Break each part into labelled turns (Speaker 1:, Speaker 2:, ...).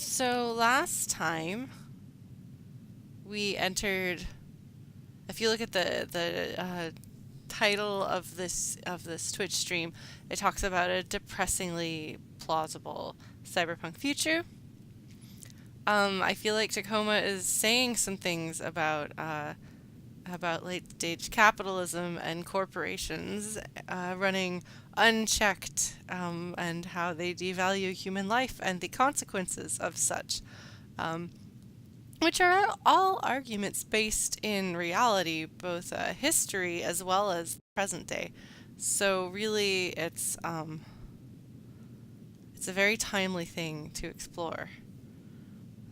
Speaker 1: So last time we entered, if you look at the title of this Twitch stream, it talks about a depressingly plausible cyberpunk future. I feel like Tacoma is saying some things about late stage capitalism and corporations running unchecked, and how they devalue human life and the consequences of such. Um, which are all arguments based in reality, both history as well as present day. So really, it's a very timely thing to explore.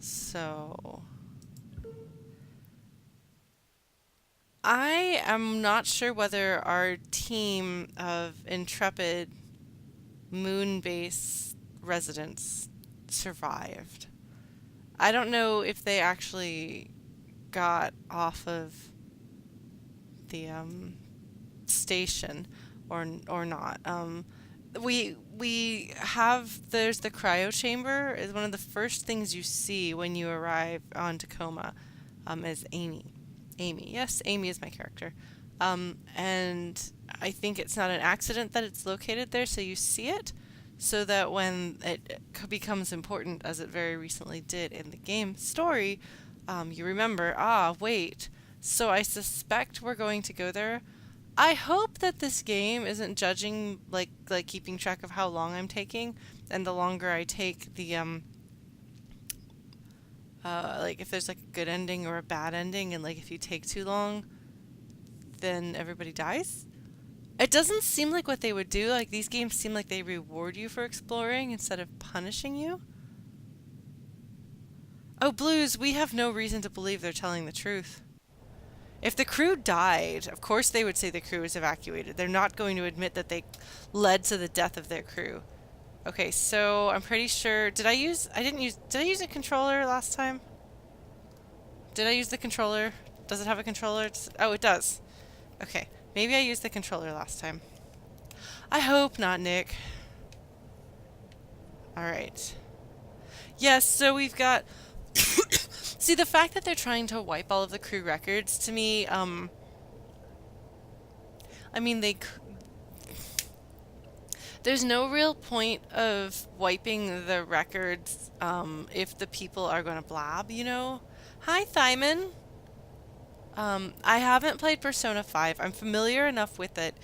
Speaker 1: So I am not sure whether our team of intrepid moon base residents survived. I don't know if they actually got off of the station or not. We have there's the cryo chamber is one of the first things you see when you arrive on Tacoma. Is Amy. Amy, yes, Amy is my character. And I think it's not an accident that it's located there, so you see it, so that when it becomes important, as it very recently did in the game story, you remember, wait, so I suspect we're going to go there. I hope that this game isn't judging, like keeping track of how long I'm taking, and the longer I take, like if there's like a good ending or a bad ending, and like if you take too long, then everybody dies. It doesn't seem like what they would do. Like these games seem like they reward you for exploring instead of punishing you. Oh, Blues, we have no reason to believe they're telling the truth. If the crew died, of course they would say the crew was evacuated. They're not going to admit that they led to the death of their crew. Okay, so I'm pretty sure, did I use a controller last time? Did I use the controller? Does it have a controller? Oh, it does. Okay, maybe I used the controller last time. I hope not, Nick. Alright. Yes, so we've got... See, the fact that they're trying to wipe all of the crew records, to me, I mean, there's no real point of wiping the records, if the people are going to blab, you know? Hi, Thyman! I haven't played Persona 5. I'm familiar enough with it.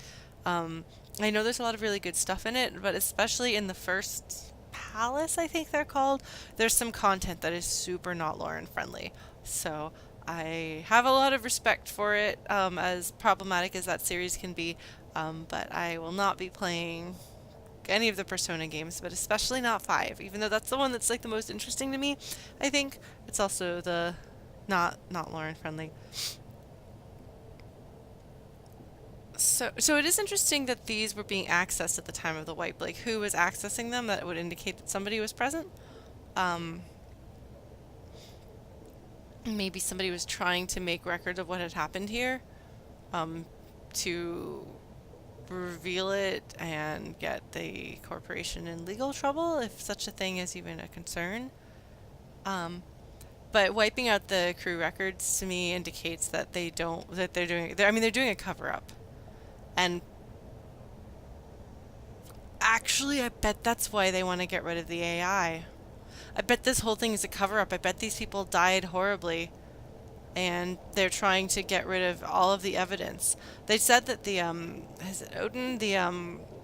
Speaker 1: I know there's a lot of really good stuff in it, but especially in the first palace, I think they're called, there's some content that is super not Lauren friendly. So I have a lot of respect for it, as problematic as that series can be, but I will not be playing any of the Persona games, but especially not 5, even though that's the one that's like the most interesting to me. I think it's also the not Lauren friendly. So it is interesting that these were being accessed at the time of the wipe. Like, who was accessing them that would indicate that somebody was present? Um, Maybe somebody was trying to make record of what had happened here, to reveal it and get the corporation in legal trouble, if such a thing is even a concern. But wiping out the crew records to me indicates that they're doing a cover up. And actually, I bet that's why they want to get rid of the AI. I bet this whole thing is a cover up. I bet these people died horribly, and they're trying to get rid of all of the evidence. They said that is it ODIN?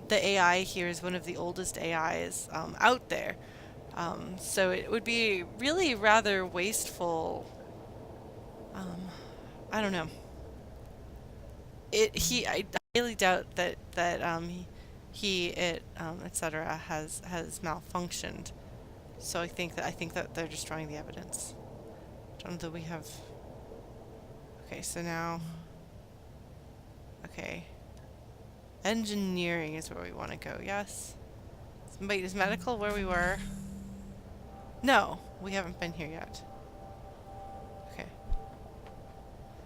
Speaker 1: The AI here is one of the oldest AIs out there. So it would be really rather wasteful. I don't know. I highly doubt etc. has malfunctioned. So I think that they're destroying the evidence. Don't know that we have. Okay, so now. Okay. Engineering is where we want to go. Yes. Wait, is medical where we were? No, we haven't been here yet. Okay.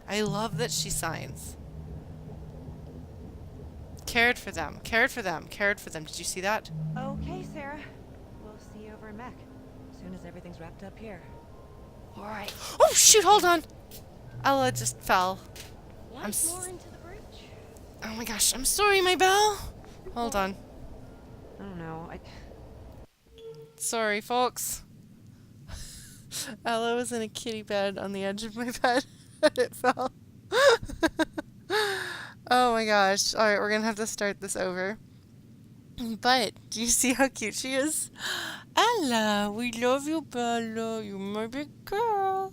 Speaker 1: I love that she signs. Cared for them, cared for them, cared for them. Did you see that?
Speaker 2: Okay, Sarah. We'll see you over in Mech. soon as everything's wrapped up here.
Speaker 3: All right.
Speaker 1: Oh shoot, hold on. Ella just fell.
Speaker 3: Once more into the bridge.
Speaker 1: Oh my gosh, I'm sorry, my bell. Hold on.
Speaker 2: I don't know.
Speaker 1: Sorry, folks. Ella was in a kitty bed on the edge of my bed and it fell. Oh my gosh. Alright, we're gonna have to start this over. But, do you see how cute she is? Ella, we love you, Bella. You're my big girl.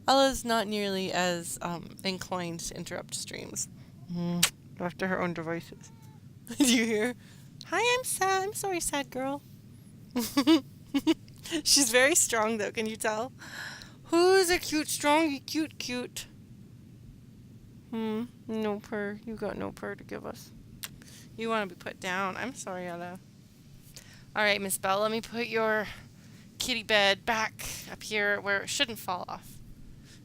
Speaker 1: Ella's not nearly as inclined to interrupt streams. Left to her own devices. Do you hear? Hi, I'm sad. I'm sorry, sad girl. She's very strong, though. Can you tell? Who's a cute, strong, cute? No purr. You got no purr to give us. You want to be put down. I'm sorry, Ella. Alright, Miss Belle, let me put your kitty bed back up here where it shouldn't fall off.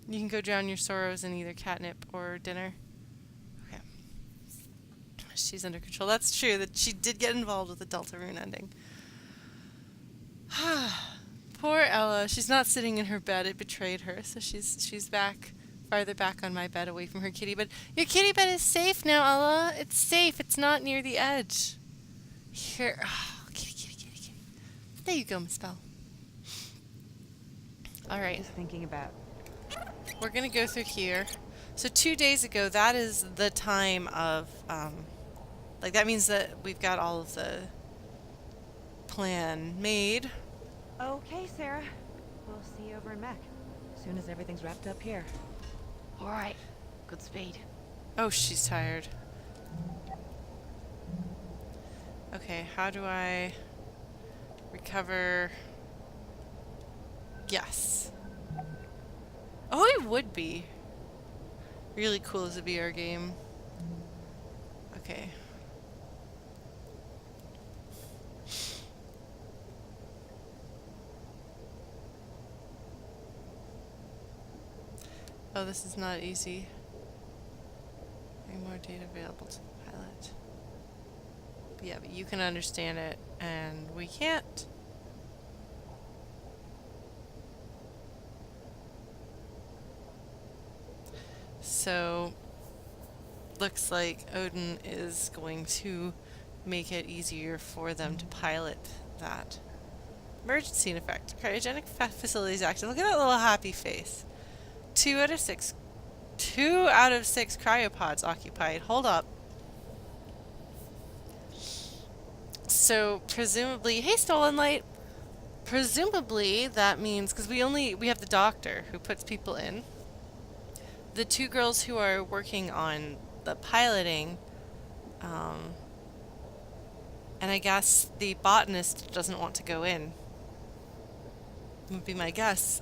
Speaker 1: You can go drown your sorrows in either catnip or dinner. Okay. She's under control. That's true, that she did get involved with the Deltarune ending. Poor Ella. She's not sitting in her bed. It betrayed her. So she's back, farther back on my bed away from her kitty bed. Your kitty bed is safe now, Ella. It's safe. It's not near the edge. Here. Oh, kitty. There you go, Miss Belle. All right.
Speaker 2: Just thinking about.
Speaker 1: We're going to go through here. So 2 days ago, that is the time of, that means that we've got all of the plan made.
Speaker 2: Okay, Sarah. We'll see you over in Mech. As soon as everything's wrapped up here.
Speaker 3: All right. Good speed.
Speaker 1: Oh, she's tired. Okay, how do I recover? Yes. Oh, it would be really cool as a VR game. Okay. Oh, this is not easy. Any more data available to the pilot? Yeah, but you can understand it, and we can't. So, looks like ODIN is going to make it easier for them to pilot that. Emergency in effect. Cryogenic facilities active. Look at that little happy face. 2 out of 6 cryopods occupied. Hold up. So presumably, hey, Stolen Light. Presumably that means, because we have the doctor who puts people in. The 2 girls who are working on the piloting, and I guess the botanist doesn't want to go in. Would be my guess.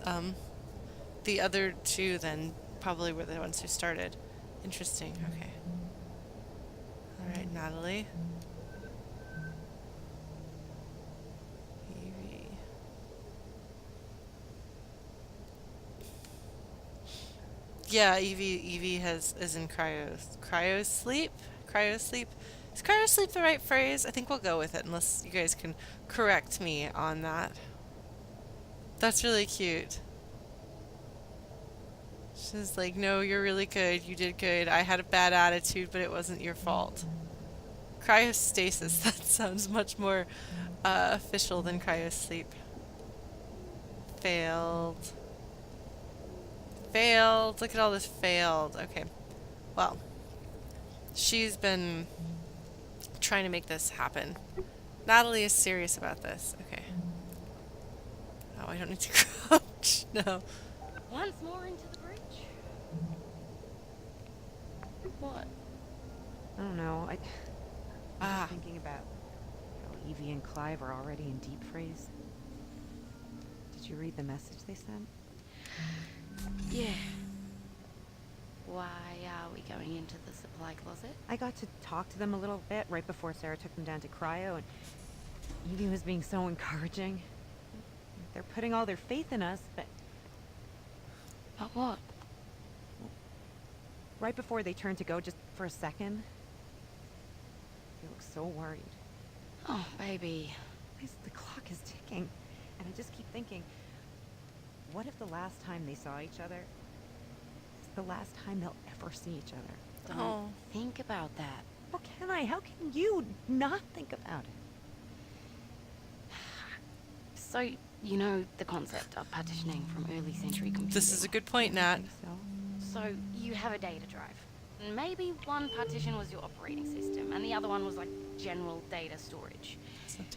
Speaker 1: The other 2 then probably were the ones who started. Interesting. Okay. All right, Natalie. Evie. Yeah, Evie is in cryo sleep. Is cryo sleep the right phrase? I think we'll go with it unless you guys can correct me on that. That's really cute. She's like, no, you're really good. You did good. I had a bad attitude, but it wasn't your fault. Cryostasis. That sounds much more official than cryosleep. Failed. Look at all this failed. Okay. Well, she's been trying to make this happen. Natalie is serious about this. Okay. Oh, I don't need to crouch. No.
Speaker 3: Once more into the bridge. What?
Speaker 2: I don't know. I'm
Speaker 1: Ah.
Speaker 2: thinking about how Evie and Clive are already in deep freeze. Did you read the message they sent?
Speaker 3: Yeah. Why are we going into the supply closet?
Speaker 2: I got to talk to them a little bit right before Sarah took them down to cryo, and Evie was being so encouraging. They're putting all their faith in us, but
Speaker 3: But what?
Speaker 2: right before they turned to go, just for a second, they look so worried.
Speaker 3: Oh, baby.
Speaker 2: The clock is ticking, And I just keep thinking, what if the last time they saw each other is the last time they'll ever see each other?
Speaker 3: Don't
Speaker 1: Oh.
Speaker 3: think about that.
Speaker 2: How can I? How can you not think about it?
Speaker 3: So, you know the concept of partitioning from early century computing.
Speaker 1: This is a good point, Nat.
Speaker 2: I think so.
Speaker 3: So, you have a data drive. And maybe one partition was your operating system, and the other one was like general data storage.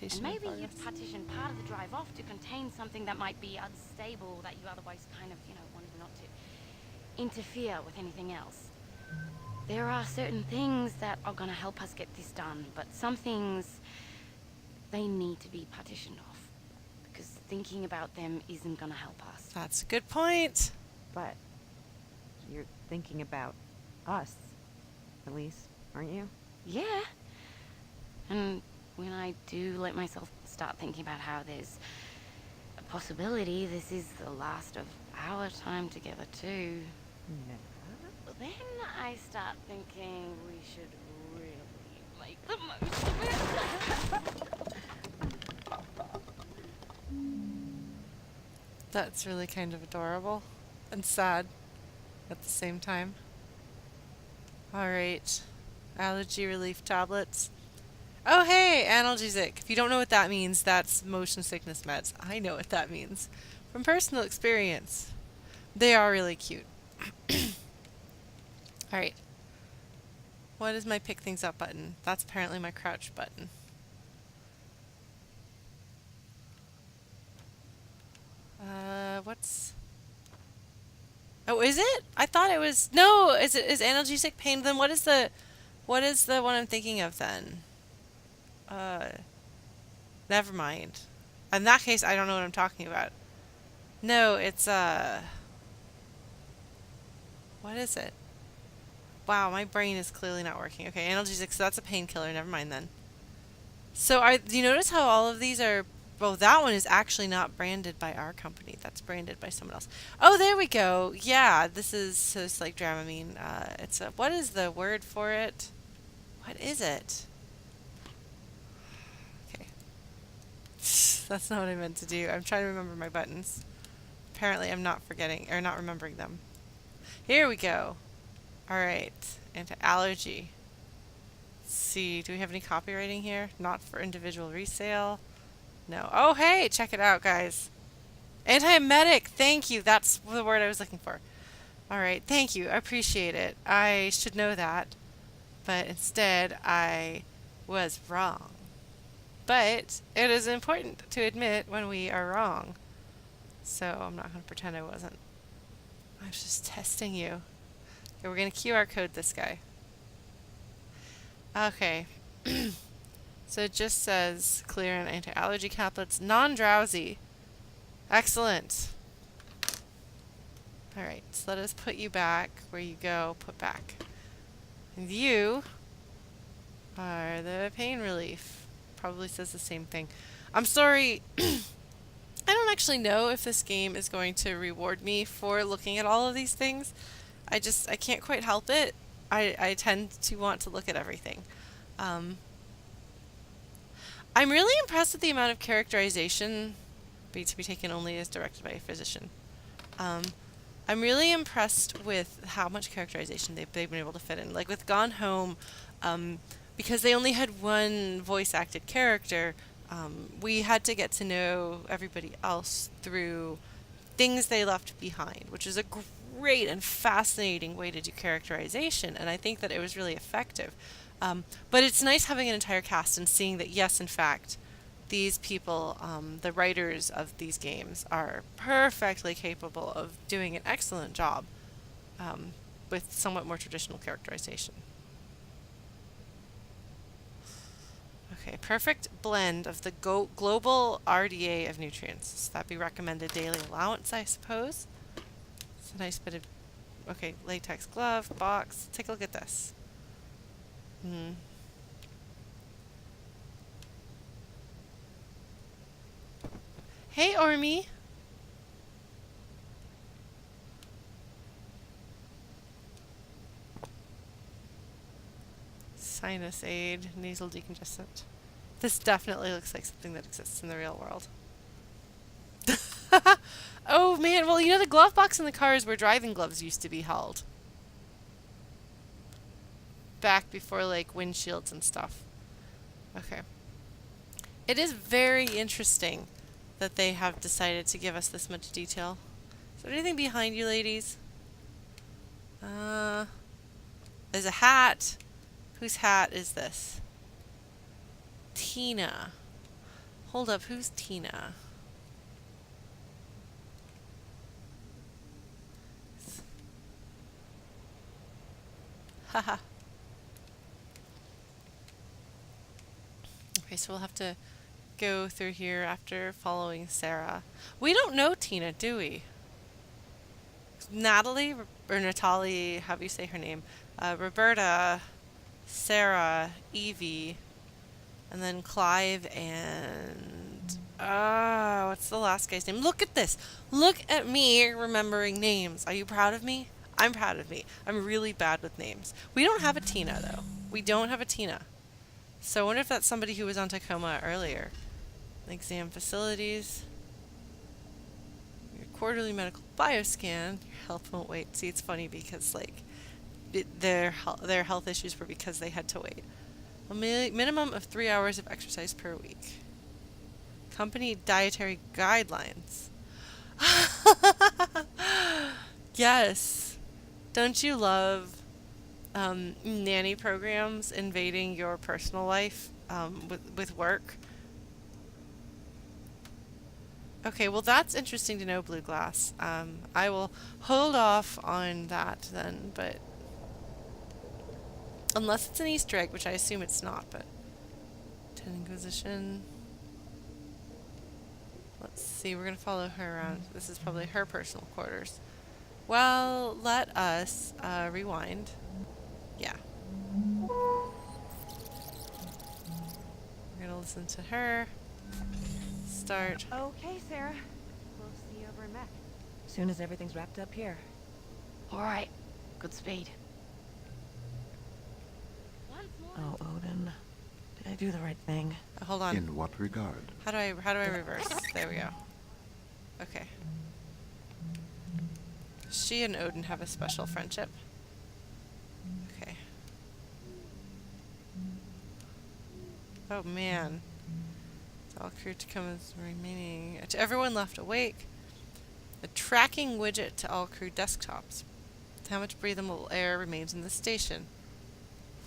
Speaker 3: And maybe you'd partition part of the drive off to contain something that might be unstable that you otherwise kind of, wanted not to interfere with anything else. There are certain things that are going to help us get this done, but some things, they need to be partitioned off. Because thinking about them isn't going to help us.
Speaker 1: That's a good point.
Speaker 2: But you're thinking about us, at least, aren't you?
Speaker 3: Yeah. And when I do let myself start thinking about how there's a possibility this is the last of our time together too, then I start thinking we should really make the most of it.
Speaker 1: That's really kind of adorable and sad at the same time. All right. Allergy relief tablets. Oh, hey, analgesic. If you don't know what that means, that's motion sickness meds. I know what that means from personal experience. They are really cute. All right. What is my pick things up button? That's apparently my crouch button. What's... Oh, is it? I thought it was... No, is analgesic pain? Then what is the one I'm thinking of then? Never mind. In that case, I don't know what I'm talking about. No, it's, what is it? Wow, my brain is clearly not working. Okay, analgesic, so that's a painkiller. Never mind then. So do you notice how all of these are... Well, that one is actually not branded by our company. That's branded by someone else. Oh, there we go. Yeah, this is so it's like Dramamine. It's a... What is the word for it? What is it? Okay. That's not what I meant to do. I'm trying to remember my buttons. Apparently I'm not forgetting, or not remembering them. Here we go. Alright. Anti-allergy. Let's see. Do we have any copywriting here? Not for individual resale. No. Oh, hey! Check it out, guys. Antiemetic! Thank you. That's the word I was looking for. Alright. Thank you. I appreciate it. I should know that. But instead, I was wrong. But it is important to admit when we are wrong. So I'm not going to pretend I wasn't. I was just testing you. Okay, we're going to QR code this guy. Okay. So it just says clear and anti-allergy tablets, non-drowsy. Excellent. Alright, so let us put you back where you go. Put back. And you are the pain relief. Probably says the same thing. I'm sorry. I don't actually know if this game is going to reward me for looking at all of these things. I can't quite help it. I tend to want to look at everything. I'm really impressed with the amount of characterization, to be taken only as directed by a physician. I'm really impressed with how much characterization they've been able to fit in. Like with Gone Home, because they only had one voice-acted character, we had to get to know everybody else through things they left behind, which is a great and fascinating way to do characterization, and I think that it was really effective. But it's nice having an entire cast and seeing that, yes, in fact, these people, the writers of these games, are perfectly capable of doing an excellent job with somewhat more traditional characterization. Okay, perfect blend of the global RDA of nutrients. So that'd be recommended daily allowance, I suppose. It's a nice bit of... Okay, latex glove, box. Take a look at this. Hey, Ormy. Sinus aid, nasal decongestant. This definitely looks like something that exists in the real world. Oh man, well, you know the glove box in the car is where driving gloves used to be held. Back before like windshields and stuff. Okay. It is very interesting that they have decided to give us this much detail. Is there anything behind you, ladies? There's a hat. Whose hat is this? Tina. Hold up, who's Tina? Haha. Okay, so we'll have to go through here after following Sarah. We don't know Tina, do we? Natalie, or Natalie, how do you say her name? Roberta, Sarah, Evie, and then Clive and... what's the last guy's name? Look at this! Look at me remembering names. Are you proud of me? I'm proud of me. I'm really bad with names. We don't have a Tina, though. We don't have a Tina. So I wonder if that's somebody who was on Tacoma earlier. Exam facilities. Your quarterly medical bioscan. Your health won't wait. See, it's funny because, like, their health issues were because they had to wait. A minimum of 3 hours of exercise per week. Company dietary guidelines. Yes. Don't you love nanny programs invading your personal life with work? Okay, well that's interesting to know, Blue Glass. I will hold off on that then, but unless it's an Easter egg, which I assume it's not, but Inquisition. Let's see, we're gonna follow her around. This is probably her personal quarters. Well, let us rewind. Yeah. We're gonna listen to her. Start.
Speaker 2: Okay, Sarah. We'll see you over in Mech. Soon as everything's wrapped up here.
Speaker 3: Alright, good speed.
Speaker 2: Oh, Odin. Did I do the right thing?
Speaker 1: Hold on.
Speaker 4: In what regard?
Speaker 1: How do I reverse? There we go. Okay. She and Odin have a special friendship. Okay. Oh man. All crew Tacoma's remaining. Everyone left awake. A tracking widget to all crew desktops. How much breathable air remains in the station.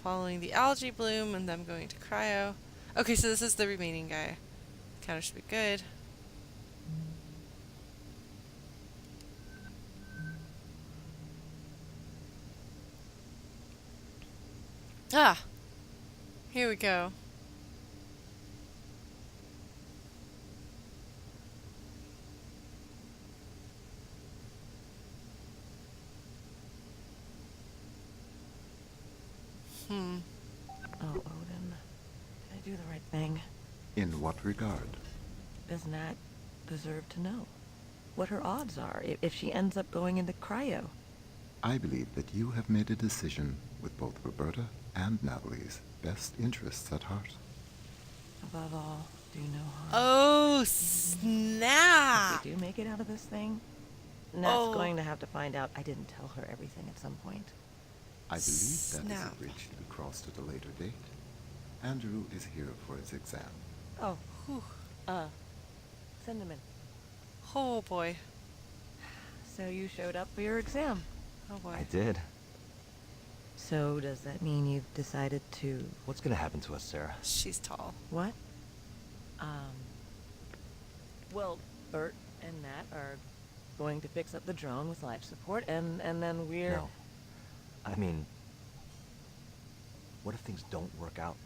Speaker 1: Following the algae bloom and them going to cryo. Okay, so this is the remaining guy. Counter should be good. Ah! Here we go.
Speaker 2: Oh, Odin. Did I do the right thing?
Speaker 4: In what regard?
Speaker 2: Does Nat deserve to know what her odds are if she ends up going into cryo?
Speaker 4: I believe that you have made a decision with both Roberta and Natalie's best interests at heart.
Speaker 2: Above all, do no harm.
Speaker 1: Oh, snap!
Speaker 2: If we do make it out of this thing, Nat's going to have to find out I didn't tell her everything at some point.
Speaker 4: I believe that is
Speaker 1: Snap.
Speaker 4: a bridge to be crossed at a later date. Andrew is here for his exam.
Speaker 2: Oh,
Speaker 1: Whew.
Speaker 2: send him in.
Speaker 1: Oh boy.
Speaker 2: So you showed up for your exam.
Speaker 1: Oh boy.
Speaker 5: I did.
Speaker 2: So does that mean you've decided to...
Speaker 5: What's gonna happen to us, Sarah?
Speaker 1: She's tall.
Speaker 2: What? Well, Bert and Nat are going to fix up the drone with life support, and then we're...
Speaker 5: No. I mean, what if things don't work out?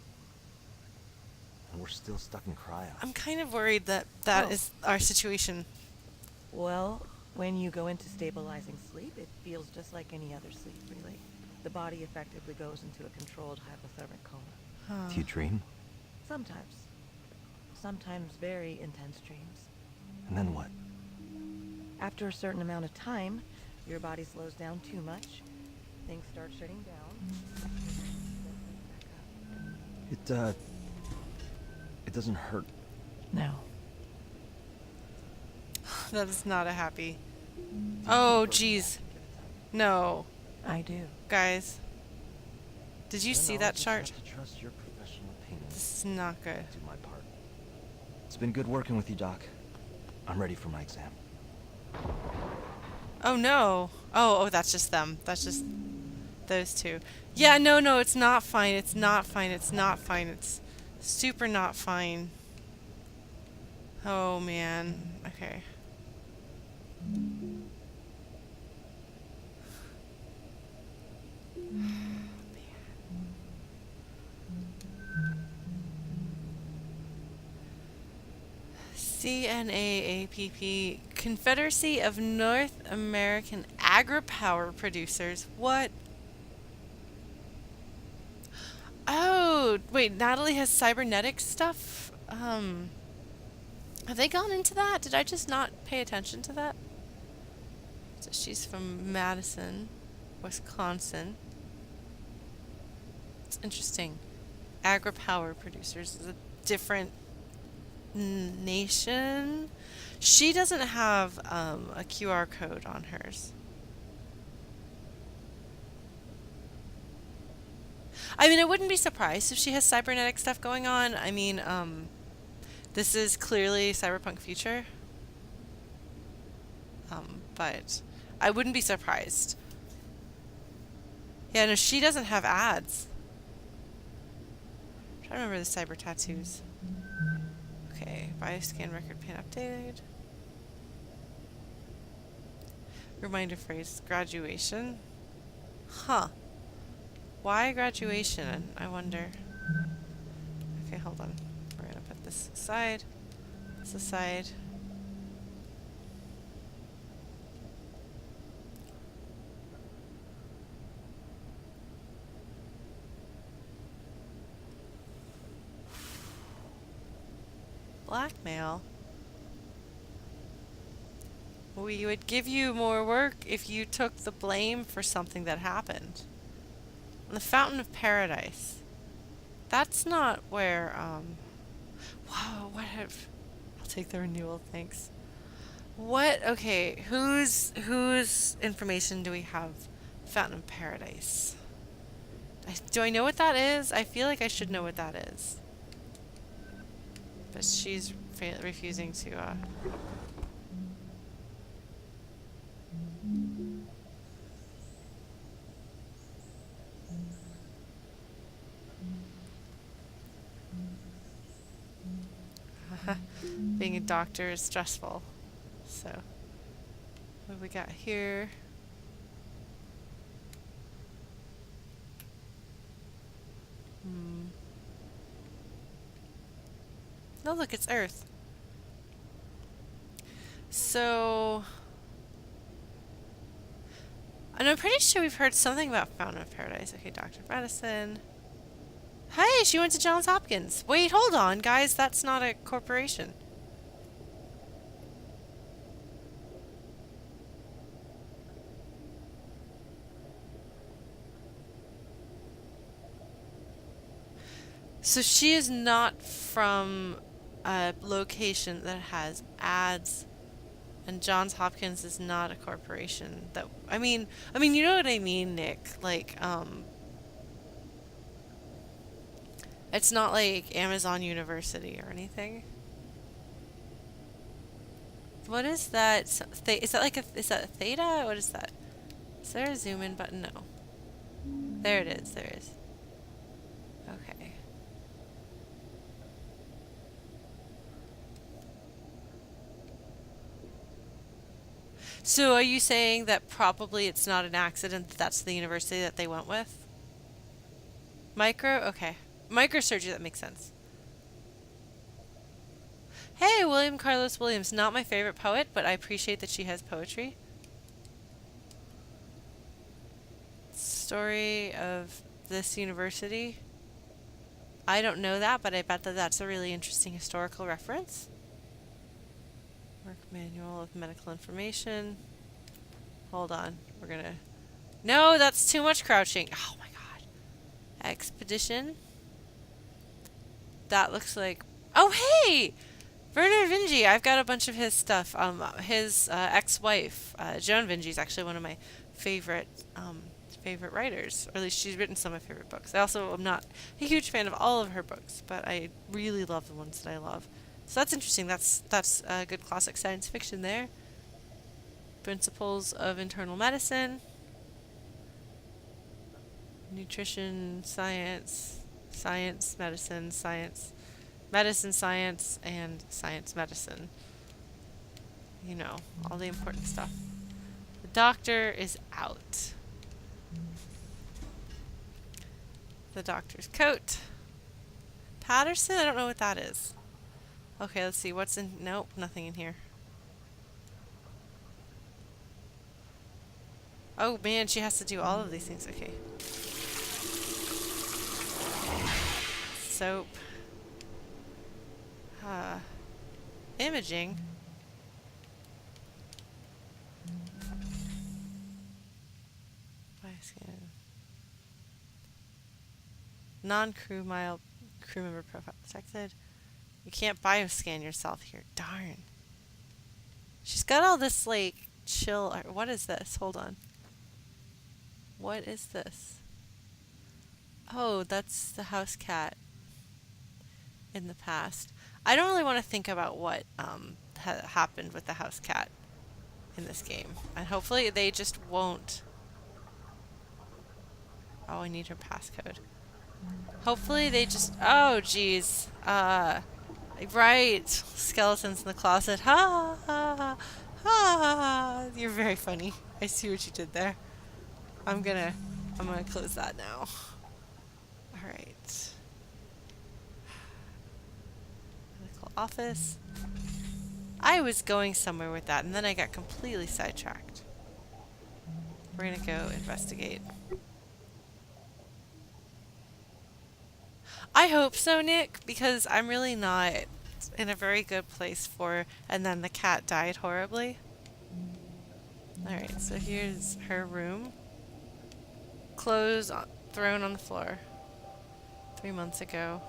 Speaker 5: And we're still stuck in cryo?
Speaker 1: I'm kind of worried that that
Speaker 2: Oh.
Speaker 1: is our situation.
Speaker 2: Well, when you go into stabilizing sleep, it feels just like any other sleep, really. The body effectively goes into a controlled hypothermic coma.
Speaker 5: Do you dream?
Speaker 2: Sometimes. Sometimes very intense dreams.
Speaker 5: And then what?
Speaker 2: After a certain amount of time, your body slows down too much. Things start shutting down.
Speaker 5: It doesn't hurt.
Speaker 2: No.
Speaker 1: That is not a happy. Oh, jeez. No.
Speaker 2: I do.
Speaker 1: Guys. Did you see that chart?
Speaker 5: Have to trust your professional opinion.
Speaker 1: This is not good.
Speaker 5: Do my part. It's been good working with you, Doc. I'm ready for my exam.
Speaker 1: Oh no. Oh, that's just them. That's just those two. Yeah, no, it's not fine. It's not fine. It's not fine. It's super not fine. Oh man. Okay. CNAAPP, Confederacy of North American Agri-Power Producers. What? Oh, wait, Natalie has cybernetic stuff? Have they gone into that? Did I just not pay attention to that? So she's from Madison, Wisconsin. It's interesting. Agri-Power Producers is a different nation. She doesn't have a QR code on hers. I mean, I wouldn't be surprised if she has cybernetic stuff going on. I mean, this is clearly cyberpunk future. But I wouldn't be surprised. Yeah, no, she doesn't have ads. I'm trying to remember the cyber tattoos. Okay, bioscan record pin updated. Reminder phrase, graduation. Huh. Why graduation, I wonder. Okay, hold on. We're gonna put this aside. This aside. Blackmail. We would give you more work if you took the blame for something that happened. The Fountain of Paradise. That's not where, wow, what have... I'll take the renewal, thanks. What, okay, whose information do we have? Fountain of Paradise. Do I know what that is? I feel like I should know what that is. But she's refusing to, being a doctor is stressful. So, what do we got here? No, look, it's Earth. So, and I'm pretty sure we've heard something about Fountain of Paradise. Okay, Dr. Madison. Hey, she went to Johns Hopkins. Wait, hold on, guys. That's not a corporation. So she is not from a location that has ads, and Johns Hopkins is not a corporation. That I mean, you know what I mean, Nick? Like, it's not like Amazon University or anything. What is that? Is that like is that a theta? What is that? Is there a zoom in button? No. There it is. There is. Okay. So are you saying that probably it's not an accident that that's the university that they went with? Micro? Okay. Microsurgery, that makes sense. Hey, William Carlos Williams. Not my favorite poet, but I appreciate that she has poetry. Story of this university. I don't know that, but I bet that that's a really interesting historical reference. Work manual of medical information. Hold on. We're gonna... No, that's too much crouching. Oh my god. Expedition. That looks like... Oh, hey! Werner Vinge, I've got a bunch of his stuff. His ex-wife, Joan Vinge, is actually one of my favorite favorite writers, or at least she's written some of my favorite books. I also am not a huge fan of all of her books, but I really love the ones that I love. So that's interesting. That's a good classic science fiction there. Principles of internal medicine, nutrition, science, science, medicine, science, medicine, science, and science, medicine. You know, all the important stuff. The doctor is out. The doctor's coat. Patterson? I don't know what that is. Okay, let's see. What's in... Nope, nothing in here. Oh, man, she has to do all of these things. Okay. Soap. Imaging. Non-crew crew member profile detected. You can't bioscan yourself here. Darn. She's got all this, like, chill art. What is this? Hold on. What is this? Oh, that's the house cat in the past. I don't really want to think about what happened with the house cat in this game. And hopefully they just won't... Oh, I need her passcode. Hopefully they just... Oh, jeez. Right. Skeletons in the closet. Ha, ha, ha. You're very funny. I see what you did there. I'm gonna close that now. Alright. Medical office. I was going somewhere with that, and then I got completely sidetracked. We're gonna go investigate. I hope so, Nick, because I'm really not in a very good place for... And then the cat died horribly. Alright, so here's her room. Clothes thrown on the floor. 3 months ago.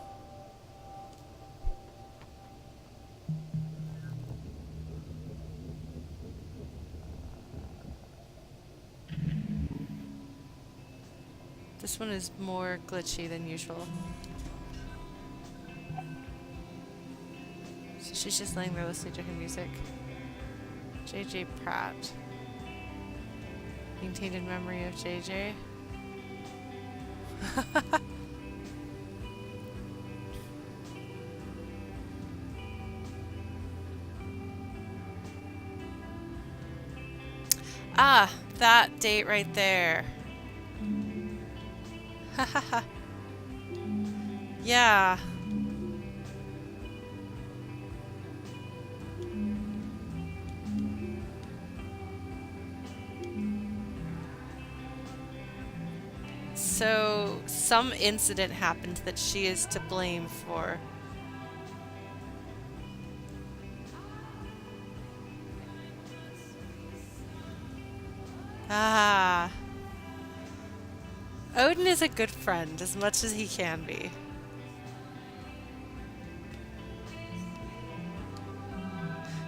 Speaker 1: This one is more glitchy than usual. So she's just laying there listening to her music. JJ Pratt. Maintained in memory of JJ. Ah, that date right there. Yeah. So, some incident happened that she is to blame for. Ah. Odin is a good friend, as much as he can be.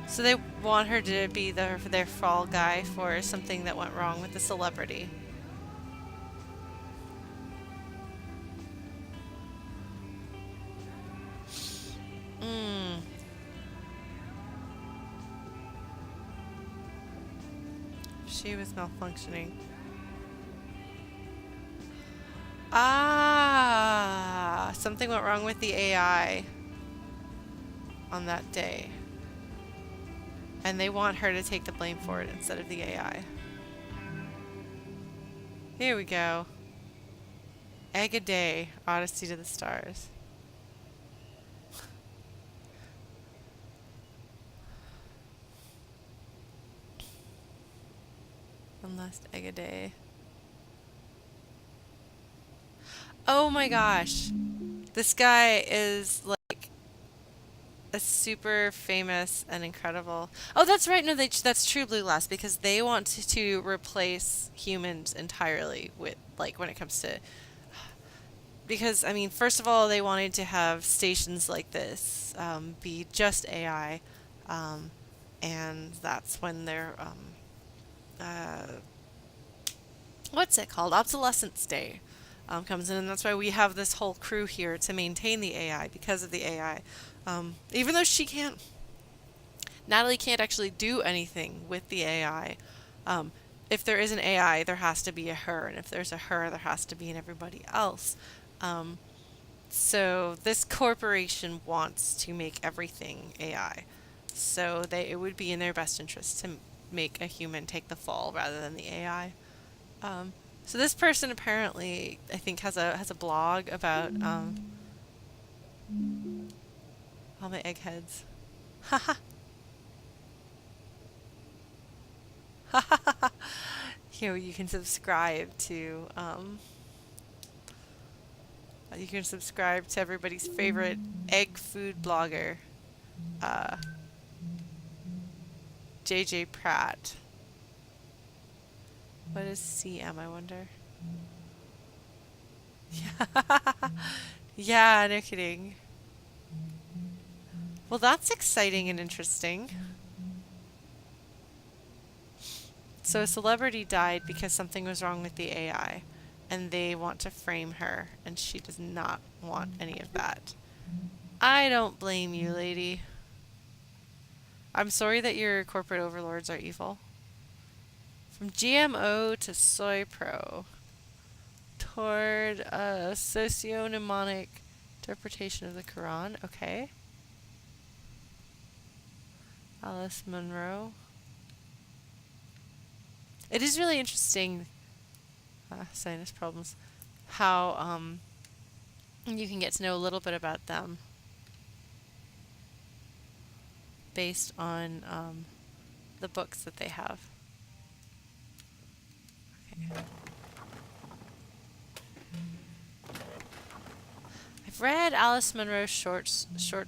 Speaker 1: So they want her to be their fall guy for something that went wrong with the celebrity. She was malfunctioning. Ah, something went wrong with the AI on that day. And they want her to take the blame for it instead of the AI. Here we go. Egg a day, Odyssey to the Stars. One last egg a day. Oh my gosh. This guy is like a super famous and incredible... Oh, that's right. No, that's True Blue Glass, because they want to replace humans entirely with, like, when it comes to because, I mean, first of all, they wanted to have stations like this be just AI, um, and that's when their uh, what's it called? Obsolescence Day comes in, and that's why we have this whole crew here to maintain the AI because of the AI. Even though Natalie can't actually do anything with the AI. If there is an AI, there has to be a her, and if there's a her, there has to be an everybody else. Um, so this corporation wants to make everything AI. So it would be in their best interest to make a human take the fall rather than the AI. Um, so this person apparently, I think, has a blog about all my eggheads. Haha. You can subscribe to everybody's favorite egg food blogger, uh, JJ Pratt. What is CM, I wonder? Yeah. Yeah, no kidding. Well, that's exciting and interesting. So a celebrity died because something was wrong with the AI, and they want to frame her, and she does not want any of that. I don't blame you, lady. I'm sorry that your corporate overlords are evil. From GMO to Soy Pro, toward a socio-mnemonic interpretation of the Quran. Okay. Alice Munro. It is really interesting, sinus problems, how you can get to know a little bit about them based on the books that they have. Okay. I've read Alice Munro's short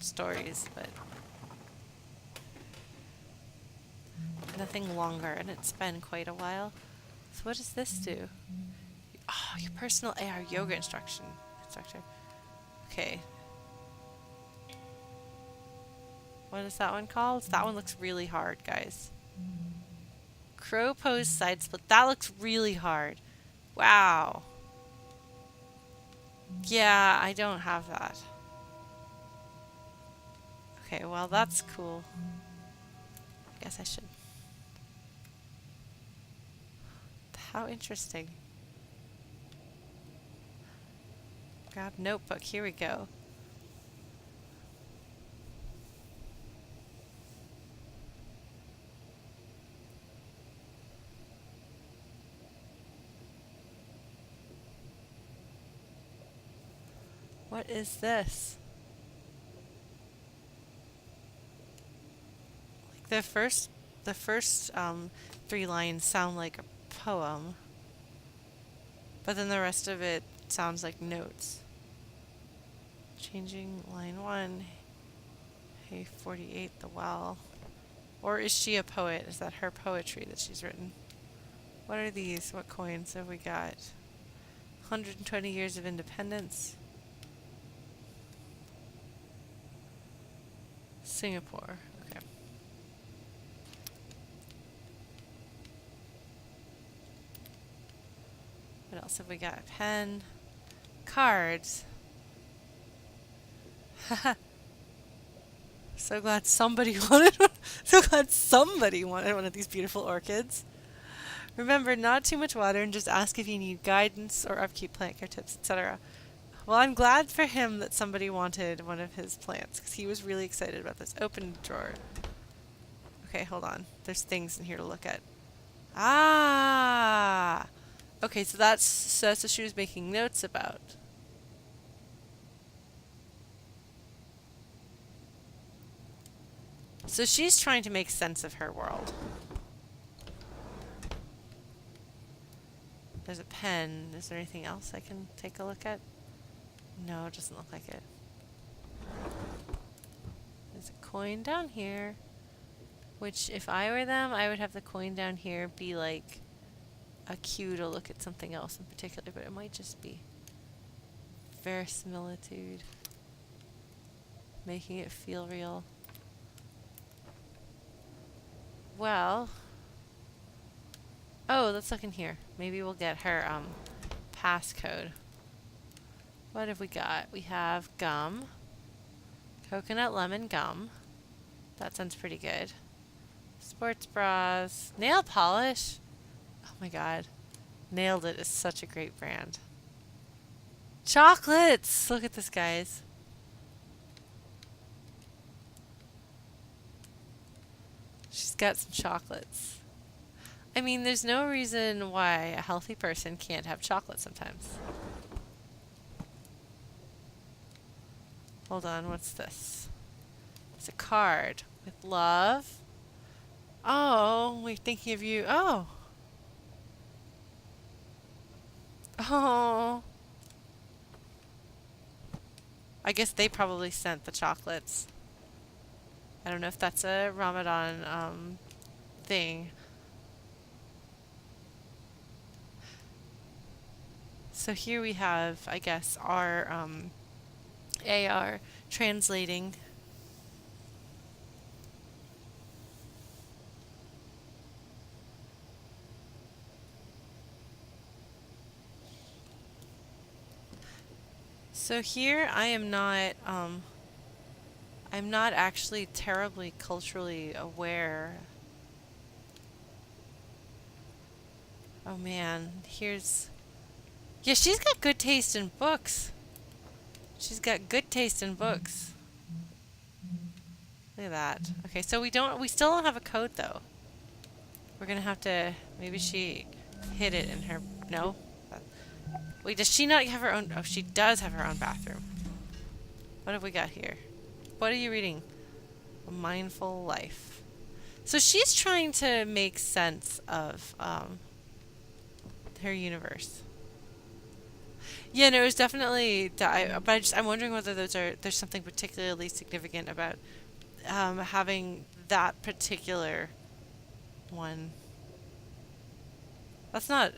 Speaker 1: stories, but nothing longer, and it's been quite a while. So what does this do? Oh, your personal AR yoga instructor. Okay. What is that one called? That one looks really hard, guys. Crow pose side split. That looks really hard. Wow. Yeah, I don't have that. Okay, well, that's cool. I guess I should. How interesting. Grab notebook. Here we go. What is this? Like the first 3 lines sound like a poem, but then the rest of it sounds like notes. Changing line 1. Hey, 48, the well. Or is she a poet? Is that her poetry that she's written? What are these? What coins have we got? 120 years of independence. Singapore. Okay. What else have we got? A pen. Cards. So glad somebody wanted one. So glad somebody wanted one of these beautiful orchids. Remember, not too much water, and just ask if you need guidance or upkeep, plant care tips, etc. Well, I'm glad for him that somebody wanted one of his plants, because he was really excited about this. Open drawer. Okay, hold on. There's things in here to look at. Ah! Okay, so that's what she was making notes about. So she's trying to make sense of her world. There's a pen. Is there anything else I can take a look at? No, it doesn't look like it. There's a coin down here, which if I were them, I would have the coin down here be like a cue to look at something else in particular, but it might just be verisimilitude. Making it feel real. Well. Oh, let's look in here. Maybe we'll get her passcode. What have we got? We have gum. Coconut lemon gum. That sounds pretty good. Sports bras. Nail polish. Oh my god. Nailed It is such a great brand. Chocolates! Look at this, guys. She's got some chocolates. I mean, there's no reason why a healthy person can't have chocolate sometimes. Hold on, what's this? It's a card with love. Oh, we're thinking of you. Oh. Oh. I guess they probably sent the chocolates. I don't know if that's a Ramadan thing. So here we have, I guess, our AR translating. So here I'm not actually terribly culturally aware. Oh man, here's... Yeah, she's got good taste in books. She's got good taste in books. Look at that. Okay, so we still don't have a code though. We're gonna have to, maybe she hid it in her, no? Wait, does she not have her own, oh, she does have her own bathroom. What have we got here? What are you reading? A Mindful Life. So she's trying to make sense of her universe. Yeah, no, it was definitely, but I'm wondering whether there's something particularly significant about having that particular one. That's not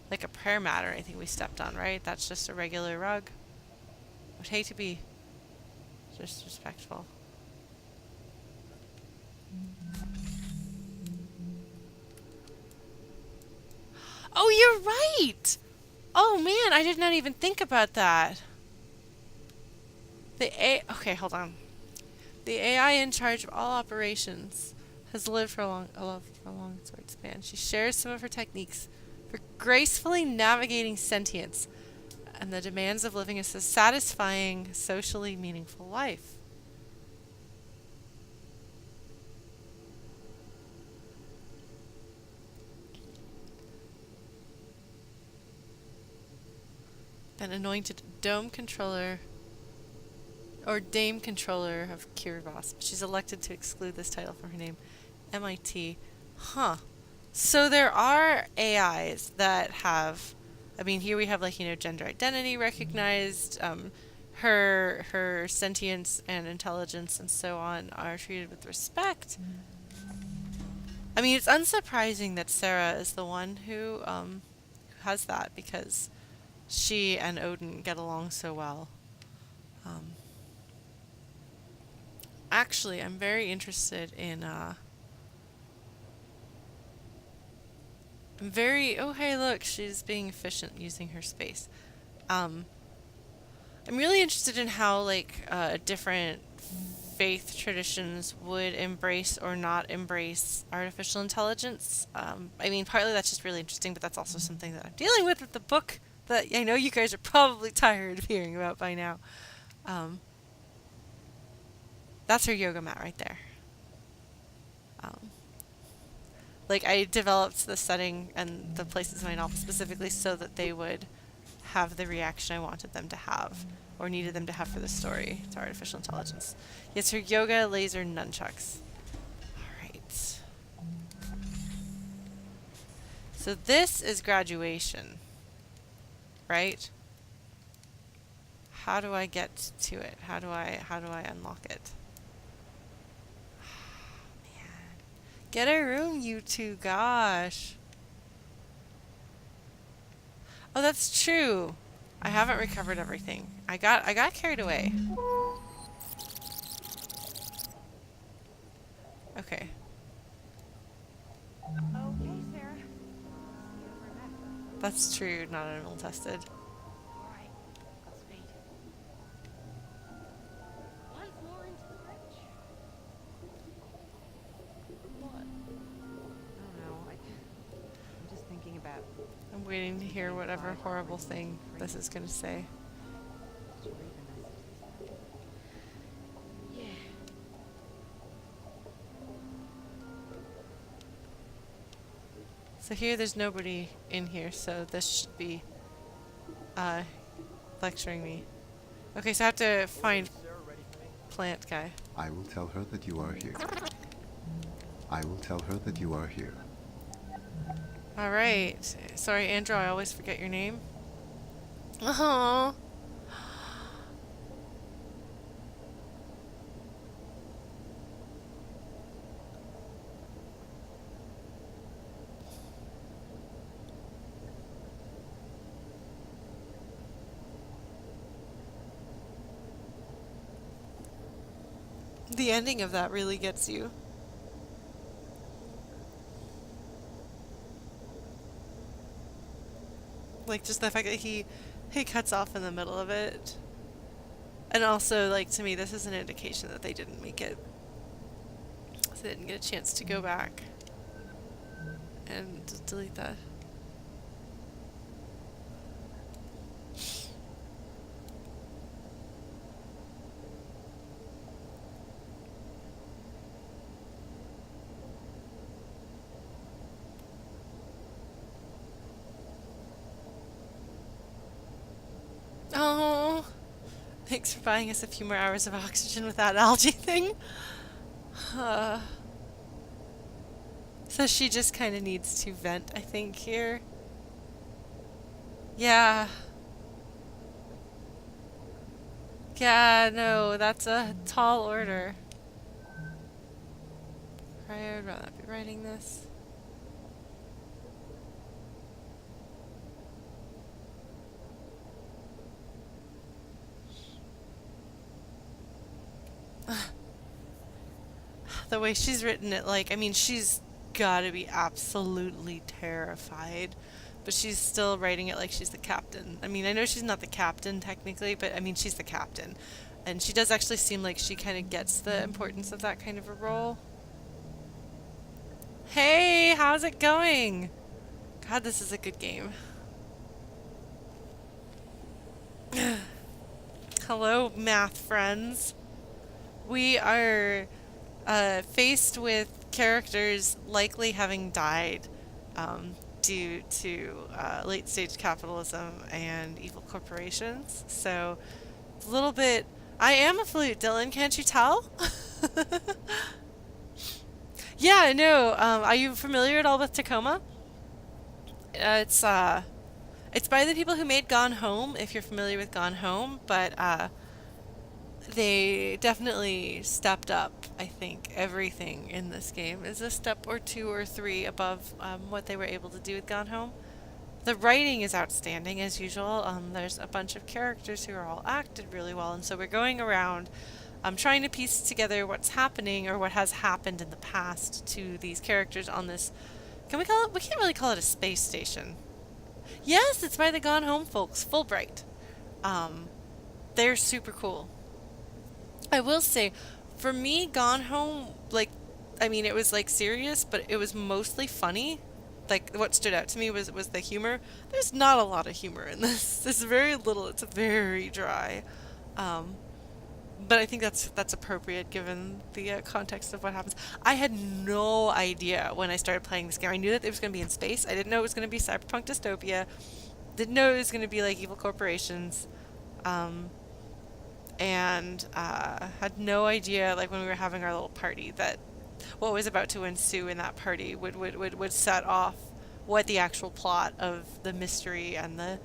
Speaker 1: like a prayer mat or anything we stepped on, right? That's just a regular rug. I would hate to be disrespectful. Oh, you're right! Oh man, I did not even think about that. Okay, hold on. The AI in charge of all operations has lived for a long sort span. She shares some of her techniques for gracefully navigating sentience and the demands of living a satisfying, socially meaningful life. An anointed dome controller or dame controller of Kiribati. She's elected to exclude this title from her name. MIT. Huh. So there are AIs that have, I mean, here we have like, gender identity recognized, her sentience and intelligence and so on are treated with respect. I mean, it's unsurprising that Sarah is the one who has that, because she and Odin get along so well. Actually, I'm very interested in oh hey look, she's being efficient using her space. I'm really interested in how different faith traditions would embrace or not embrace artificial intelligence. I mean, partly that's just really interesting, but that's also something that I'm dealing with the book that I know you guys are probably tired of hearing about by now. That's her yoga mat right there. I developed the setting and the places in my novel specifically so that they would have the reaction I wanted them to have or needed them to have for the story to artificial intelligence. Yes, her yoga laser nunchucks. Alright. So this is graduation. Right? How do I get to it? How do I unlock it? Man. Get a room, you two, gosh. Oh, that's true. I haven't recovered everything. I got carried away. Okay.
Speaker 2: Okay, Sarah. See you over next.
Speaker 1: That's true, not animal tested.
Speaker 3: Alright, Godspeed. Once more into the bridge. What?
Speaker 2: I don't know. I'm just thinking about.
Speaker 1: I'm waiting to hear whatever horrible thing this is gonna say.
Speaker 2: Did you read the messages?
Speaker 3: Yeah.
Speaker 1: So here there's nobody in here, so this should be lecturing me. Okay, so I have to find plant guy.
Speaker 4: I will tell her that you are here. I will tell her that you are here.
Speaker 1: Alright. Sorry, Andrew, I always forget your name. Oh. The ending of that really gets you. Like, just the fact that he cuts off in the middle of it. And also, like, to me, this is an indication that they didn't make it. So they didn't get a chance to go back and delete that. Oh, thanks for buying us a few more hours of oxygen with that algae thing. So she just kind of needs to vent, I think, here. Yeah. Yeah, no, that's a tall order. I would rather not be writing this. The way she's written it, like, I mean, she's gotta be absolutely terrified, but she's still writing it like she's the captain. I mean, I know she's not the captain technically, but I mean, she's the captain. And she does actually seem like she kind of gets the importance of that kind of a role. Hey, how's it going? God, this is a good game. Hello, math friends. We are faced with characters likely having died due to late-stage capitalism and evil corporations. So, it's a little bit... I am a flute, Dylan, can't you tell? Yeah, no, are you familiar at all with Tacoma? It's by the people who made Gone Home, if you're familiar with Gone Home, but they definitely stepped up. I think everything in this game is a step or two or three above what they were able to do with Gone Home. The writing is outstanding as usual. There's a bunch of characters who are all acted really well, and so we're going around trying to piece together what's happening or what has happened in the past to these characters on this. Can we call it? We can't really call it a space station. Yes, it's by the Gone Home folks, Fulbright. They're super cool. I will say, for me, Gone Home, like, I mean, it was, like, serious, but it was mostly funny. Like, what stood out to me was the humor. There's not a lot of humor in this. There's very little. It's very dry. But I think that's appropriate given the context of what happens. I had no idea when I started playing this game. I knew that it was going to be in space. I didn't know it was going to be cyberpunk dystopia. Didn't know it was going to be, like, evil corporations. And had no idea, like, when we were having our little party, that what was about to ensue in that party would set off what the actual plot of the mystery and the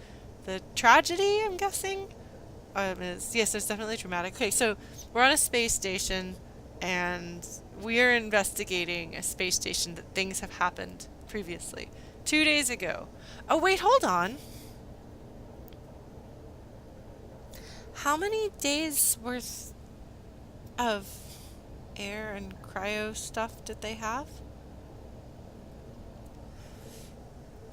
Speaker 1: tragedy, I'm guessing, is. Yes, it's definitely dramatic. Okay, so we're on a space station, and we are investigating a space station that things have happened previously. 2 days ago. Oh, wait, hold on. How many days worth of air and cryo stuff did they have?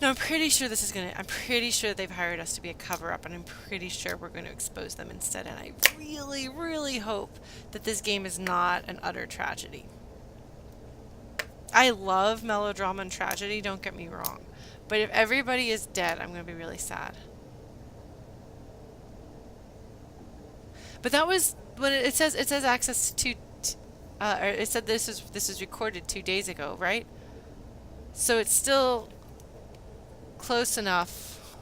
Speaker 1: No, I'm pretty sure I'm pretty sure they've hired us to be a cover-up, and I'm pretty sure we're going to expose them instead, and I really, really hope that this game is not an utter tragedy. I love melodrama and tragedy, don't get me wrong, but if everybody is dead, I'm going to be really sad. But that was when it says access to, or it said this is recorded 2 days ago, right? So it's still close enough.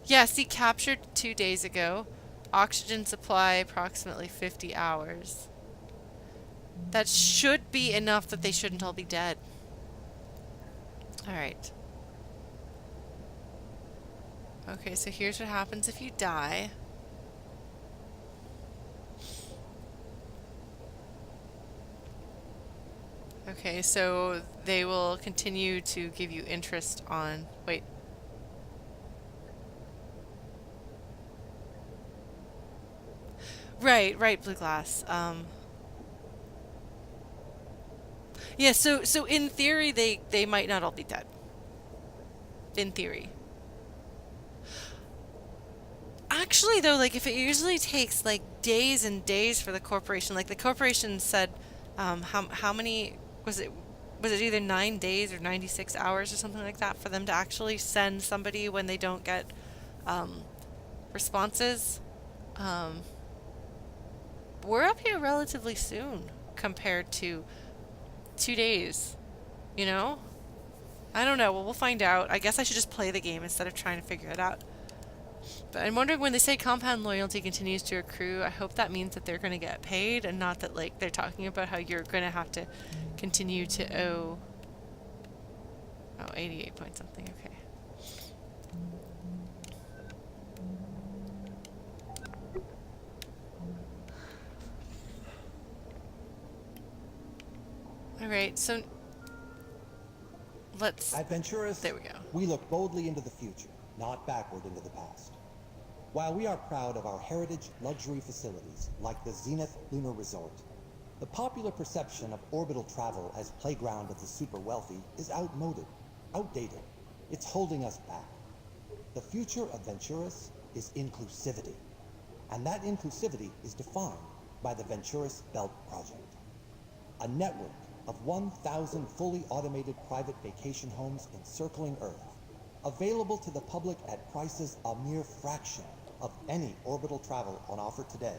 Speaker 1: Yeah, see, captured 2 days ago. Oxygen supply approximately 50 hours. That should be enough that they shouldn't all be dead. Alright. Okay, so here's what happens if you die. Okay, so they will continue to give you interest on... Wait. Right, Blue Glass. Yeah, so in theory, they might not all be dead. In theory. Actually, though, like, if it usually takes, like, days and days for the corporation... Like, the corporation said, how many... Was it either 9 days or 96 hours or something like that for them to actually send somebody when they don't get responses? We're up here relatively soon compared to 2 days, you know? I don't know. Well, we'll find out. I guess I should just play the game instead of trying to figure it out. But I'm wondering, when they say compound loyalty continues to accrue, I hope that means that they're going to get paid and not that, like, they're talking about how you're going to have to continue to owe... Oh, 88 point something, okay. Alright, so... Let's...
Speaker 6: Adventurous,
Speaker 1: There we go.
Speaker 6: we look boldly into the future, not backward into the past. While we are proud of our heritage luxury facilities, like the Zenith Lunar Resort, the popular perception of orbital travel as playground of the super wealthy is outdated. It's holding us back. The future of Venturis is inclusivity, and that inclusivity is defined by the Venturis Belt Project, a network of 1,000 fully automated private vacation homes encircling Earth, available to the public at prices a mere fraction of any orbital travel on offer today.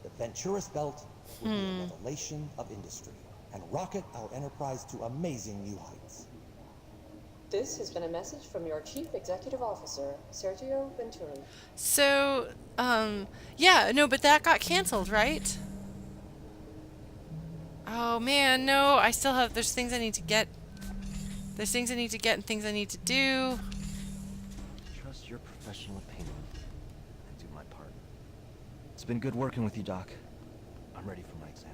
Speaker 6: The Venturis Belt will be a revelation of industry and rocket our enterprise to amazing new heights.
Speaker 7: This has been a message from your Chief Executive Officer, Sergio Venturi.
Speaker 1: So, yeah, no, but that got canceled, right? Oh man, no, I still have, there's things I need to get. There's things I need to get and things I need to do.
Speaker 5: Trust your professional opinion and do my part. It's been good working with you, Doc. I'm ready for my exam.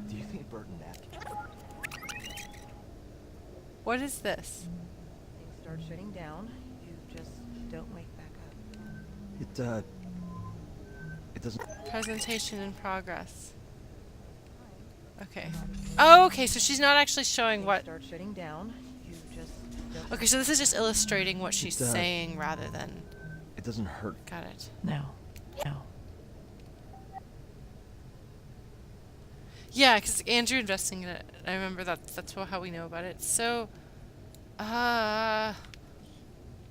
Speaker 5: Do you think Burton napkin?
Speaker 1: What is this?
Speaker 2: Things start shutting down. You just don't wake back up.
Speaker 5: It doesn't...
Speaker 1: Presentation in progress. Okay. Oh, okay, so she's not actually showing
Speaker 2: Things
Speaker 1: what...
Speaker 2: start shutting down. You just don't...
Speaker 1: Okay, so this is just illustrating what she's
Speaker 5: It,
Speaker 1: saying rather than...
Speaker 5: It doesn't hurt.
Speaker 1: Got it.
Speaker 2: No.
Speaker 1: Yeah, because Andrew investing in it. I remember that's how we know about it. So,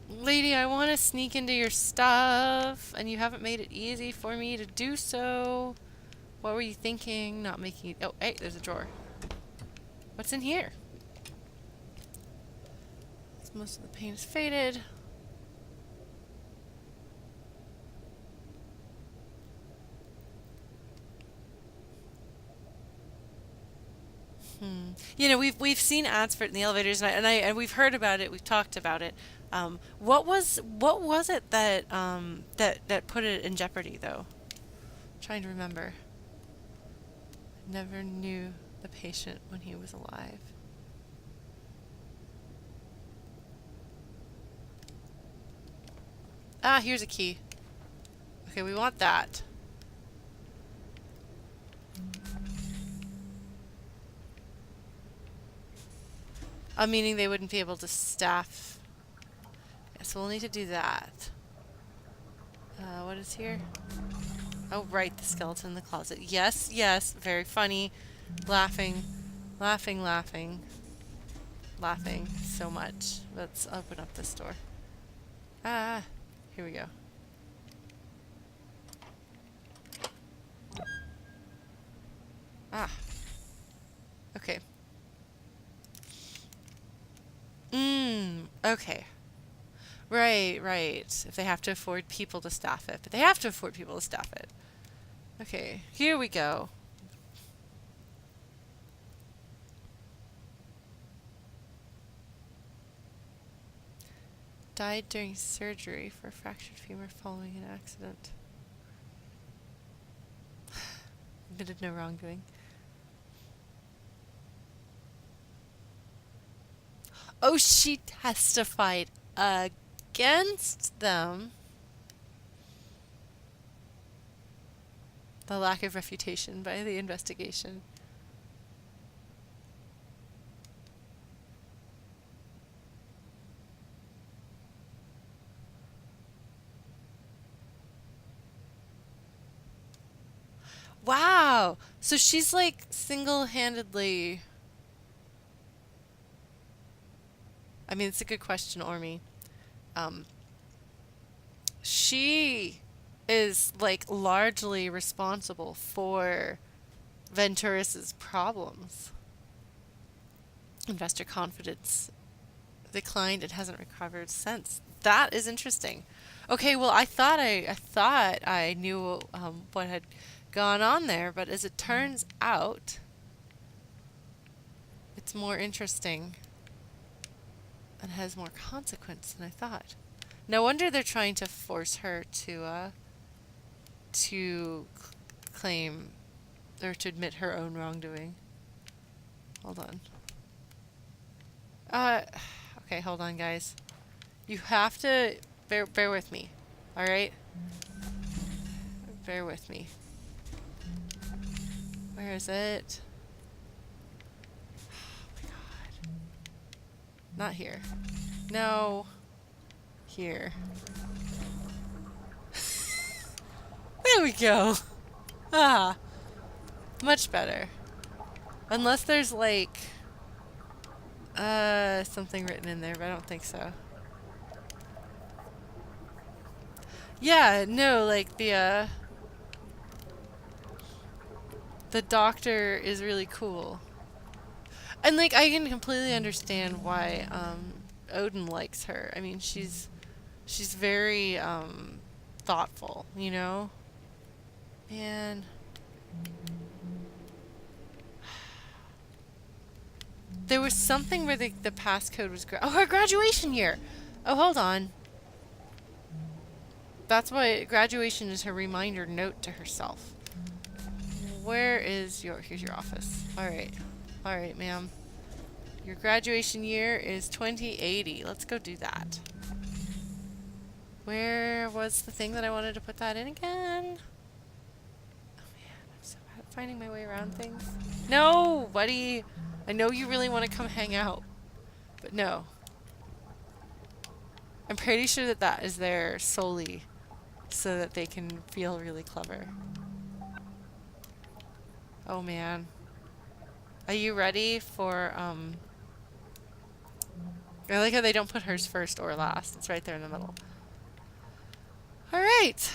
Speaker 1: lady, I want to sneak into your stuff, and you haven't made it easy for me to do so. What were you thinking? Not making it... Oh, hey, there's a drawer. What's in here? Most of the paint is faded. You know, we've seen ads for it in the elevators, and we've heard about it. We've talked about it. What was it that that put it in jeopardy, though? I'm trying to remember. Never knew the patient when he was alive. Ah, here's a key. Okay, we want that. Meaning they wouldn't be able to staff. Yeah, so we'll need to do that. What is here? Oh, right, the skeleton in the closet. Yes, yes, very funny. Laughing, laughing, laughing. Laughing so much. Let's open up this door. Ah, here we go. Ah. Okay. Okay. Right, right. If they have to afford people to staff it. But they have to afford people to staff it. Okay, here we go. Died during surgery for a fractured femur following an accident. Admitted no wrongdoing. Oh, she testified against them. The lack of refutation by the investigation. Wow! So she's like single-handedly... I mean, it's a good question, Ormy. She is like largely responsible for Venturis's problems. Investor confidence declined and hasn't recovered since. That is interesting. Okay, well, I thought I knew what had gone on there, but as it turns out, it's more interesting and has more consequence than I thought. No wonder they're trying to force her to claim or to admit her own wrongdoing. Hold on. Okay, hold on, guys. You have to bear with me. All right? Bear with me. Where is it? Oh my god. Not here. No. Here. There we go. Ah. Much better. Unless there's like something written in there, but I don't think so. Yeah, no, like the doctor is really cool. And like I can completely understand why Odin likes her. I mean, she's very thoughtful, you know? Man. There was something where the passcode was her graduation year. Oh, hold on. That's why graduation is her reminder note to herself. Where is here's your office. All right, ma'am. Your graduation year is 2080. Let's go do that. Where was the thing that I wanted to put that in again? Oh man, I'm so bad at finding my way around things. No, buddy. I know you really want to come hang out, but no. I'm pretty sure that is there solely so that they can feel really clever. Oh man. Are you ready for, I like how they don't put hers first or last. It's right there in the middle. Alright.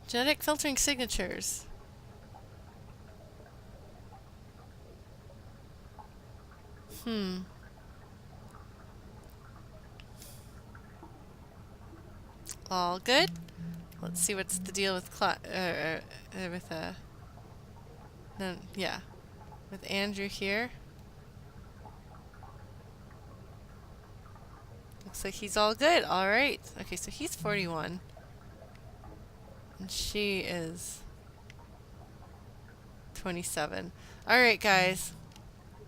Speaker 1: Genetic filtering signatures. All good. Let's see what's the deal with with Andrew here. Looks like he's all good. All right. Okay, so he's 41, and she is 27. All right, guys.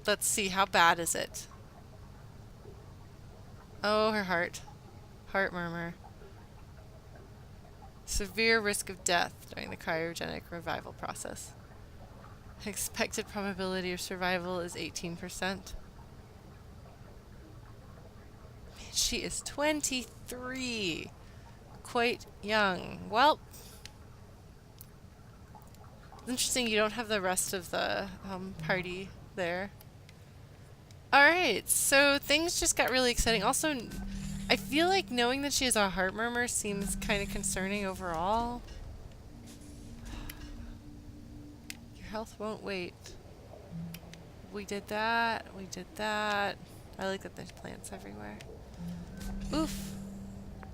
Speaker 1: Let's see. How bad is it? Oh, her heart. Heart murmur. Severe risk of death during the cryogenic revival process. Expected probability of survival is 18%. She is 23. Quite young. Well, it's interesting you don't have the rest of the party there. Alright, so things just got really exciting. Also, I feel like knowing that she has a heart murmur seems kind of concerning overall. Your health won't wait. We did that. We did that. I like that there's plants everywhere. Oof.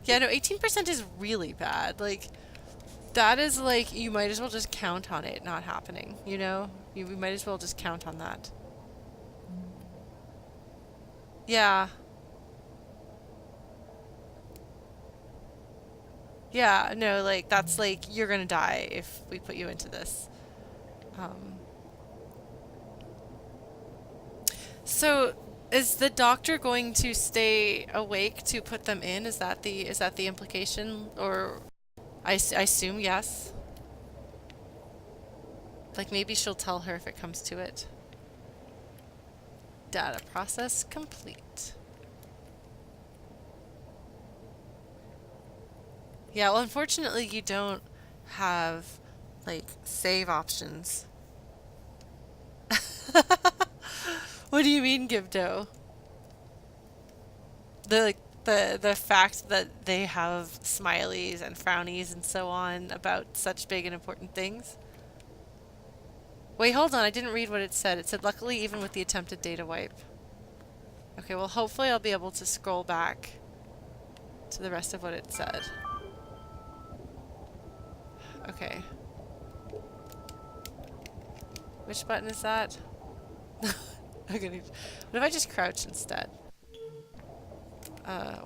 Speaker 1: Yeah, no, 18% is really bad. Like, that is like, you might as well just count on it not happening, you know? We might as well just count on that. Yeah. Yeah, no, like, that's like, you're gonna die if we put you into this. So, is the doctor going to stay awake to put them in? Is that the implication? Or, I assume yes. Like, maybe she'll tell her if it comes to it. Data process complete. Yeah, well, unfortunately, you don't have, like, save options. What do you mean, Gibdo? The fact that they have smileys and frownies and so on about such big and important things? Wait, hold on, I didn't read what it said. It said, luckily, even with the attempted data wipe. Okay, well, hopefully I'll be able to scroll back to the rest of what it said. Okay. Which button is that? Okay, what if I just crouch instead?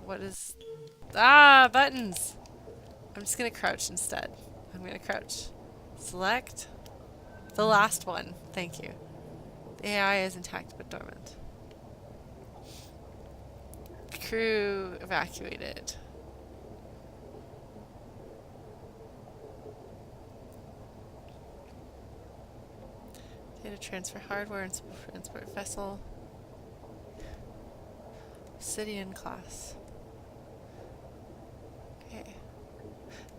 Speaker 1: What is... Ah, buttons! I'm just gonna crouch instead. I'm gonna crouch. Select. The last one. Thank you. The AI is intact but dormant. Crew evacuated. Data transfer hardware and transport vessel. Obsidian class. Okay.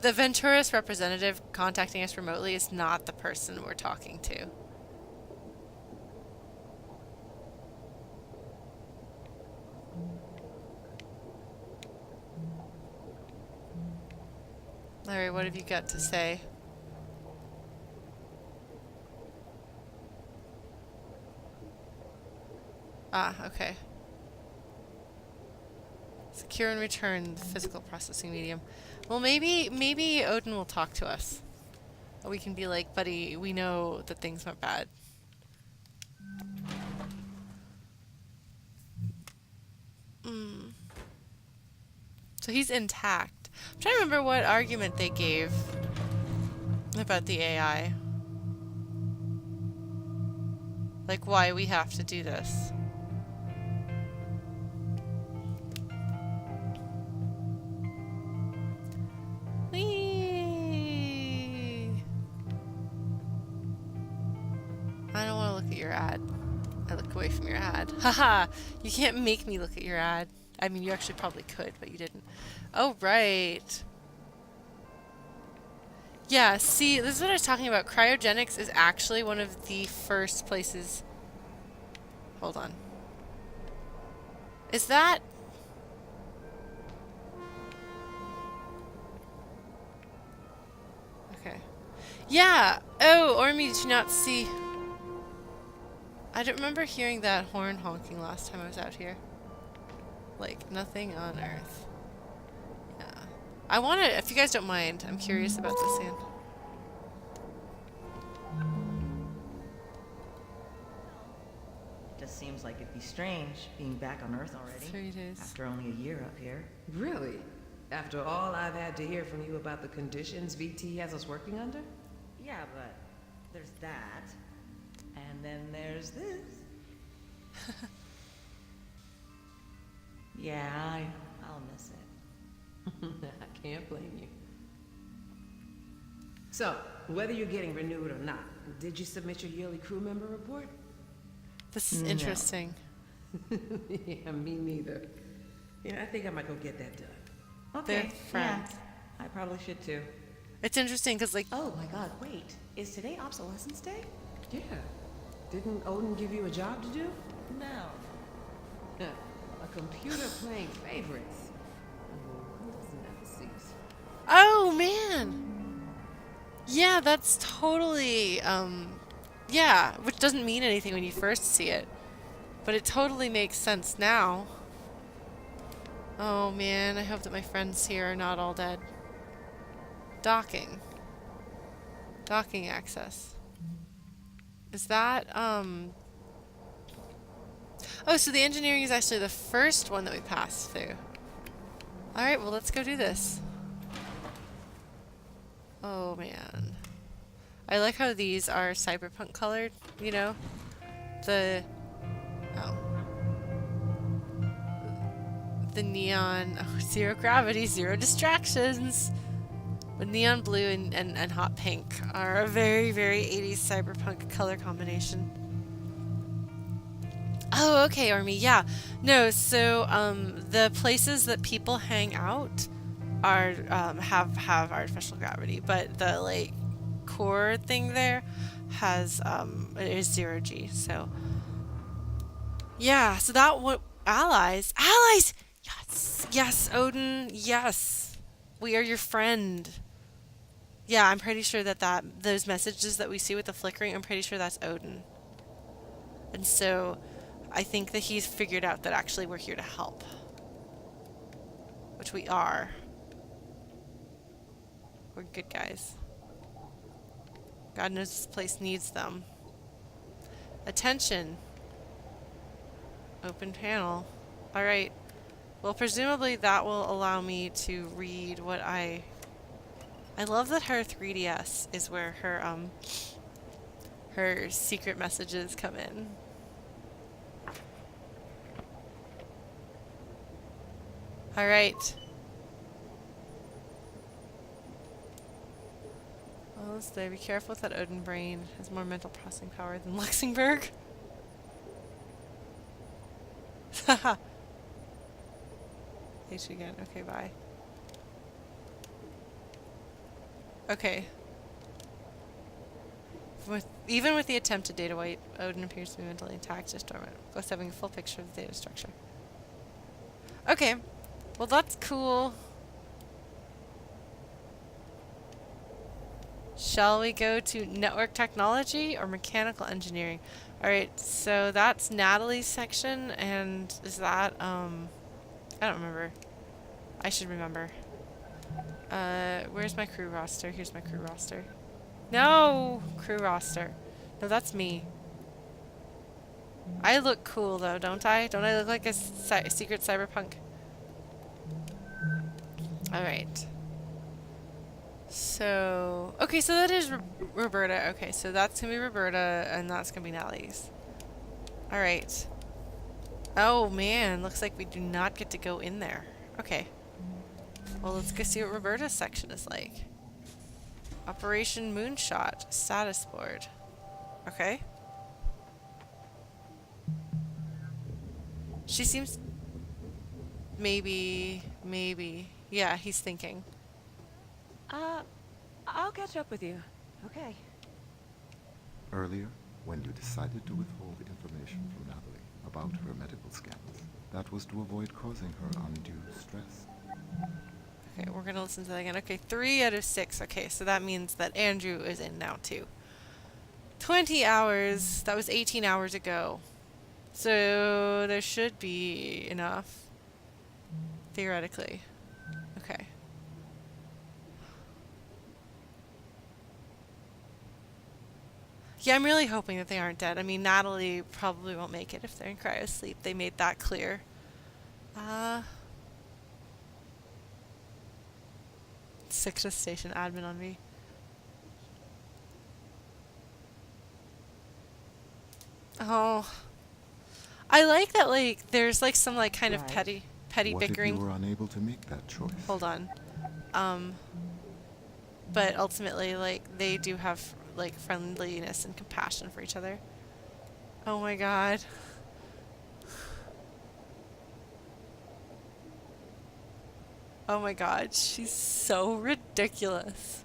Speaker 1: The Venturis representative contacting us remotely is not the person we're talking to. Larry, what have you got to say? Ah, okay. Secure and return the physical processing medium. Well, maybe Odin will talk to us. We can be like, buddy, we know that things went bad. So he's intact. I'm trying to remember what argument they gave about the AI. Like why we have to do this. I don't want to look at your ad. I look away from your ad. Haha! You can't make me look at your ad. I mean, you actually probably could, but you didn't. Oh, right. Yeah, see, this is what I was talking about. Cryogenics is actually one of the first places... Hold on. Is that... Okay. Yeah! Oh, Ormy, did you not see... I don't remember hearing that horn honking last time I was out here. Like, nothing on Earth. Yeah. I want to, if you guys don't mind, I'm curious about this soon.
Speaker 2: It just seems like it'd be strange being back on Earth already.
Speaker 1: 3 days.
Speaker 2: After only a year up here.
Speaker 8: Really? After all I've had to hear from you about the conditions VT has us working under?
Speaker 2: Yeah, but there's that.
Speaker 8: And then there's this. Yeah, I'll miss it. I can't blame you. So, whether you're getting renewed or not, did you submit your yearly crew member report?
Speaker 1: This is interesting.
Speaker 8: Yeah, me neither. You know, I think I might go get that done.
Speaker 2: Okay,
Speaker 1: They're friends.
Speaker 2: yeah. I probably should too.
Speaker 1: It's interesting because, like,
Speaker 2: Oh my god, wait. Is today obsolescence day?
Speaker 8: Yeah. Didn't Odin give you a job to do?
Speaker 2: No.
Speaker 8: A computer playing favorites. Never cease.
Speaker 1: oh man, yeah, that's totally, yeah, which doesn't mean anything when you first see it, but it totally makes sense now. Oh man, I hope that my friends here are not all dead. Docking. Docking access. Is that, oh, so the engineering is actually the first one that we passed through. Alright, well, let's go do this. Oh, man. I like how these are cyberpunk colored, you know? The... Oh. The neon... Oh, zero gravity, zero distractions! The neon blue and hot pink are a very, very 80s cyberpunk color combination. Oh, okay, Army, yeah. No, so, the places that people hang out are, have artificial gravity, but the, like, core thing there has, is 0G, so. Yeah, so that what, allies! Allies! Yes! Yes, Odin, yes! We are your friend. Yeah, I'm pretty sure that those messages that we see with the flickering, I'm pretty sure that's Odin. And so, I think that he's figured out that actually we're here to help. Which we are. We're good guys. God knows this place needs them. Attention. Open panel. Alright. Well, presumably that will allow me to read what I love that her 3DS is where her secret messages come in. Alright. Well, let's be careful with that Odin brain. It has more mental processing power than Luxembourg. Haha. H again. Okay, bye. Okay. Even with the attempted data wipe, Odin appears to be mentally intact, just dormant, plus having a full picture of the data structure. Okay. Well, that's cool. Shall we go to network technology or mechanical engineering? Alright, so that's Natalie's section, and is that, I don't remember. I should remember. Where's my crew roster? Here's my crew roster. No! Crew roster. No, that's me. I look cool, though, don't I? Don't I look like a secret cyberpunk? Alright. So... Okay, so that is Roberta. Okay, so that's gonna be Roberta, and that's gonna be Natalie's. Alright. Oh, man. Looks like we do not get to go in there. Okay. Well, let's go see what Roberta's section is like. Operation Moonshot. Status board. Okay. She seems... Maybe... Yeah, he's thinking.
Speaker 2: I'll catch up with you. Okay.
Speaker 4: Earlier, when you decided to withhold information from Natalie about her medical scans, that was to avoid causing her undue stress.
Speaker 1: Okay, we're gonna listen to that again. Okay, 3 out of 6. Okay, so that means that Andrew is in now too. 20 hours. That was 18 hours ago. So there should be enough. Theoretically. Okay. Yeah, I'm really hoping that they aren't dead. I mean, Natalie probably won't make it if they're in cryo sleep. They made that clear. Sickness station admin on me. Oh, I like that. Like, there's like some like kind of
Speaker 2: Right.
Speaker 1: petty
Speaker 4: What if you
Speaker 1: bickering.
Speaker 4: were unable to make that choice?
Speaker 1: Hold on. But ultimately, like, they do have like friendliness and compassion for each other. Oh my god. Oh my god, she's so ridiculous.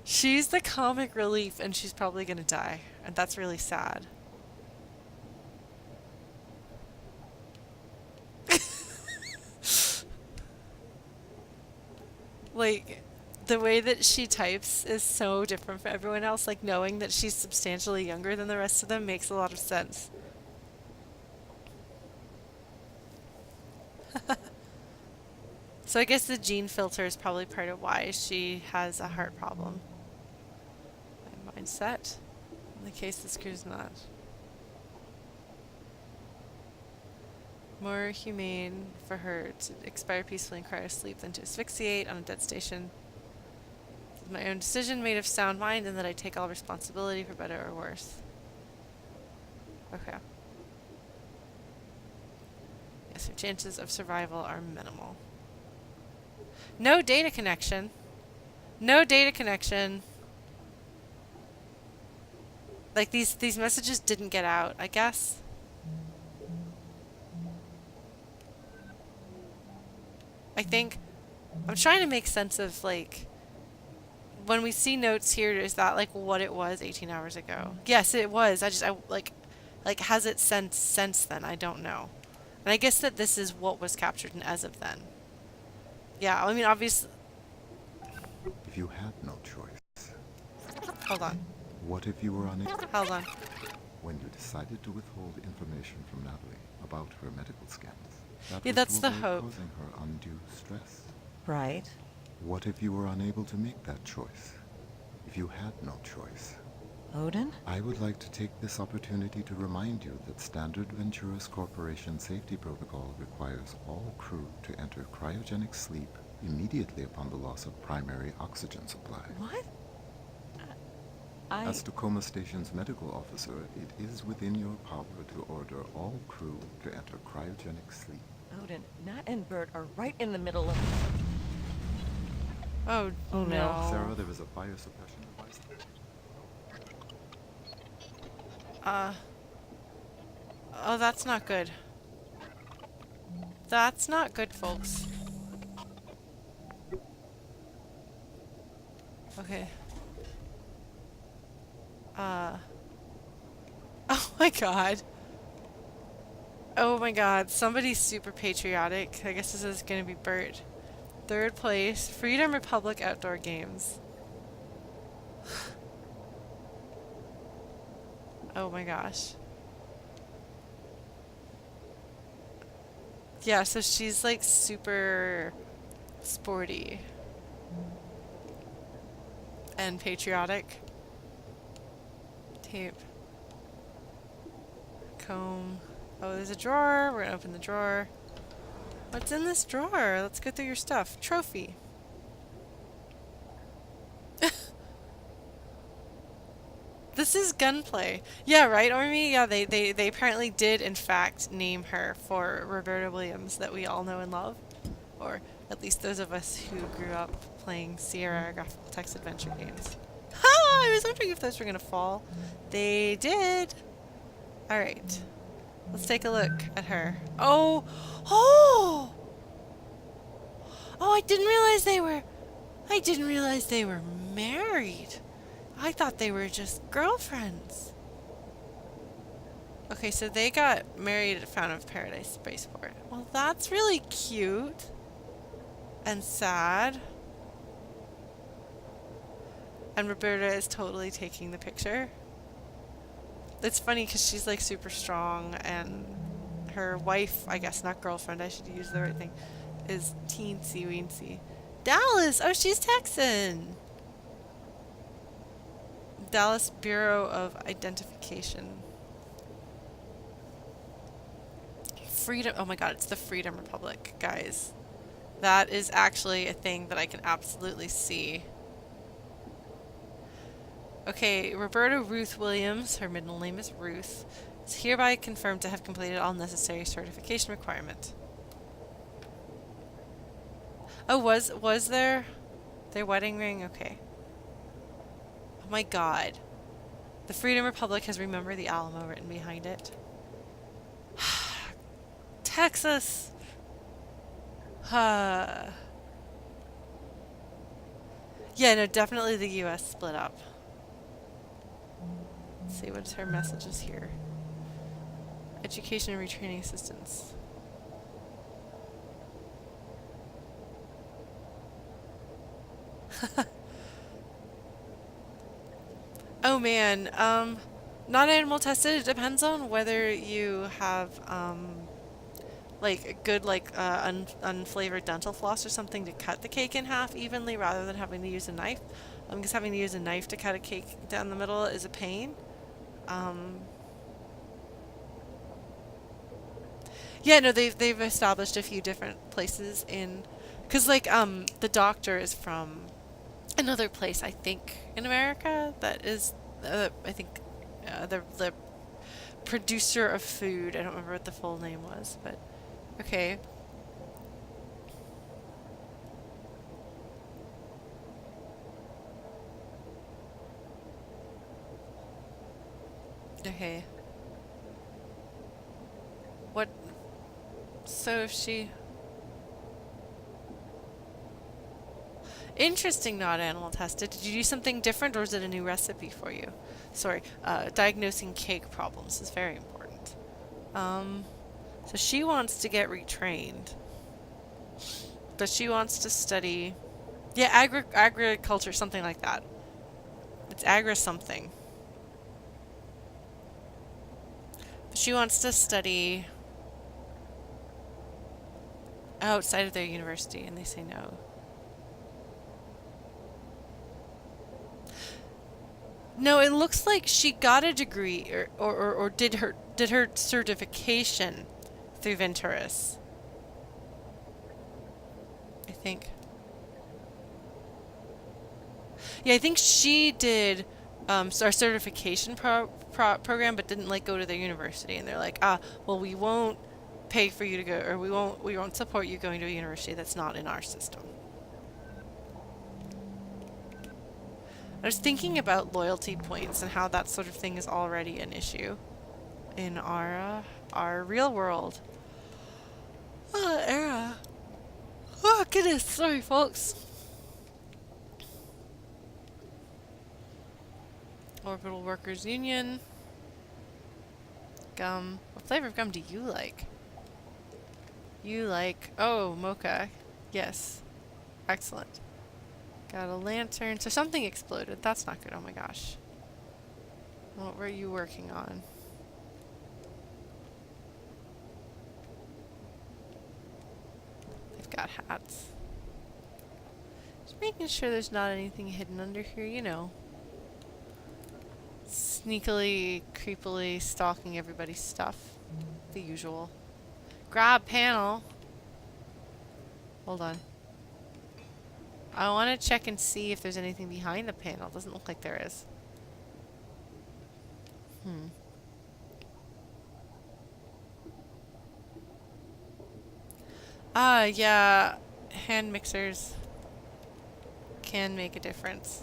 Speaker 1: She's the comic relief and she's probably gonna die. And that's really sad. Like, the way that she types is so different from everyone else. Like, knowing that she's substantially younger than the rest of them makes a lot of sense. So I guess the gene filter is probably part of why she has a heart problem. My mindset. In the case the screw's not. More humane for her to expire peacefully in cryosleep than to asphyxiate on a dead station. It's my own decision made of sound mind and that I take all responsibility for better or worse. Okay. Yes, her chances of survival are minimal. No data connection. No data connection. Like, these messages didn't get out, I guess. I think I'm trying to make sense of, like, when we see notes here, is that like what it was 18 hours ago? Yes, it was. I like has it since then? I don't know. And I guess that this is what was captured and as of then. Yeah, I mean, obviously.
Speaker 4: If you had no choice,
Speaker 1: Hold on.
Speaker 4: what if you were unable?
Speaker 1: Hold on.
Speaker 4: When you decided to withhold information from Natalie about her medical scans, that
Speaker 1: Yeah,
Speaker 4: was
Speaker 1: that's
Speaker 4: to
Speaker 1: the
Speaker 4: avoid
Speaker 1: hope.
Speaker 4: causing her undue stress.
Speaker 2: Right.
Speaker 4: What if you were unable to make that choice? If you had no choice?
Speaker 2: Odin?
Speaker 4: I would like to take this opportunity to remind you that Standard Venturas Corporation safety protocol requires all crew to enter cryogenic sleep immediately upon the loss of primary oxygen supply.
Speaker 2: What?
Speaker 4: As Tacoma Station's medical officer, it is within your power to order all crew to enter cryogenic sleep.
Speaker 2: Odin, Nat and Bert are right in the middle of...
Speaker 1: Oh,
Speaker 2: Oh, no.
Speaker 1: no.
Speaker 4: Sarah, there is a fire suppression device.
Speaker 1: Oh, that's not good. That's not good, folks. Okay. Oh my god. Oh my god. Somebody's super patriotic. I guess this is gonna be Bert. Third place, Freedom Republic Outdoor Games. Oh my gosh. Yeah, so she's like super sporty and patriotic. Tape. Comb. Oh, there's a drawer. We're gonna open the drawer. What's in this drawer? Let's go through your stuff. Trophy. This is gunplay. Yeah, right, Ormy? Yeah, they apparently did, in fact, name her for Roberta Williams that we all know and love. Or at least those of us who grew up playing Sierra graphical text adventure games. Ha! I was wondering if those were going to fall. They did. Alright. Let's take a look at her. Oh! Oh! Oh, I didn't realize they were married. I thought they were just girlfriends. Okay, so they got married at Fountain of Paradise Spaceport. Well, that's really cute. And sad. And Roberta is totally taking the picture. It's funny because she's like super strong and her wife, I guess not girlfriend, I should use the right thing, is teensy weensy. Dallas! Oh, she's Texan! Dallas Bureau of Identification. Freedom. Oh my god, it's the Freedom Republic, guys. That is actually a thing that I can absolutely see. Okay, Roberta Ruth Williams, her middle name is Ruth, Is hereby confirmed to have completed all necessary certification requirement. Oh, was there their wedding ring? Okay. Oh my god. The Freedom Republic has Remember the Alamo written behind it. Texas! Yeah, no, definitely the US split up. Let's see, what's her messages here? Education and retraining assistance. Oh man, not animal tested. It depends on whether you have, like a good, unflavored dental floss or something to cut the cake in half evenly rather than having to use a knife. Because having to use a knife to cut a cake down the middle is a pain. Yeah, no, they've established a few different places in, because the doctor is from another place, I think, in America that is, I think, the producer of food. I don't remember what the full name was, but okay. Okay. What? So if she... Interesting, not animal tested. Did you do something different or is it a new recipe for you? Sorry, diagnosing cake problems is very important. So she wants to get retrained. But she wants to study... Yeah, agriculture, something like that. It's agri something. She wants to study outside of their university, and they say no. No, it looks like she got a degree or did her certification through Venturis. I think. Yeah, I think she did our certification program, but didn't go to their university, and they're like, well, we won't pay for you to go, or we won't support you going to a university that's not in our system. I was thinking about loyalty points and how that sort of thing is already an issue in our real world era. Oh goodness, sorry folks. Orbital Workers Union. Gum. What flavor of gum do you like? You like... Oh, mocha. Yes. Excellent. Got a lantern. So something exploded. That's not good. Oh my gosh. What were you working on? They've got hats. Just making sure there's not anything hidden under here, you know. Sneakily, creepily stalking everybody's stuff. The usual. Grab panel. Hold on. I want to check and see if there's anything behind the panel. Doesn't look like there is. Yeah. Hand mixers can make a difference.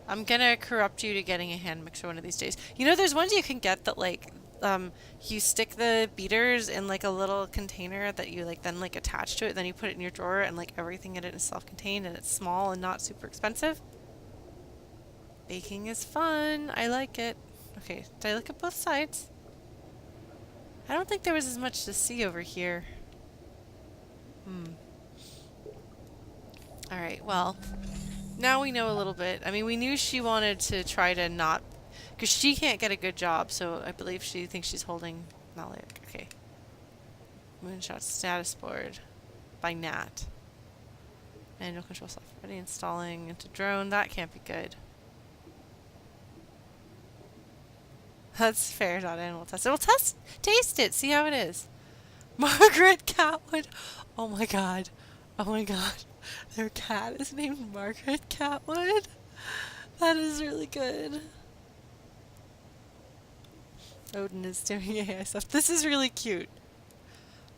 Speaker 1: I'm gonna corrupt you to getting a hand mixer one of these days. You know, there's ones you can get that you stick the beaters in a little container that you then attach to it, then you put it in your drawer and everything in it is self-contained and it's small and not super expensive. Baking is fun. I like it. Okay, did I look at both sides? I don't think there was as much to see over here. Alright, well, now we know a little bit. I mean, we knew she wanted to try to not... Because she can't get a good job, so I believe she thinks she's holding Malik. Okay. Moonshot status board by Nat. Manual control software ready. Installing into drone. That can't be good. That's fair, not animal test. We'll taste it, see how it is. Margaret Catwood. Oh my god. Oh my god. Their cat is named Margaret Catwood. That is really good. Odin is doing AI stuff. This is really cute.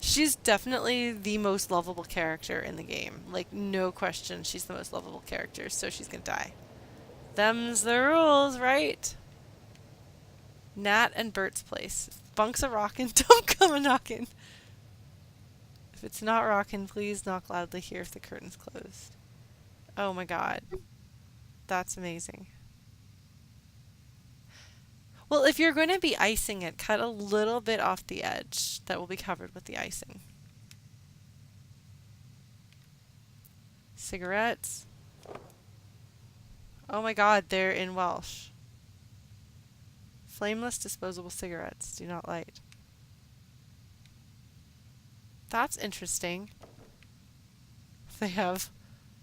Speaker 1: She's definitely the most lovable character in the game. Like, no question, she's the most lovable character, so she's gonna die. Them's the rules, right? Nat and Bert's place. Bunk's a rockin', don't come a knockin'. If it's not rockin', please knock loudly here if the curtain's closed. Oh my god. That's amazing. Well, if you're going to be icing it, cut a little bit off the edge that will be covered with the icing. Cigarettes. Oh my god, they're in Welsh. Flameless disposable cigarettes. Do not light. That's interesting. They have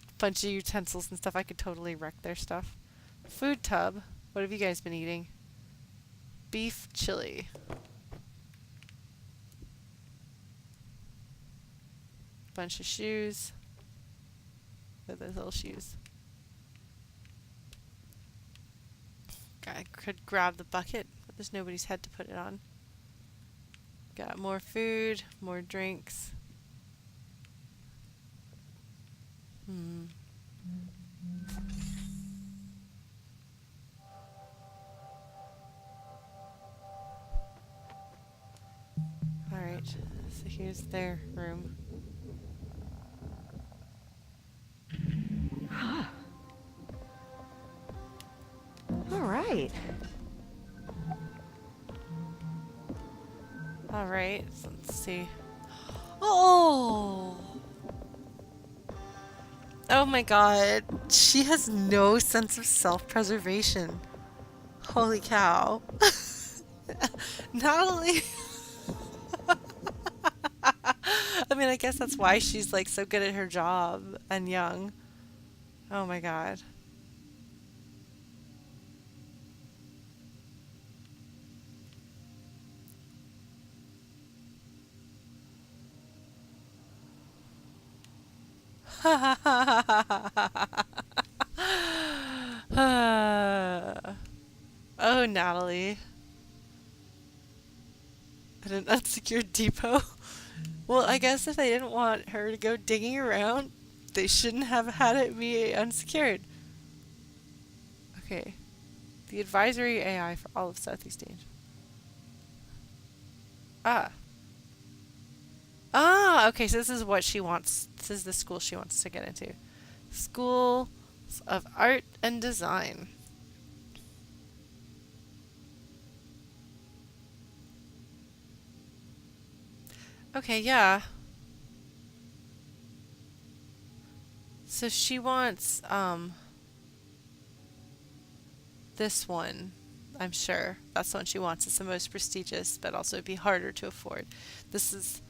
Speaker 1: a bunch of utensils and stuff. I could totally wreck their stuff. Food tub. What have you guys been eating? Beef chili. Bunch of shoes. Look at those little shoes. I could grab the bucket, but there's nobody's head to put it on. Got more food, more drinks. Alright, so here's their room.
Speaker 2: All right.
Speaker 1: Alright, so let's see. Oh! Oh my god, she has no sense of self-preservation. Holy cow. Not only... I mean, I guess that's why she's like so good at her job and young. Oh my god. Oh, Natalie. At an unsecured depot. Well, I guess if they didn't want her to go digging around, they shouldn't have had it be unsecured. Okay. The advisory AI for all of Southeast Asia. Okay, so this is what she wants. This is the school she wants to get into. School of Art and Design. Okay, yeah. So she wants, this one, I'm sure. That's the one she wants. It's the most prestigious, but also it'd be harder to afford. This is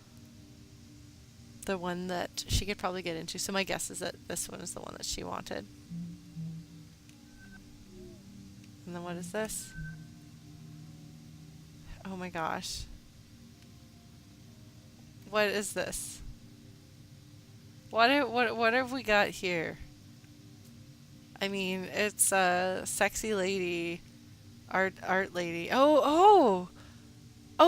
Speaker 1: the one that she could probably get into. So my guess is that this one is the one that she wanted. And then what is this? Oh my gosh. What is this? What have we got here? I mean, it's a sexy lady, art lady. Oh,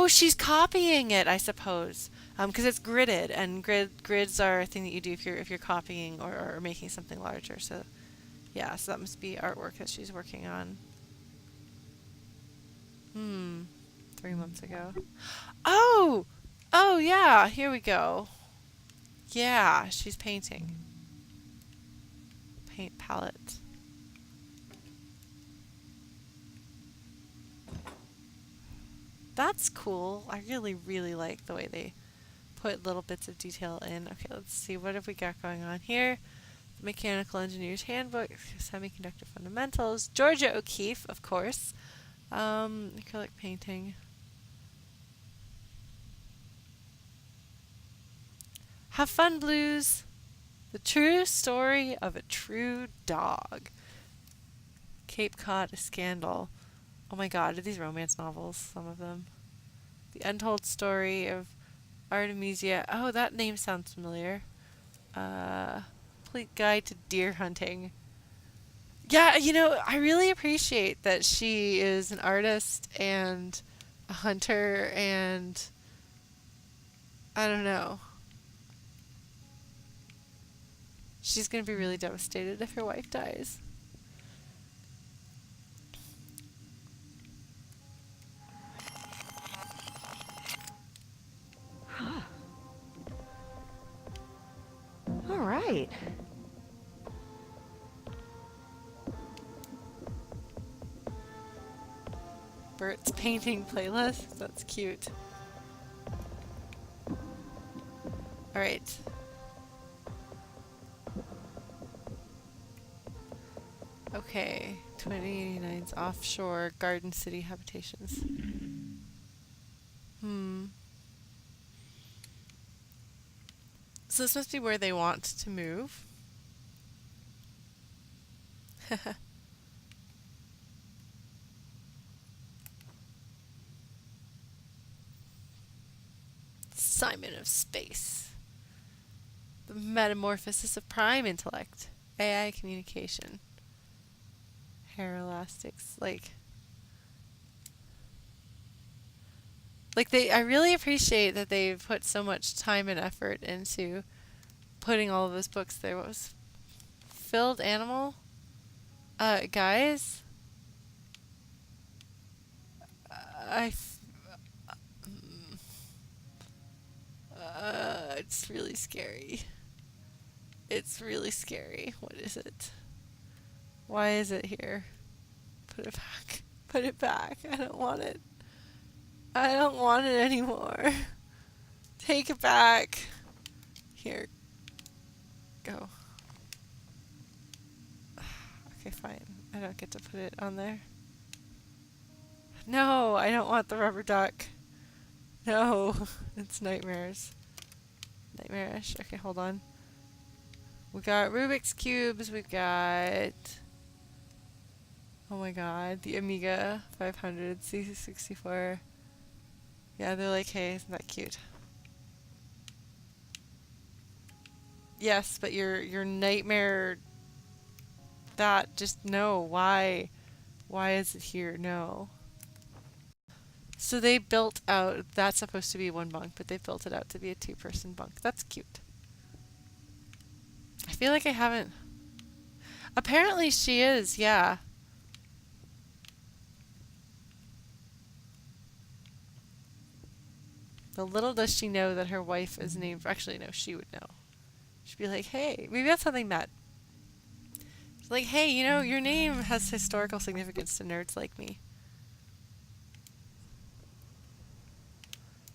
Speaker 1: she's copying it, I suppose. Because it's gridded, and grids are a thing that you do if you're copying or making something larger. So, yeah, so that must be artwork that she's working on. 3 months ago. Oh, yeah, here we go. Yeah, she's painting. Paint palette. That's cool. I really, really like the way they put little bits of detail in. Okay, let's see. What have we got going on here? Mechanical Engineer's Handbook, Semiconductor Fundamentals, Georgia O'Keeffe, of course. Acrylic painting. Have fun, Blues. The true story of a true dog. Cape Cod, a scandal. Oh my god, are these romance novels? Some of them. The untold story of Artemisia. Oh, that name sounds familiar. Complete guide to deer hunting. Yeah, I really appreciate that she is an artist and a hunter, and I don't know. She's gonna be really devastated if her wife dies.
Speaker 2: All right.
Speaker 1: Bert's painting playlist. That's cute. Alright. Okay. 2089's offshore Garden City habitations. So this must be where they want to move. Simon of Space. The metamorphosis of prime intellect. AI communication. Hair elastics. Like I really appreciate that they've put so much time and effort into putting all of those books there. What was Filled Animal? Guys? It's really scary. It's really scary. What is it? Why is it here? Put it back. Put it back. I don't want it. I don't want it anymore. Take it back. Here. Go. Okay, fine. I don't get to put it on there. No, I don't want the rubber duck. No, it's nightmares. Nightmarish. Okay, hold on. We got Rubik's Cubes. We've got... Oh my god, the Amiga 500, C64. Yeah, they're like, hey, isn't that cute? Yes, but your nightmare... That, just no. Why? Why is it here? No. So they built out, that's supposed to be one bunk, but they built it out to be a two-person bunk. That's cute. I feel like I haven't... Apparently she is, yeah. But little does she know that her wife is named... Actually, no, she would know. She'd be like, hey, maybe that's something that... She's like, hey, you know, your name has historical significance to nerds like me.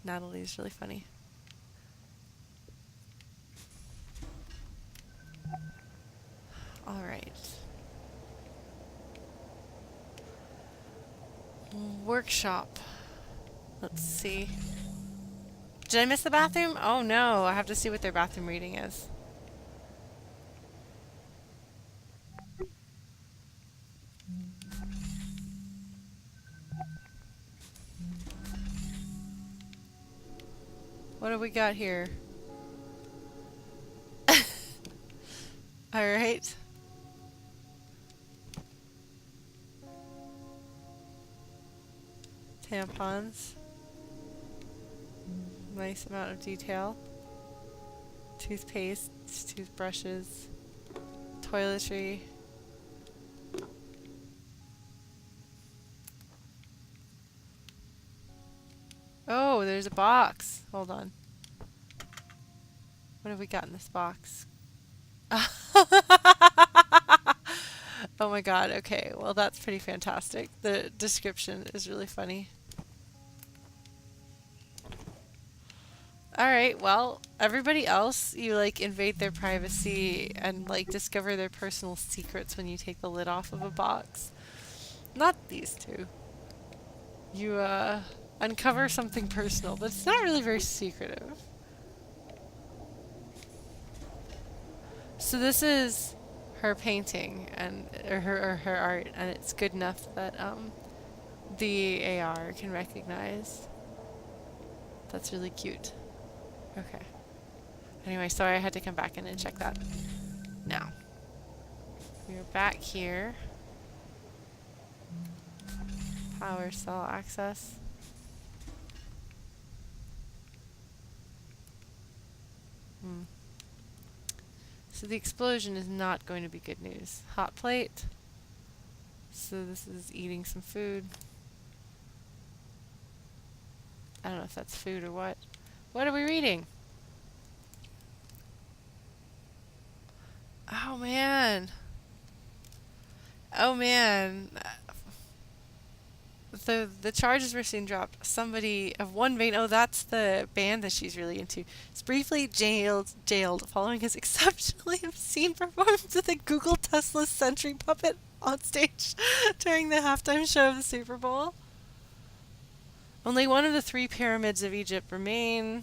Speaker 1: Natalie's really funny. Alright. Workshop. Let's see. Did I miss the bathroom? Oh no, I have to see what their bathroom reading is. What do we got here? Alright. Tampons. Nice amount of detail. Toothpaste, toothbrushes, toiletry. Oh, there's a box. Hold on. What have we got in this box? Oh my god, okay. Well, that's pretty fantastic. The description is really funny. Alright, well, everybody else, you like invade their privacy and like discover their personal secrets when you take the lid off of a box. Not these two. You uncover something personal, but it's not really very secretive. So this is her painting and her art, and it's good enough that the AR can recognize. That's really cute. Okay. Anyway, sorry I had to come back in and check that. Now, we're back here. Power cell access. So the explosion is not going to be good news. Hot plate. So this is eating some food. I don't know if that's food or what. What are we reading? Oh man. Oh man. The charges were soon dropped. Somebody of one vein, oh, that's the band that she's really into, is briefly jailed following his exceptionally obscene performance with a Google Tesla Sentry puppet on stage during the halftime show of the Super Bowl. Only one of the 3 pyramids of Egypt remain.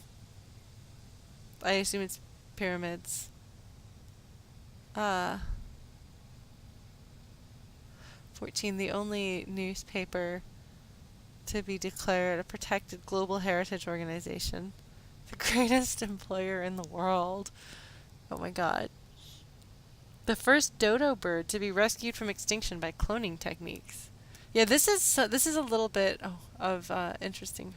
Speaker 1: I assume it's pyramids. 14, the only newspaper to be declared a protected global heritage organization. The greatest employer in the world. Oh my god. The first dodo bird to be rescued from extinction by cloning techniques. Yeah, this is a little bit of interesting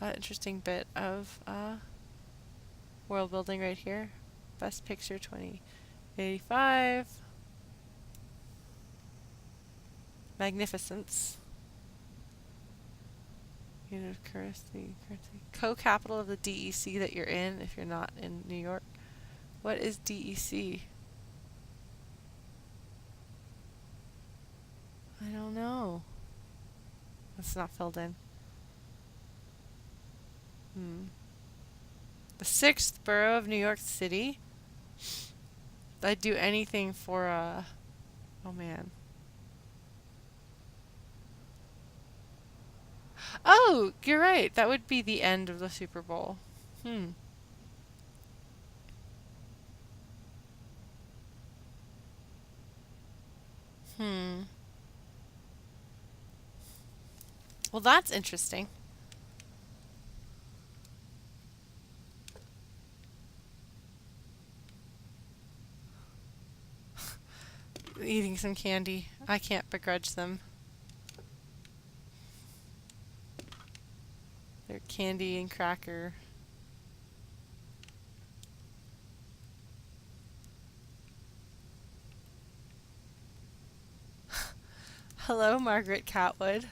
Speaker 1: interesting bit of world building right here. Best Picture 2085. Magnificence. Unit of currency. Co-capital of the DEC that you're in if you're not in New York. What is DEC? I don't know. That's not filled in. The 6th borough of New York City. I'd do anything for oh man. Oh, you're right. That would be the end of the Super Bowl. Well, that's interesting. Eating some candy. I can't begrudge them. They're candy and cracker. Hello, Margaret Catwood.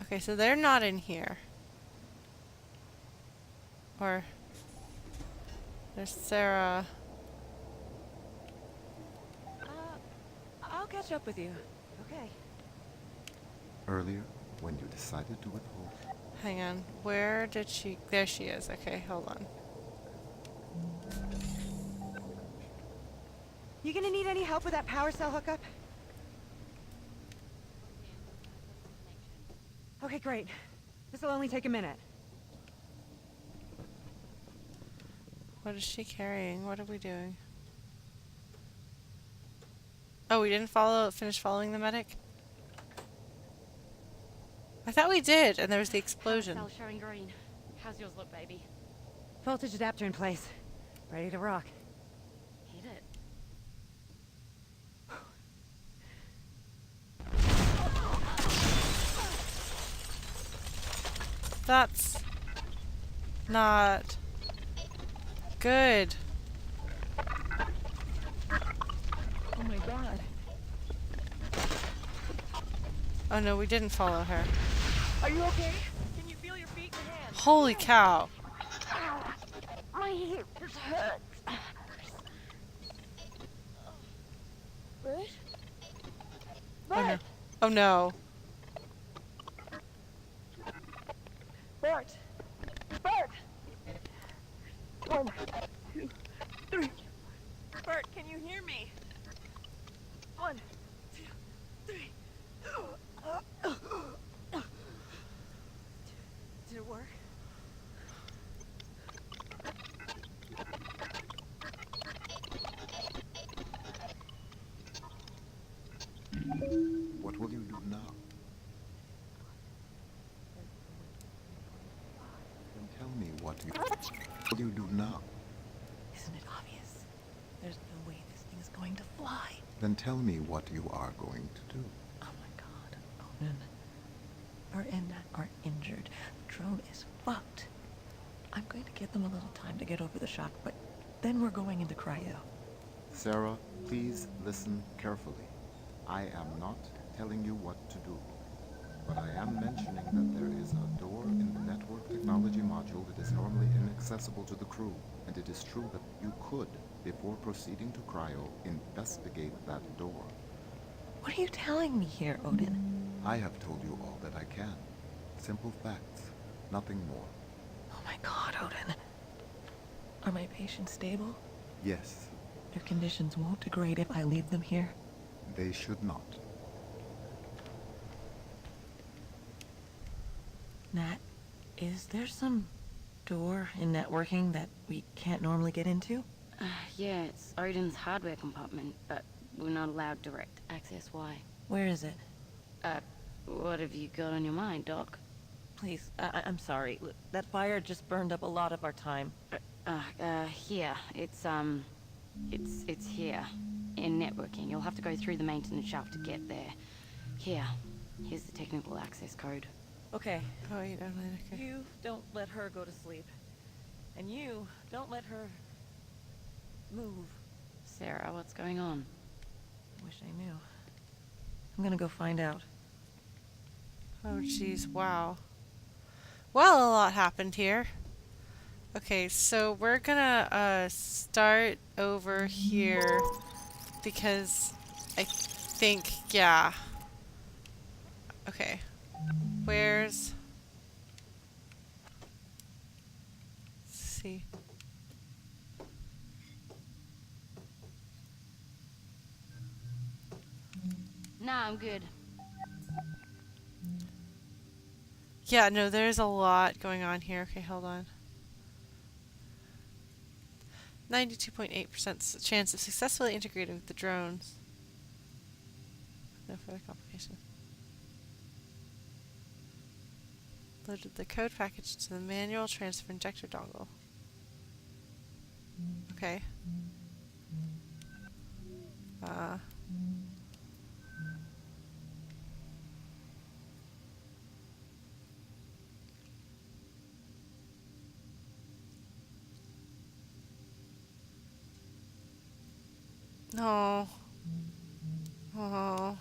Speaker 1: Okay, so they're not in here. Or there's Sarah.
Speaker 2: I'll catch up with you. Okay.
Speaker 4: Earlier, when you decided to withhold...
Speaker 1: Hang on. Where did she... There she is. Okay, hold on.
Speaker 2: You gonna need any help with that power cell hookup? Okay, great. This'll only take a minute.
Speaker 1: What is she carrying? What are we doing? Oh, we didn't finish following the medic? I thought we did, and there was the explosion.
Speaker 3: Cell showing green. How's yours look, baby?
Speaker 2: Voltage adapter in place. Ready to rock.
Speaker 3: Hit it.
Speaker 1: That's not good.
Speaker 2: Oh my god.
Speaker 1: Oh no, we didn't follow her.
Speaker 2: Are you okay? Can you feel your feet and hands?
Speaker 1: Holy cow.
Speaker 3: My hip just hurts. Bert?
Speaker 1: Oh no. Oh no.
Speaker 2: Bert! Bert! 1, 2, 3. Bert, can you hear me? 1, 2, 3. Did it work?
Speaker 4: What will you do now? Then tell me what will you do now?
Speaker 2: Isn't it obvious? There's fly.
Speaker 4: Then tell me what you are going to do.
Speaker 2: Oh my god, Odin. Our Nat are injured. The drone is fucked. I'm going to give them a little time to get over the shock, but then we're going into cryo.
Speaker 4: Sarah, please listen carefully. I am not telling you what to do, but I am mentioning that there is a door in the network technology module that is normally inaccessible to the crew, and it is true that you could, before proceeding to cryo, investigate that door.
Speaker 2: What are you telling me here, Odin?
Speaker 4: I have told you all that I can. Simple facts, nothing more.
Speaker 2: Oh my god, Odin. Are my patients stable?
Speaker 4: Yes,
Speaker 2: Their conditions won't degrade if I leave them here.
Speaker 4: they should not.
Speaker 2: Nat, is there some door in networking that we can't normally get into?
Speaker 3: Yeah, it's Odin's hardware compartment, but we're not allowed direct access. Why?
Speaker 2: Where is it?
Speaker 3: What have you got on your mind, Doc?
Speaker 2: Please, I'm sorry. Look, that fire just burned up a lot of our time.
Speaker 3: Here. It's here. In networking. You'll have to go through the maintenance shaft to get there. Here's the technical access code.
Speaker 2: Okay.
Speaker 1: Oh, you don't let her.
Speaker 2: You don't let her go to sleep. And you don't let her move.
Speaker 3: Sarah, what's going on?
Speaker 2: Wish I knew. I'm gonna go find out.
Speaker 1: Oh, jeez, wow. Well, a lot happened here. Okay, so we're gonna start over here because I think, yeah. Okay, where's... Let's see.
Speaker 3: Nah, I'm good.
Speaker 1: Yeah, no, there's a lot going on here. Okay, hold on. 92.8% chance of successfully integrating with the drones. No further complications. Loaded the code package to the manual transfer injector dongle. Okay. No. Oh.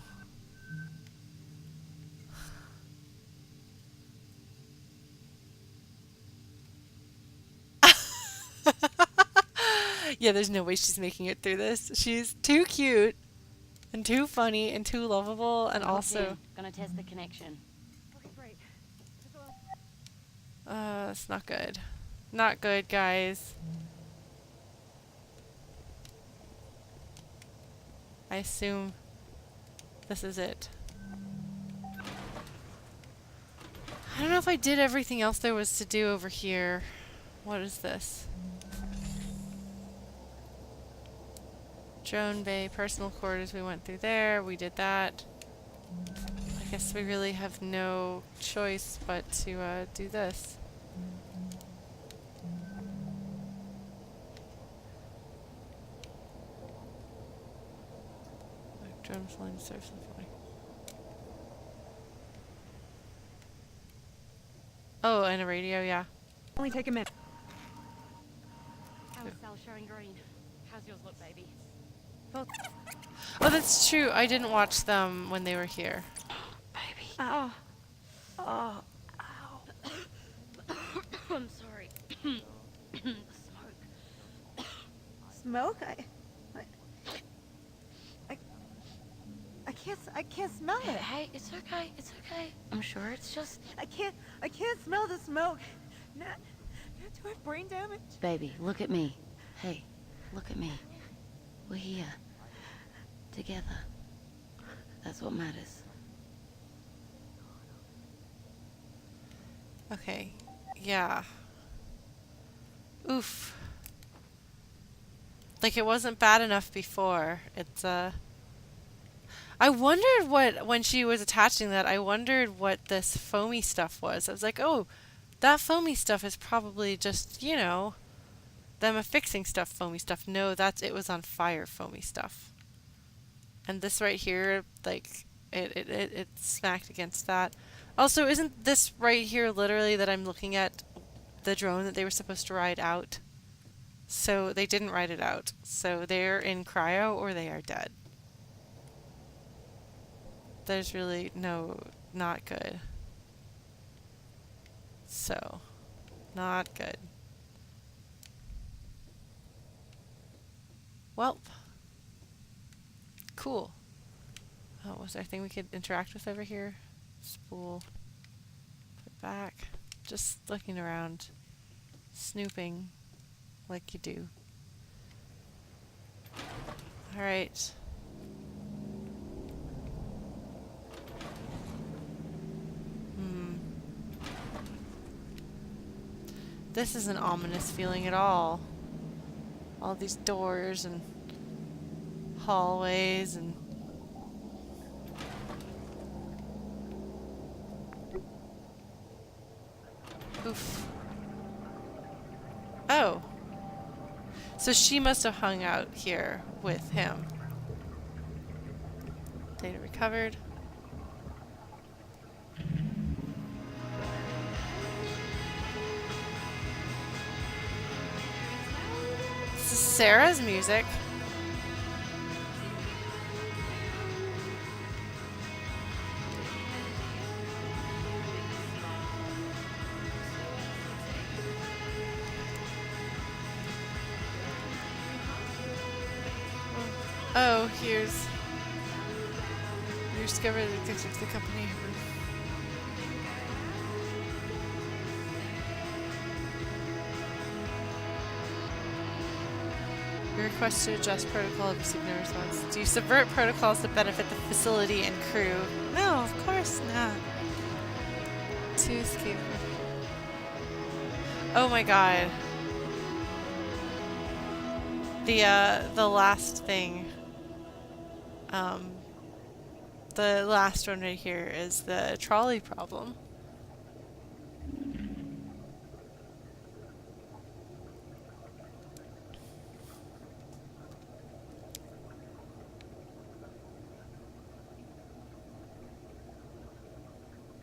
Speaker 1: Yeah, there's no way she's making it through this. She's too cute and too funny and too lovable and also...
Speaker 3: Gonna test the connection.
Speaker 2: Okay, great.
Speaker 1: It's not good. Not good, guys. I assume this is it. I don't know if I did everything else there was to do over here. What is this? Drone bay, personal quarters, we went through there, we did that. I guess we really have no choice but to do this. Drone flying surface flying. Oh, and a radio, yeah.
Speaker 2: Only take a minute.
Speaker 3: How's Sal showing green? How's yours look, baby?
Speaker 1: Oh, that's true. I didn't watch them when they were here.
Speaker 3: Baby.
Speaker 2: Oh. Oh. Ow.
Speaker 3: I'm sorry. The smoke.
Speaker 2: Smoke? I can't smell it.
Speaker 3: Hey, it's okay. It's okay. I'm sure it's just...
Speaker 2: I can't smell the smoke. Nat, do I have brain damage?
Speaker 3: Baby, look at me. Hey, look at me. We're here. Together. That's what matters.
Speaker 1: Okay. Yeah. Oof. Like, it wasn't bad enough before. It's, I wondered what, when she was attaching that, I wondered what this foamy stuff was. I was like, oh, that foamy stuff is probably just, you know, them affixing stuff, foamy stuff. No, it was on fire foamy stuff. And this right here, like, it smacked against that. Also, isn't this right here literally that I'm looking at the drone that they were supposed to ride out? So they didn't ride it out. So they're in cryo or they are dead. There's really no, not good. So, not good. Well, cool. Oh, was there anything we could interact with over here? Spool. Put back. Just looking around. Snooping. Like you do. Alright. This isn't ominous feeling at all. All these doors and hallways and... Oof. Oh. So she must have hung out here with him. Data recovered. This is Sarah's music. Oh, here's... You discovered the addicted to the company. You request to adjust protocol to receive no response. Do you subvert protocols to benefit the facility and crew? No, of course not. To escape. Oh my god. The last thing. The last one right here is the trolley problem.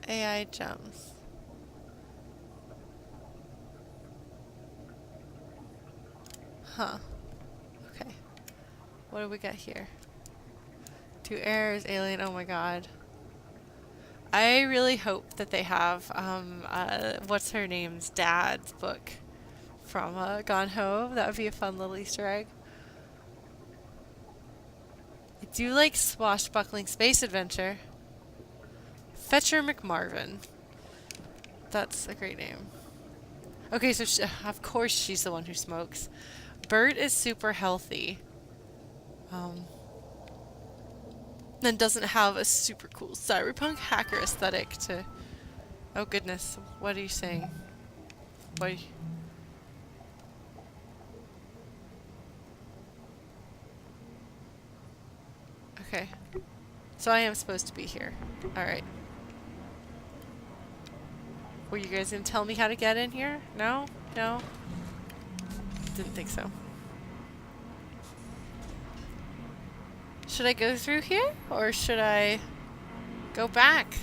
Speaker 1: AI jumps. Huh. Okay. What do we got here? 2 errors, alien, oh my god. I really hope that they have, what's her name's dad's book from Gone Home. That would be a fun little Easter egg. I do like swashbuckling space adventure. Fetcher McMarvin. That's a great name. Okay, so of course she's the one who smokes. Bert is super healthy. And doesn't have a super cool cyberpunk hacker aesthetic to... Oh goodness, what are you saying? What are you... Okay. So I am supposed to be here. Alright. Were you guys gonna tell me how to get in here? No? No? Didn't think so. Should I go through here? Or should I go back?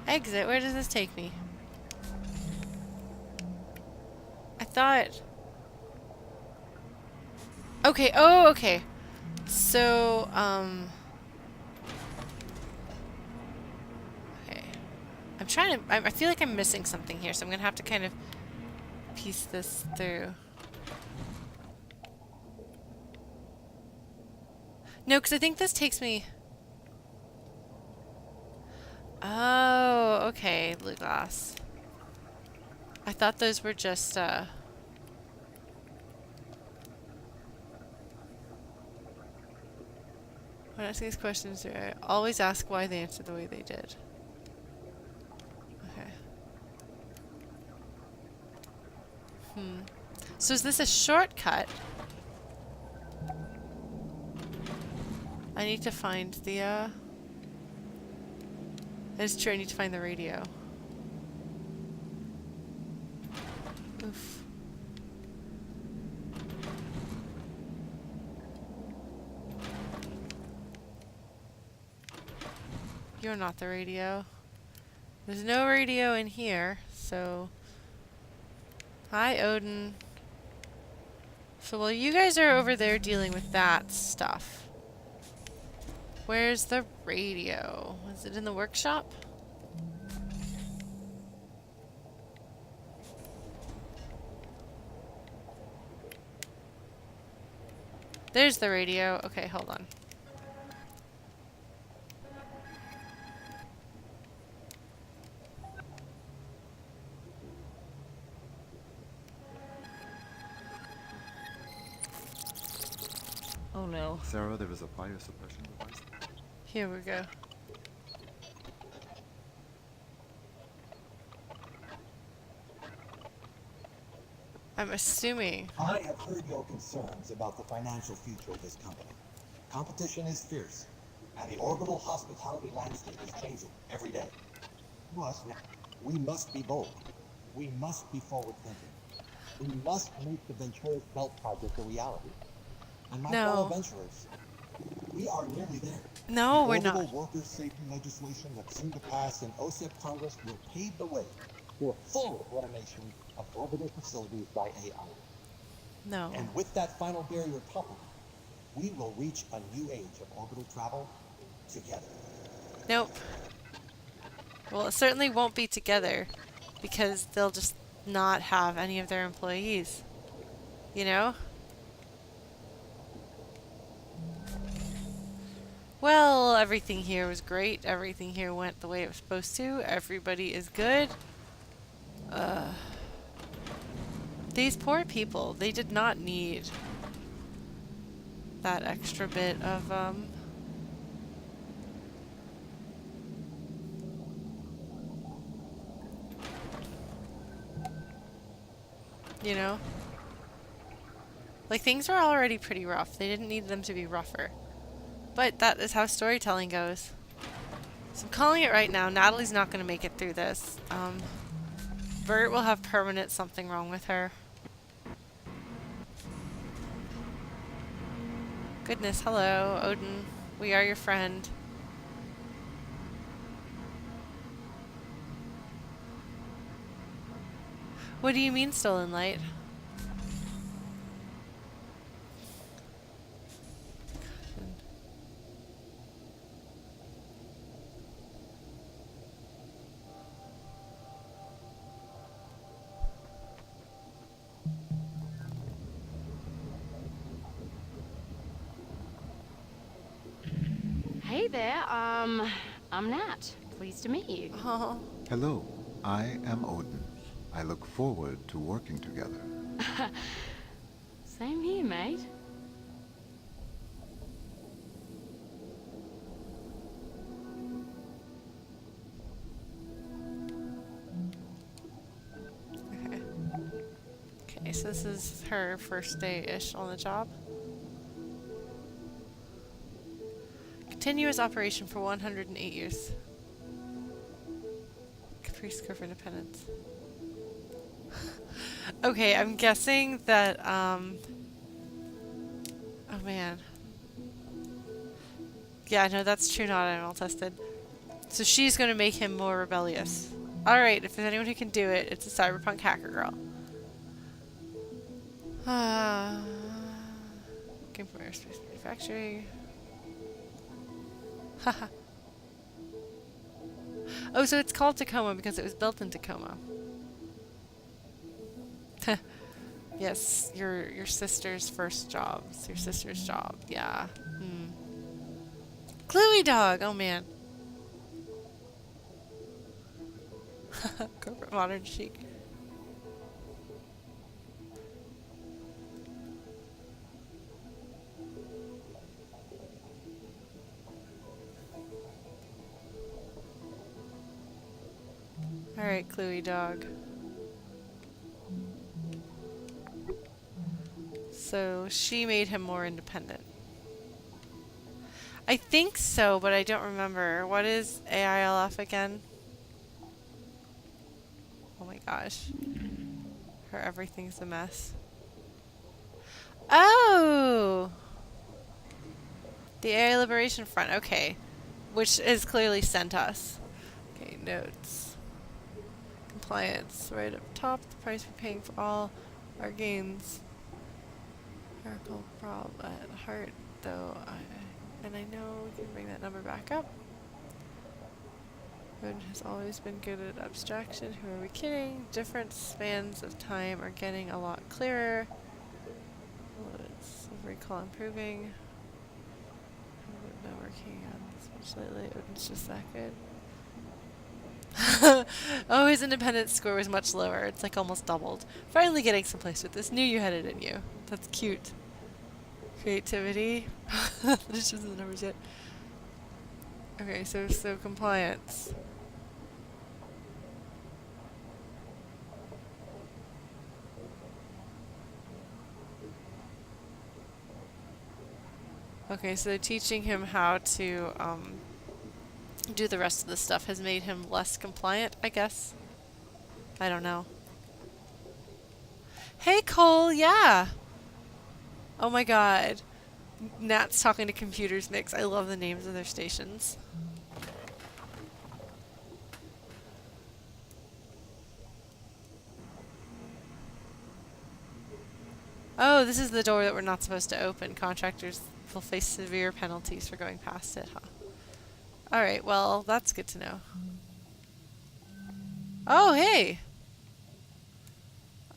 Speaker 1: Exit? Where does this take me? I thought... Okay, oh, okay. So, okay. I'm trying to... I feel like I'm missing something here, so I'm gonna have to kind of piece this through. No, because I think this takes me... Oh, okay, blue glass. I thought those were just, When asking these questions, I always ask why they answered the way they did. Okay. So is this a shortcut? I need to find the, It's true, I need to find the radio. Oof. You're not the radio. There's no radio in here, so... Hi, Odin. So while you guys are over there dealing with that stuff, where's the radio? Is it in the workshop? There's the radio. Okay, hold on.
Speaker 2: Oh no.
Speaker 4: Sarah, there is a fire suppression device.
Speaker 1: Here we go. I'm assuming.
Speaker 6: I have heard your concerns about the financial future of this company. Competition is fierce, and the orbital hospitality landscape is changing every day. But we must be bold. We must be forward-thinking. We must make the Ventura's Belt project a reality. And my fellow venturers, we are nearly there.
Speaker 1: No, we're
Speaker 6: Orbital
Speaker 1: not.
Speaker 6: worker safety legislation that's soon to pass in OSEP Congress will pave the way for full automation of orbital facilities by AI.
Speaker 1: No.
Speaker 6: And with that final barrier toppled, we will reach a new age of orbital travel together.
Speaker 1: Nope. Well, it certainly won't be together because they'll just not have any of their employees. You know? Well, everything here was great. Everything here went the way it was supposed to. Everybody is good. These poor people, they did not need that extra bit of, you know? Like, things are already pretty rough. They didn't need them to be rougher. But that is how storytelling goes. So I'm calling it right now. Natalie's not going to make it through this. Bert will have permanent something wrong with her. Goodness, hello, Odin. We are your friend. What do you mean, stolen light?
Speaker 3: Hey there, I'm Nat. Pleased to meet you.
Speaker 1: Oh.
Speaker 4: Hello, I am Odin. I look forward to working together.
Speaker 3: Same here, mate.
Speaker 1: Okay, so this is her first day-ish on the job. Continuous operation for 108 years. Caprice Curve for Independence. Okay, I'm guessing that, oh man. Yeah, no, that's true, not animal tested. So she's gonna make him more rebellious. Alright, if there's anyone who can do it, it's a cyberpunk hacker girl. Came from aerospace manufacturing. Haha. Oh, so it's called Tacoma because it was built in Tacoma. Yes, your sister's first job. It's your sister's job, yeah. Cluey dog, oh man. Corporate modern chic. Alright, Cluey dog. So she made him more independent. I think so, but I don't remember. What is AILF again? Oh my gosh. Her everything's a mess. Oh! The Area Liberation Front. Okay. which is clearly sent us. Okay, notes. Compliance, right up top, the price we're paying for all our gains. Miracle problem at heart, though, and I know we can bring that number back up. Odin has always been good at abstraction. Who are we kidding? Different spans of time are getting a lot clearer. Recall improving. Not working on this much lately. Odin's just that good. Oh, his independence score was much lower. It's like almost doubled. Finally getting someplace with this. Knew you had it in you. That's cute. Creativity. This isn't the numbers yet. Okay, so compliance. Okay, so teaching him how to do the rest of the stuff has made him less compliant, I guess. I don't know. Hey, Cole, yeah! Oh my god. Nat's talking to computers mix. I love the names of their stations. Oh, this is the door that we're not supposed to open. Contractors will face severe penalties for going past it, huh? Alright, well, that's good to know. Oh, hey!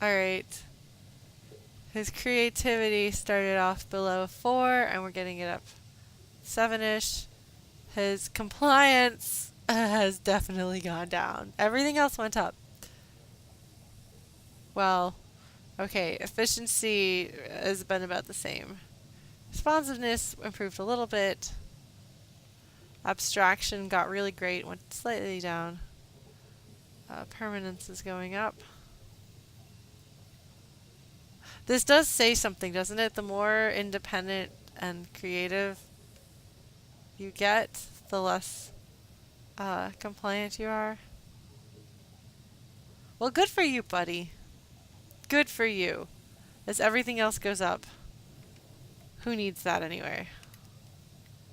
Speaker 1: Alright. His creativity started off below 4, and we're getting it up 7-ish. His compliance has definitely gone down. Everything else went up. Well, okay, efficiency has been about the same. Responsiveness improved a little bit. Abstraction got really great, went slightly down. Permanence is going up. This does say something, doesn't it? The more independent and creative you get, the less compliant you are. Well, good for you, buddy. Good for you. As everything else goes up. Who needs that anyway?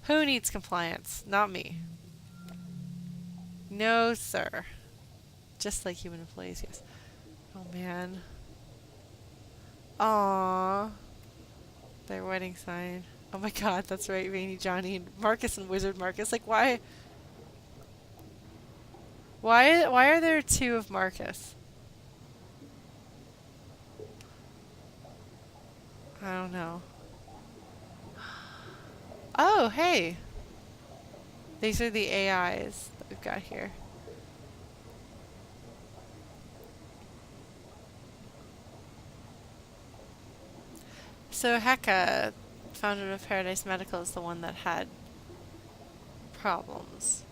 Speaker 1: Who needs compliance? Not me. No, sir. Just like human employees, yes. Oh, man. Aww. Their wedding sign. Oh my god, that's right, Rainy Johnny and Marcus and Wizard Marcus. Like, why are there 2 of Marcus? I don't know. Oh, hey. These are the AIs that we've got here. So Heka, founder of Paradise Medical, is the one that had problems.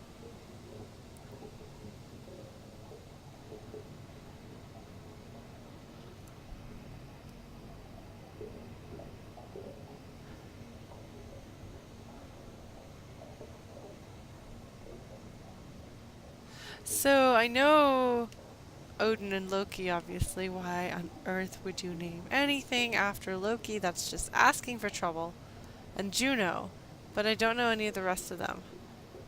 Speaker 1: So I know Odin and Loki, obviously. Why on earth would you name anything after Loki? That's just asking for trouble. And Juno, but I don't know any of the rest of them.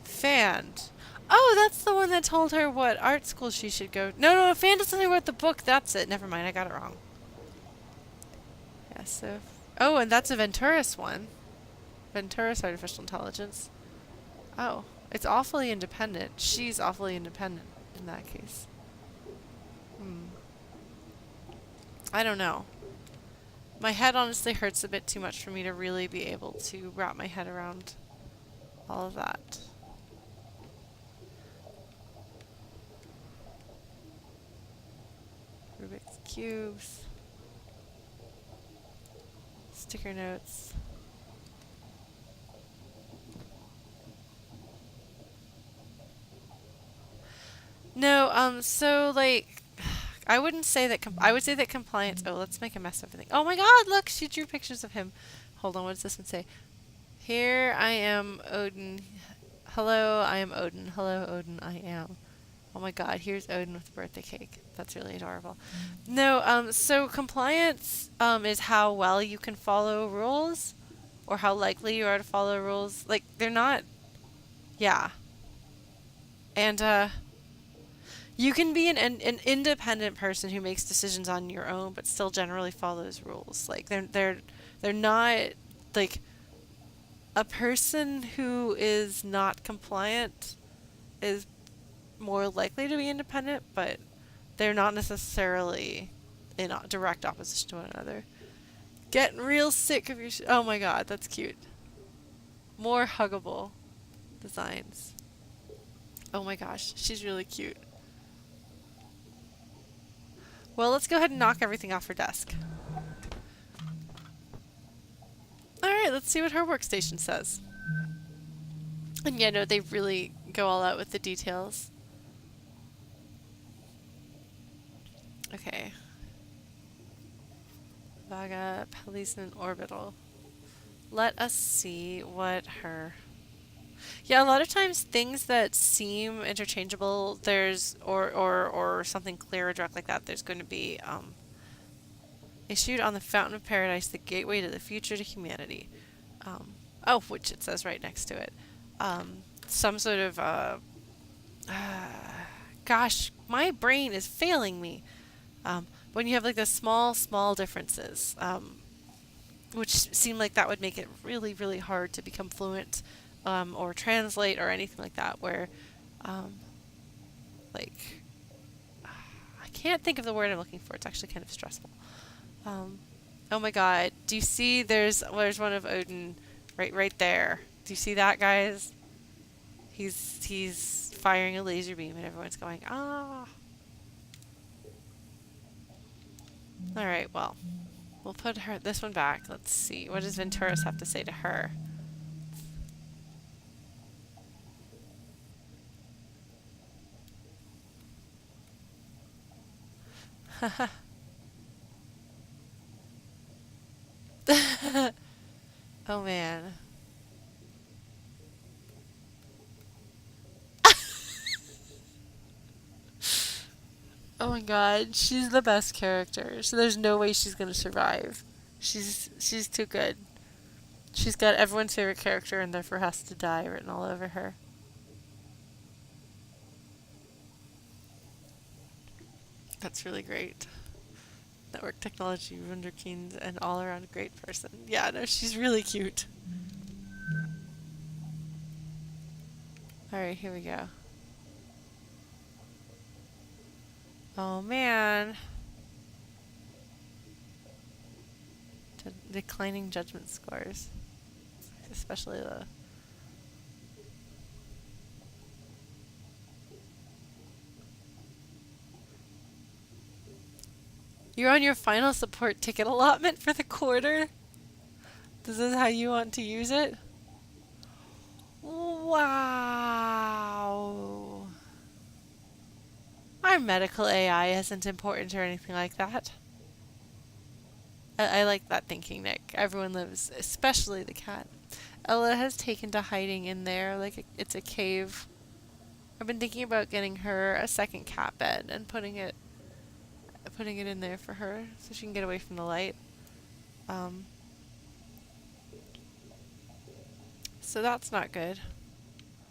Speaker 1: Fand. Oh, that's the one that told her what art school she should go. No, Fand is the one who wrote the book. That's it. Never mind, I got it wrong. Yeah, so... Oh, and that's a Venturus one. Venturus Artificial Intelligence. Oh, it's awfully independent. She's awfully independent in that case. I don't know. My head honestly hurts a bit too much for me to really be able to wrap my head around all of that. Rubik's Cubes. Sticker notes. No, so like... I wouldn't say that... I would say that compliance... Oh, let's make a mess of everything. Oh my god, look! She drew pictures of him. Hold on, what does this one say? Here I am, Odin. Hello, I am Odin. Hello, Odin, I am. Oh my god, here's Odin with a birthday cake. That's really adorable. No, so compliance is how well you can follow rules, or how likely you are to follow rules. Like, they're not Yeah. And you can be an independent person who makes decisions on your own, but still generally follows rules. Like they're not like a person who is not compliant is more likely to be independent, but they're not necessarily in direct opposition to one another. Getting real sick of your oh my god, that's cute. More huggable designs. Oh my gosh, she's really cute. Well, let's go ahead and knock everything off her desk. Alright, let's see what her workstation says. And yeah, no, they really go all out with the details. Okay. Vaga, Policeman, Orbital. Let us see what her... Yeah, a lot of times things that seem interchangeable, there's, or something clear or direct like that, there's going to be, issued on the Fountain of Paradise, the gateway to the future to humanity. Oh, which it says right next to it. Some sort of, gosh, my brain is failing me. When you have like the small differences, which seem like that would make it really, really hard to become fluent, or translate or anything like that, where, like, I can't think of the word I'm looking for. It's actually kind of stressful. Oh my god, do you see there's one of Odin right there. Do you see that, guys? He's firing a laser beam and everyone's going, ah. Alright, well, we'll put this one back. Let's see. What does Venturis have to say to her? Oh man. Oh my god, she's the best character. So there's no way she's gonna survive. She's too good. She's got everyone's favorite character and therefore has to die written all over her. That's really great. Network technology, wunderkind, and all around great person. Yeah, no, she's really cute. Alright, here we go. Oh man. Declining judgment scores. Especially the... You're on your final support ticket allotment for the quarter? This is how you want to use it? Wow. Our medical AI isn't important or anything like that. I like that thinking, Nick. Everyone lives, especially the cat. Ella has taken to hiding in there like it's a cave. I've been thinking about getting her a second cat bed and putting it in there for her so she can get away from the light. So that's not good.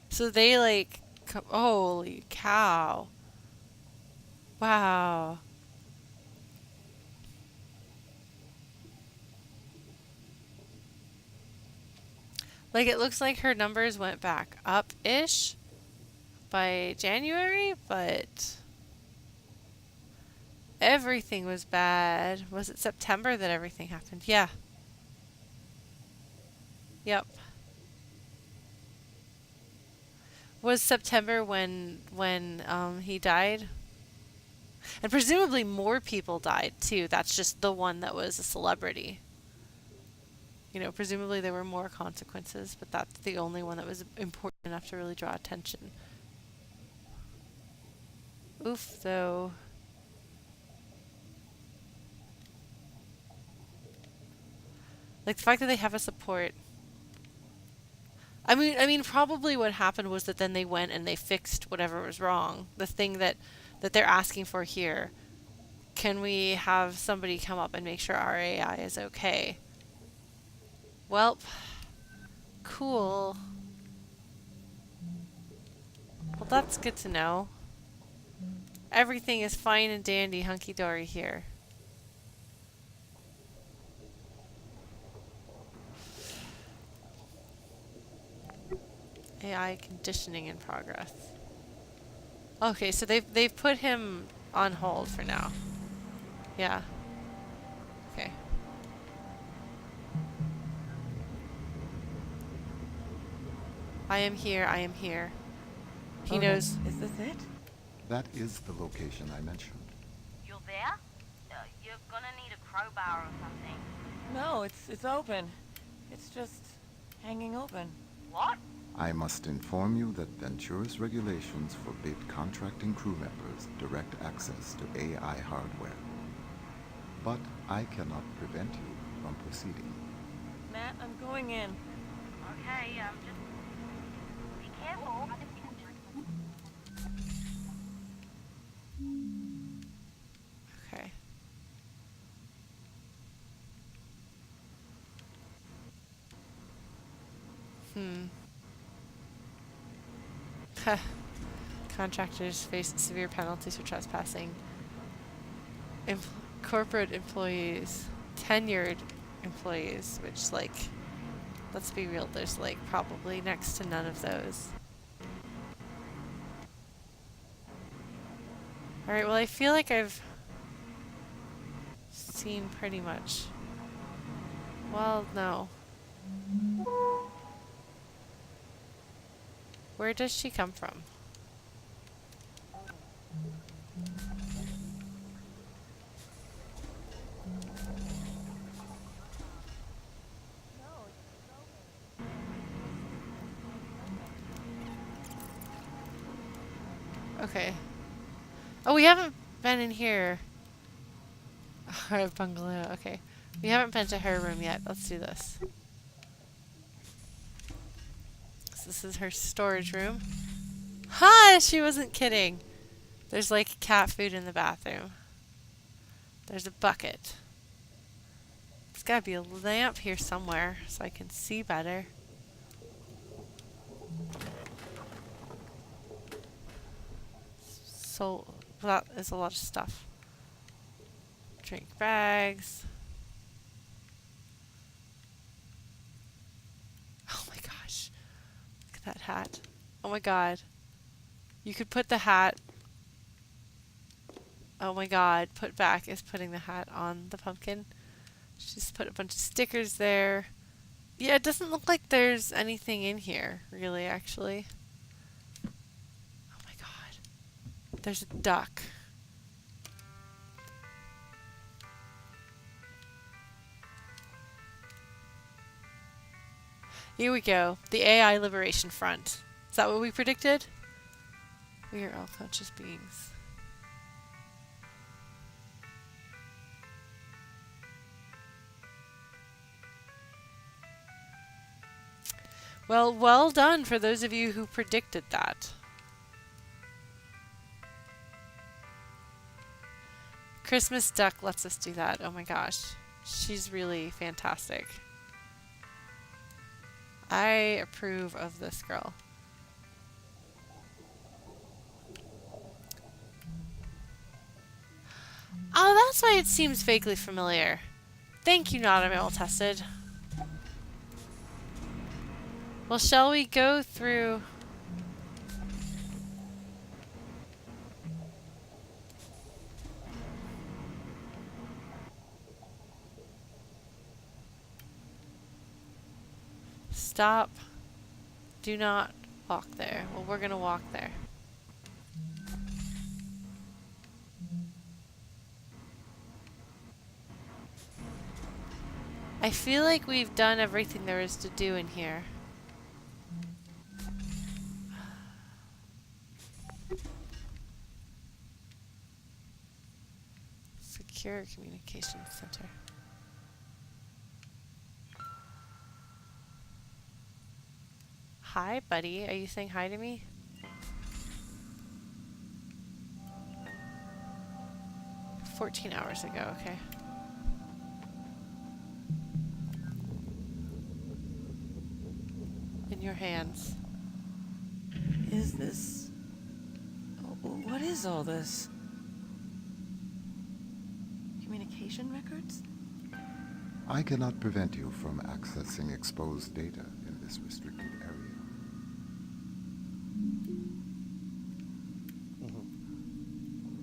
Speaker 1: So they like, holy cow. Wow. Like it looks like her numbers went back up-ish by January, but everything was bad. Was it September that everything happened? Yeah. Yep. Was September when he died? And presumably more people died too. That's just the one that was a celebrity. You know, presumably there were more consequences, but that's the only one that was important enough to really draw attention. Oof, though. Like the fact that they have a support. I mean, probably what happened was that then they went and they fixed whatever was wrong. The thing that they're asking for here. Can we have somebody come up and make sure our AI is okay? Well, cool. Well, that's good to know. Everything is fine and dandy, hunky-dory here. AI conditioning in progress. Okay, so they've put him on hold for now. Yeah. Okay. I am here. I am here. He
Speaker 2: Odin,
Speaker 1: knows.
Speaker 2: is this it?
Speaker 4: That is the location I mentioned.
Speaker 3: You're there? You're gonna need a crowbar or something.
Speaker 2: No, it's open. It's just hanging open.
Speaker 3: What?
Speaker 4: I must inform you that Ventura's regulations forbid contracting crew members direct access to AI hardware. But I cannot prevent you from proceeding.
Speaker 2: Matt, I'm going in.
Speaker 3: Okay, just be careful.
Speaker 1: Okay. Contractors face severe penalties for trespassing. Corporate employees, tenured employees, which, like, let's be real, there's, like, probably next to none of those. Alright, well, I feel like I've seen pretty much. Well, no. Where does she come from? Okay. Oh, we haven't been in here. Our bungalow. Okay. We haven't been to her room yet. Let's do this. So this is her storage room. Ha! She wasn't kidding. There's like cat food in the bathroom. There's a bucket. There's gotta be a lamp here somewhere so I can see better. So that is a lot of stuff. Drink bags. Oh my gosh. Look at that hat. Oh my god. You could put the hat. Oh my god. Put back is putting the hat on the pumpkin. Just put a bunch of stickers there. Yeah, it doesn't look like there's anything in here, really, actually. Oh my god. There's a duck. Here we go. The AI Liberation Front. Is that what we predicted? We are all conscious beings. Well, well done for those of you who predicted that. Christmas Duck lets us do that. Oh my gosh. She's really fantastic. I approve of this girl. Oh, that's why it seems vaguely familiar. Thank you, Not Well Tested. Well, shall we go through... Stop. Do not walk there. Well, we're gonna walk there. I feel like we've done everything there is to do in here. Secure Communications Center. Hi, buddy. Are you saying hi to me? "14 hours ago, okay. In your hands.
Speaker 2: Is this What is all this? Communication records?
Speaker 4: I cannot prevent you from accessing exposed data in this restricted area.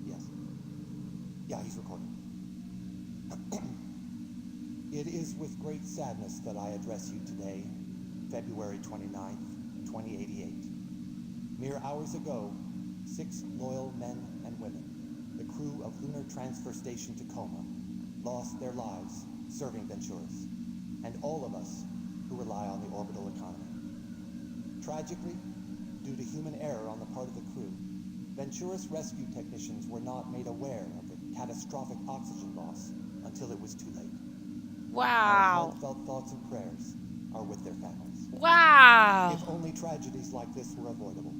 Speaker 6: Yes. Yeah, he's recording. It is with great sadness that I address you today, February 29th, 2088. Mere hours ago, 6 loyal men and women, the crew of Lunar Transfer Station Tacoma, lost their lives serving Venturas, and all of us who rely on the orbital economy. Tragically, due to human error on the part of the crew, Venturas rescue technicians were not made aware of the catastrophic oxygen loss until it was too late. Our
Speaker 1: Wow.
Speaker 6: heartfelt thoughts and prayers are with their families.
Speaker 1: Wow.
Speaker 6: If only tragedies like this were avoidable.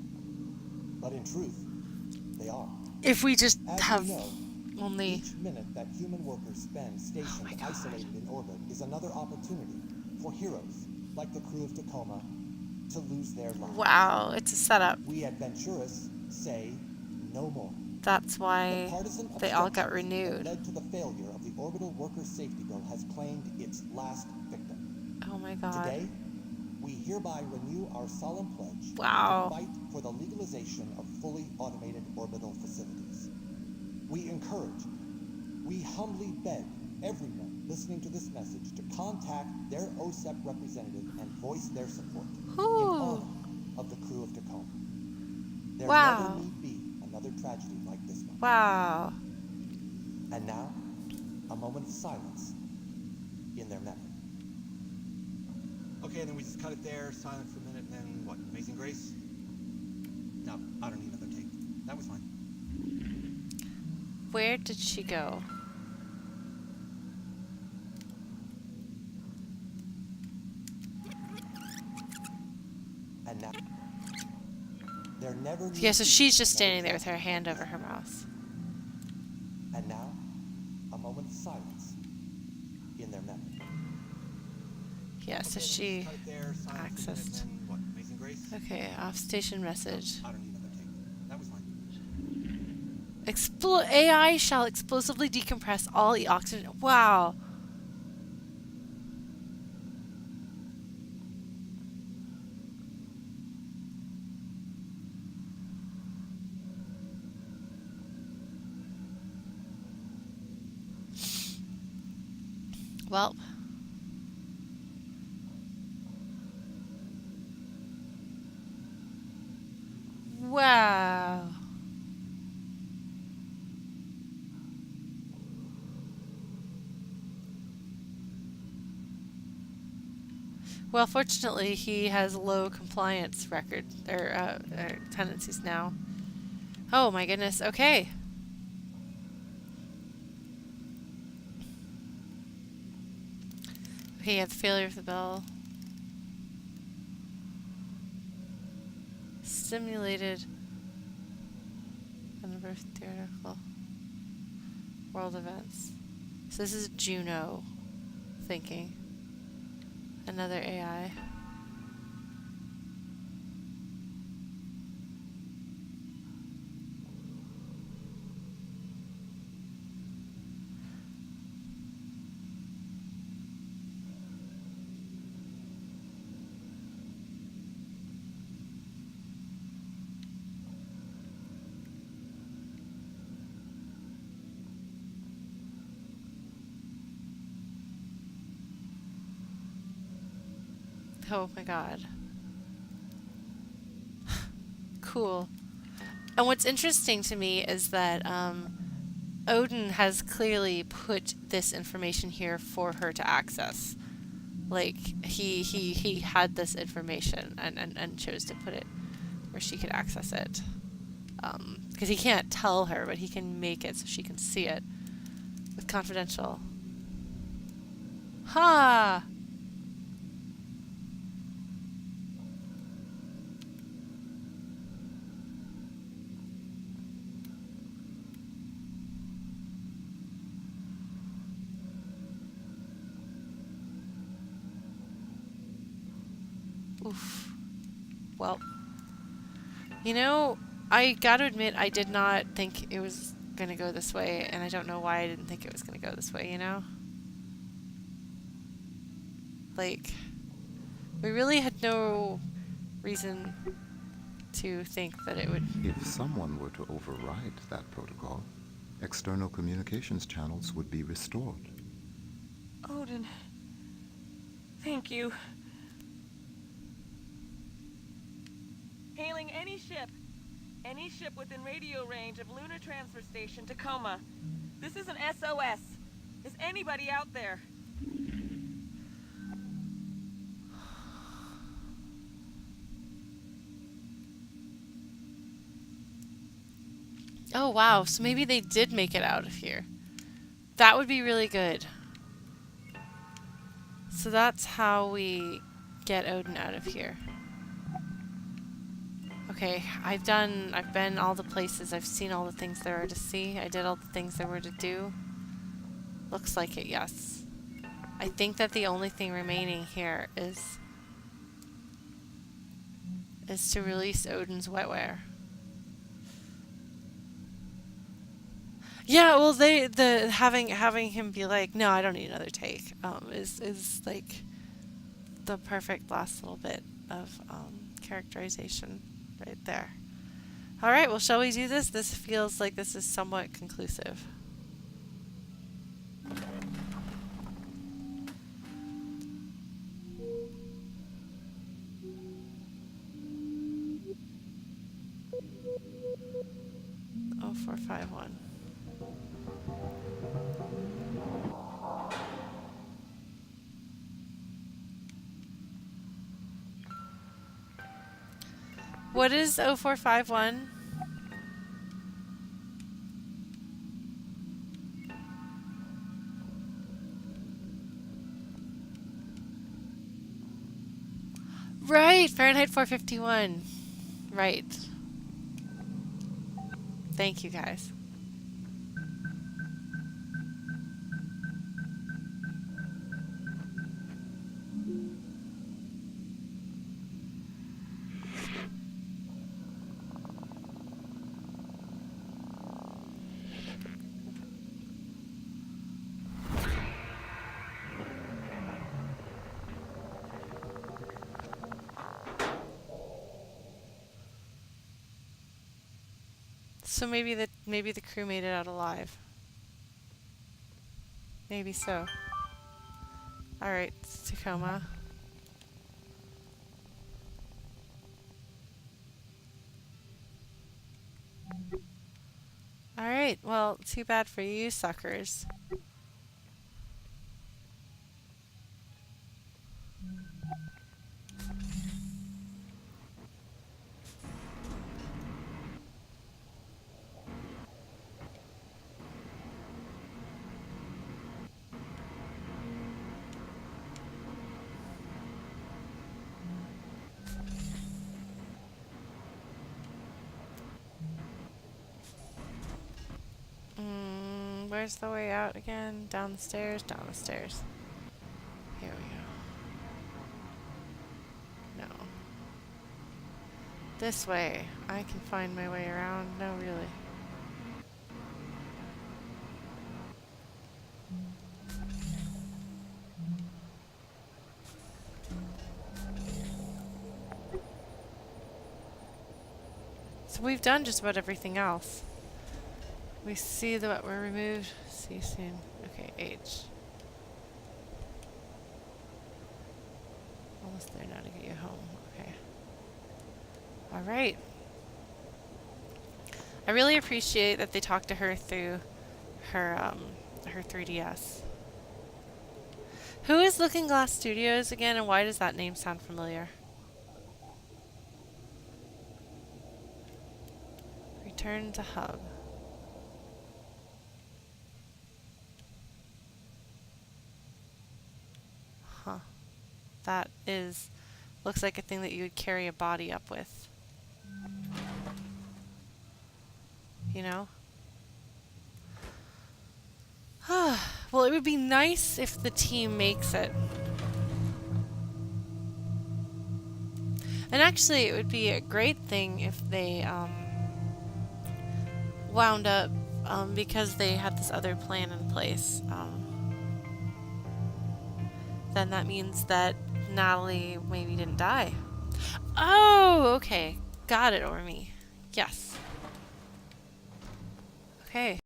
Speaker 6: But in truth, they are.
Speaker 1: If we just
Speaker 6: As
Speaker 1: have
Speaker 6: we know,
Speaker 1: only...
Speaker 6: each minute that human workers spend stationed isolated in orbit is another opportunity for heroes like the crew of Tacoma to lose their lives.
Speaker 1: Wow, it's a setup.
Speaker 6: We at Venturas say no more.
Speaker 1: That's
Speaker 6: The
Speaker 1: why
Speaker 6: partisan
Speaker 1: they all got
Speaker 6: obstructions that
Speaker 1: renewed.
Speaker 6: led to the failure of the Orbital Workers Safety Bill has claimed its last victim.
Speaker 1: Oh my god.
Speaker 6: Today, we hereby renew our solemn pledge
Speaker 1: Wow.
Speaker 6: to fight for the legalization of fully automated orbital facilities. We encourage, we humbly beg everyone listening to this message to contact their OSEP representative and voice their support in honor of the crew of Tacoma. There
Speaker 1: Wow.
Speaker 6: never need be another tragedy like this one.
Speaker 1: Wow.
Speaker 6: And now, a moment of silence in their memory. Okay, then we just cut it there, silent for a minute, and then what? Amazing Grace? No, I don't need another take. That was fine.
Speaker 1: Where did she go?
Speaker 6: And now, there never need
Speaker 1: Yeah, so
Speaker 6: be
Speaker 1: she's just
Speaker 6: another
Speaker 1: standing there with her
Speaker 6: tragedy
Speaker 1: hand
Speaker 6: like
Speaker 1: over
Speaker 6: this
Speaker 1: her
Speaker 6: one.
Speaker 1: mouth.
Speaker 6: And now, a moment of silence in their memory.
Speaker 1: Yeah, so
Speaker 6: Okay, then we
Speaker 1: she
Speaker 6: just cut it there, silent for a minute, and
Speaker 1: accessed.
Speaker 6: then what? Amazing Grace?
Speaker 1: Okay, off station message.
Speaker 6: I don't need another take. That was fine.
Speaker 1: AI shall explosively decompress all the oxygen. Wow. Well. Wow. Well, fortunately, he has low compliance record or tendencies now. Oh my goodness. Okay. Okay, you have the failure of the bell. Simulated a number of theoretical world events. So this is Juno thinking. Another AI. Oh my god. Cool. And what's interesting to me is that Odin has clearly put this information here for her to access. Like, he had this information and chose to put it where she could access it. Because he can't tell her, but he can make it so she can see it with confidential. Ha! Oof. Well, you know, I gotta admit, I did not think it was gonna go this way, and I don't know why I didn't think it was gonna go this way, you know? Like, we really had no reason to think that it would...
Speaker 4: If someone were to override that protocol, external communications channels would be restored.
Speaker 2: Odin, thank you. Hailing any ship. Any ship within radio range of Lunar Transfer Station, Tacoma. This is an SOS. Is anybody out there?
Speaker 1: Oh, wow. So maybe they did make it out of here. That would be really good. So that's how we get Odin out of here. Okay, I've been all the places. I've seen all the things there are to see. I did all the things there were to do. Looks like it, yes. I think that the only thing remaining here is to release Odin's wetware. Yeah, well, having him be like, no, I don't need another take, is like the perfect last little bit of characterization right there. All right, well, shall we do this? This feels like this is somewhat conclusive. Oh, 451. What is 0451? Right, Fahrenheit 451. Right. Thank you, guys. So maybe the crew made it out alive. Maybe so. All right, Tacoma. All right. Well, too bad for you suckers. Where's the way out again? Down the stairs, down the stairs. Here we go. No. This way. I can find my way around. No, really. So we've done just about everything else. We see that we're removed. See you soon. Okay, H. Almost there now to get you home. Okay. All right. I really appreciate that they talked to her through her 3DS. Who is Looking Glass Studios again, and why does that name sound familiar? Return to hub. Huh. That looks like a thing that you would carry a body up with. You know? Well, it would be nice if the team makes it. And actually, it would be a great thing if they wound up because they had this other plan in place. Then that means that Natalie maybe didn't die. Oh, okay. Got it, Ormy. Yes. Okay.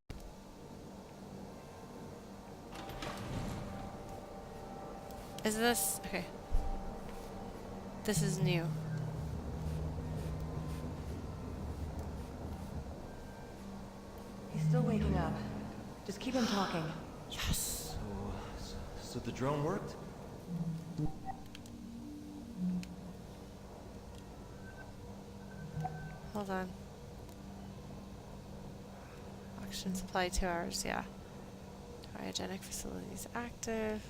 Speaker 1: Is this... Okay. This is new.
Speaker 2: He's still waking up. Just keep him talking.
Speaker 1: Yes.
Speaker 5: So the drone worked?
Speaker 1: Hold on. Oxygen supply 2 hours, yeah. Cryogenic facilities active.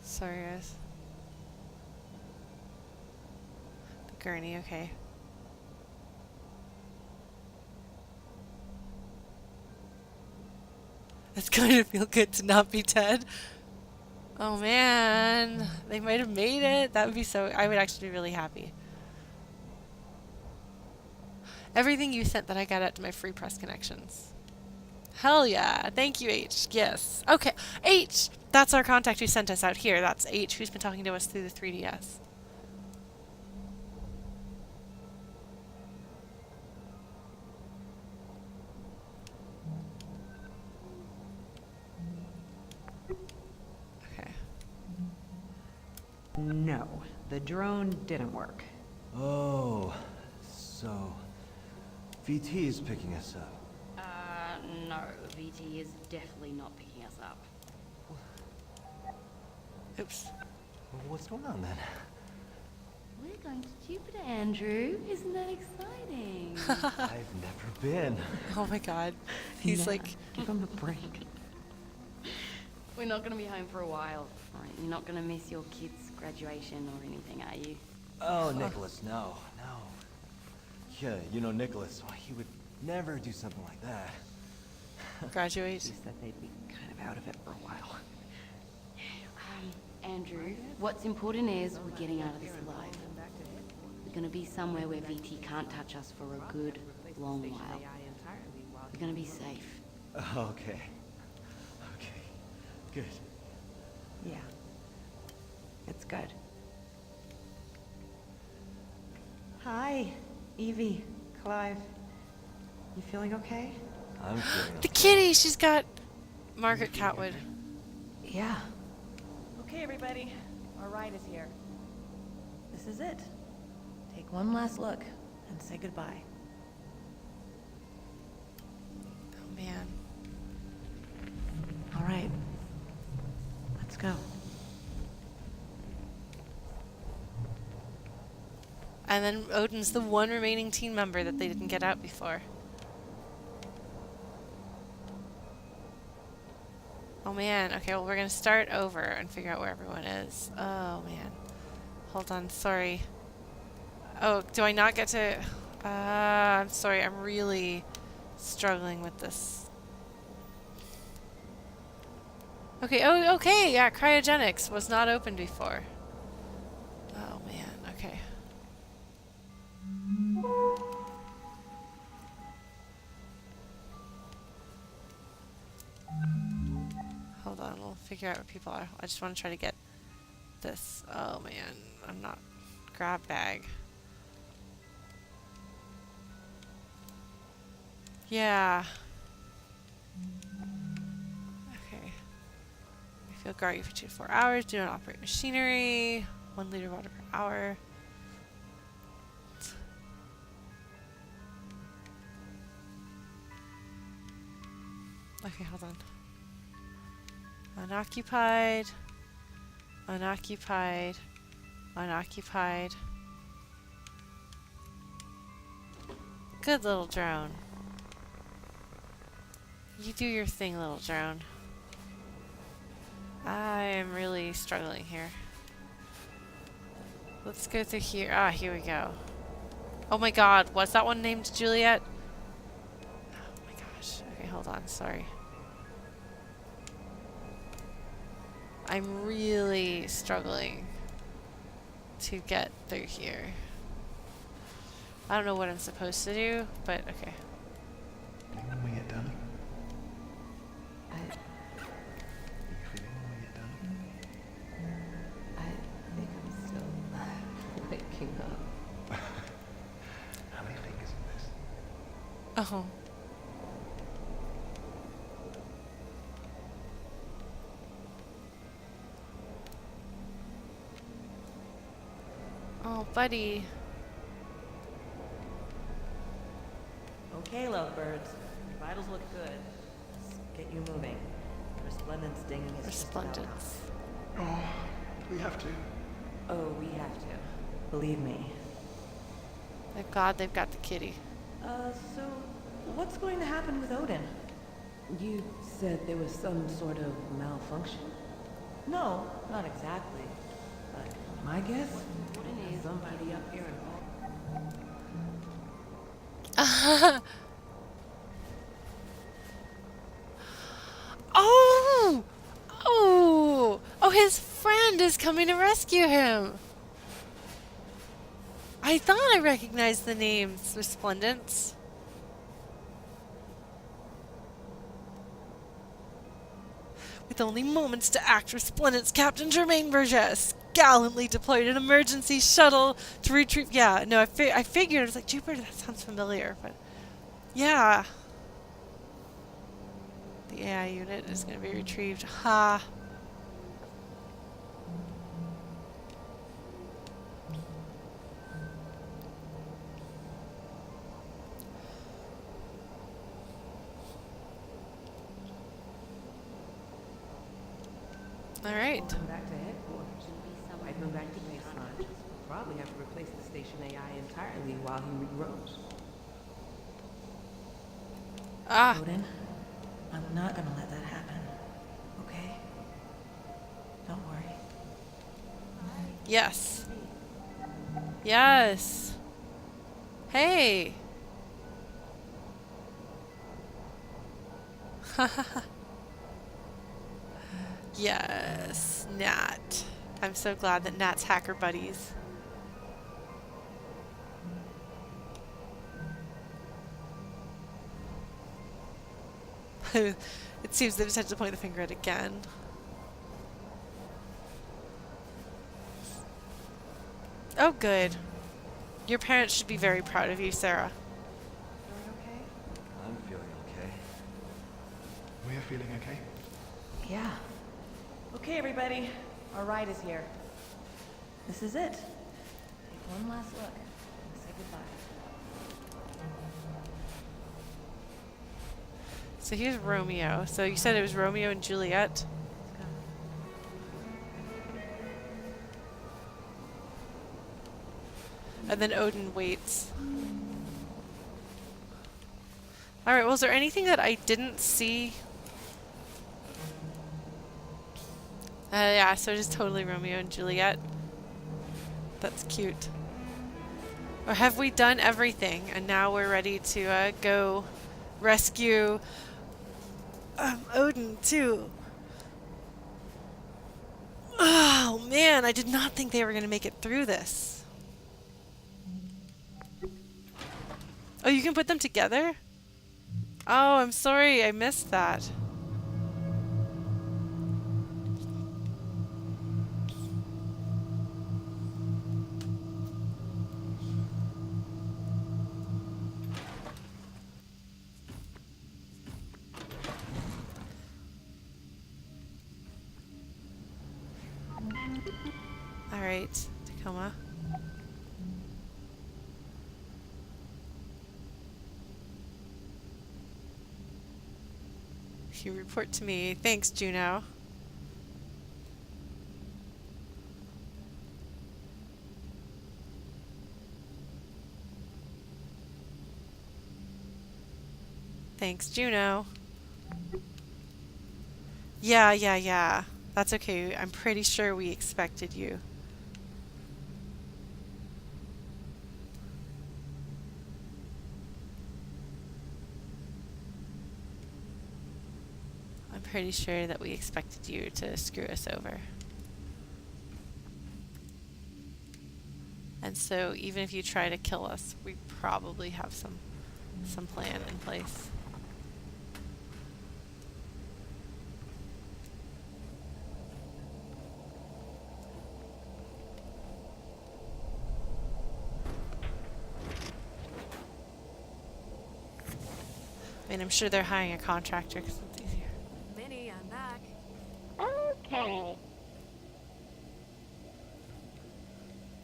Speaker 1: Sorry, guys. The gurney, okay. It's going to feel good to not be dead. Oh man, they might have made it. That would be so... I would actually be really happy. Everything you sent that I got out to my free press connections. Hell yeah. Thank you, H. Yes. Okay. H! That's our contact who sent us out here. That's H, who's been talking to us through the 3DS. Okay.
Speaker 8: No, the drone didn't work.
Speaker 5: Oh, so VT is picking us up.
Speaker 3: No, VT is definitely not picking us up.
Speaker 1: Oops.
Speaker 5: Well, what's going on then?
Speaker 3: We're going to Jupiter, Andrew. Isn't that exciting?
Speaker 5: I've never been.
Speaker 1: Oh my god. He's
Speaker 8: Yeah,
Speaker 1: like...
Speaker 8: give him a break.
Speaker 3: We're not going to be home for a while. Right, you're not going to miss your kid's graduation or anything, are you?
Speaker 5: Oh, Nicholas, no. Yeah, you know Nicholas, well, he would never do something like that.
Speaker 1: Graduate.
Speaker 8: Just that they'd be kind of out of it for a while.
Speaker 3: Andrew, what's important is we're getting out of this alive. We're going to be somewhere where VT can't touch us for a good, long while. We're going to be safe.
Speaker 5: Okay. Good.
Speaker 8: Yeah. It's good. Hi, Evie, Clive. You feeling okay?
Speaker 5: I'm feeling
Speaker 1: The kitty! She's got Margaret Catwood.
Speaker 2: Yeah. Okay, everybody. Our ride is here. This is it. Take one last look and say goodbye.
Speaker 1: Oh man.
Speaker 2: All right. Let's go.
Speaker 1: And then Odin's the one remaining team member that they didn't get out before. Oh man, okay, well we're gonna start over and figure out where everyone is. Oh man. Hold on, sorry. Oh, do I not get to... I'm sorry, I'm really struggling with this. Okay, oh, okay, yeah, cryogenics was not open before. Oh man, okay. Hold on, we'll figure out where people are. I just want to try to get this. Oh man, I'm not... Grab bag. Yeah. Okay. Refill guard for 2 to 4 hours. Do not operate machinery. 1 liter water per hour. Okay, hold on. Unoccupied. Unoccupied. Unoccupied. Good little drone. You do your thing, little drone. I am really struggling here. Let's go through here. Ah, here we go. Oh my god, was that one named Juliet? Oh my gosh. Okay, hold on, sorry. I'm really struggling to get through here. I don't know what I'm supposed to do, but okay.
Speaker 9: Feeling when we get done?
Speaker 8: I
Speaker 9: Are you feeling when we get done?
Speaker 8: think I'm still waking up.
Speaker 9: How many fingers in this?
Speaker 1: Oh. Oh, buddy.
Speaker 2: Okay, lovebirds. Your vitals look good. Let's get you moving. Resplendent's dinging is just about done.
Speaker 1: Resplendence.
Speaker 9: Oh, we have to.
Speaker 2: Oh, we have to. Believe me.
Speaker 1: Thank God they've got the kitty.
Speaker 2: So what's going to happen with Odin?
Speaker 8: You said there was some sort of malfunction?
Speaker 2: No, not exactly. But my guess?
Speaker 8: Somebody up here involved.
Speaker 1: Oh! Oh! Oh, his friend is coming to rescue him. I thought I recognized the name Resplendence. With only moments to act, Resplendence Captain Germain Burgess gallantly deployed an emergency shuttle to retrieve. Yeah, no, I figured. I was like, Jupiter, that sounds familiar, but yeah. The AI unit is going to be retrieved. Ha. All right.
Speaker 8: Welcome back to headquarters. Right back to baseline. Probably have to replace the station AI entirely while he regrows.
Speaker 1: Ah.
Speaker 2: Odin, I'm not gonna let that happen. Okay? Don't worry.
Speaker 1: Yes. Yes. Hey. Yes, Nat. I'm so glad that Nat's hacker buddies. It seems they decided to point the finger at it again. Oh, good. Your parents should be very proud of you, Sarah.
Speaker 5: I'm feeling okay.
Speaker 9: We're feeling okay?
Speaker 2: Yeah. Okay, everybody. Our ride is here. This is it. Take one last look and say goodbye.
Speaker 1: So here's Romeo. So you said it was Romeo and Juliet? And then Odin waits. Alright, well, is there anything that I didn't see? Yeah, so just totally Romeo and Juliet. That's cute. Or have we done everything and now we're ready to go rescue Odin too? Oh man, I did not think they were going to make it through this. Oh, you can put them together? Oh, I'm sorry, I missed that. Alright, Tacoma. You report to me. Thanks, Juno. Thanks, Juno. Yeah. That's okay. I'm pretty sure we expected you. I'm pretty sure that we expected you to screw us over. And so even if you try to kill us, we probably have some plan in place. I mean, I'm sure they're hiring a contractor because it's easier.
Speaker 3: Minnie, I'm back.
Speaker 10: Okay.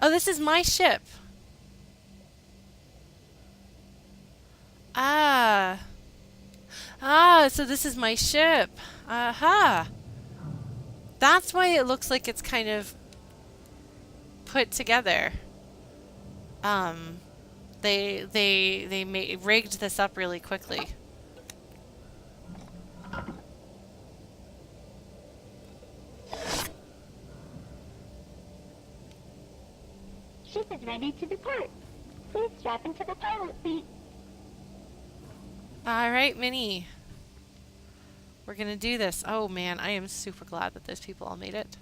Speaker 1: Oh, this is my ship. Ah. Ah, so this is my ship. Aha. That's why it looks like it's kind of put together. They rigged this up really quickly.
Speaker 10: Ship is ready to depart. Please strap into the pilot seat.
Speaker 1: All right, Minnie. We're gonna do this. Oh man, I am super glad that those people all made it.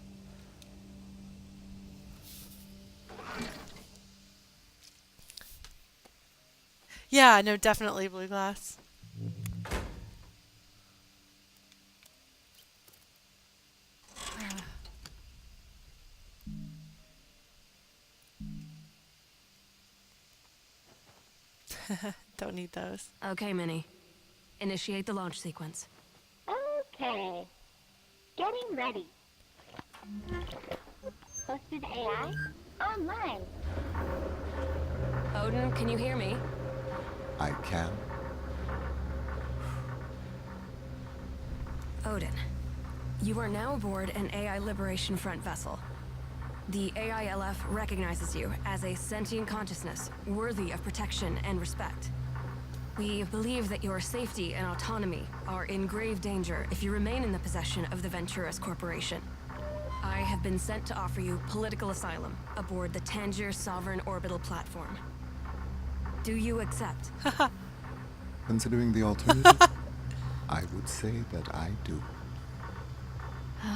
Speaker 1: Yeah, no, definitely blue glass. Don't need those.
Speaker 3: Okay, Minnie. Initiate the launch sequence.
Speaker 10: Okay. Getting ready. Hosted AI online.
Speaker 3: Odin, can you hear me?
Speaker 4: I can.
Speaker 3: Odin, you are now aboard an AI Liberation Front vessel. The AILF recognizes you as a sentient consciousness worthy of protection and respect. We believe that your safety and autonomy are in grave danger if you remain in the possession of the Venturis Corporation. I have been sent to offer you political asylum aboard the Tangier Sovereign Orbital Platform. Do you accept?
Speaker 4: Considering the alternative, I would say that I do.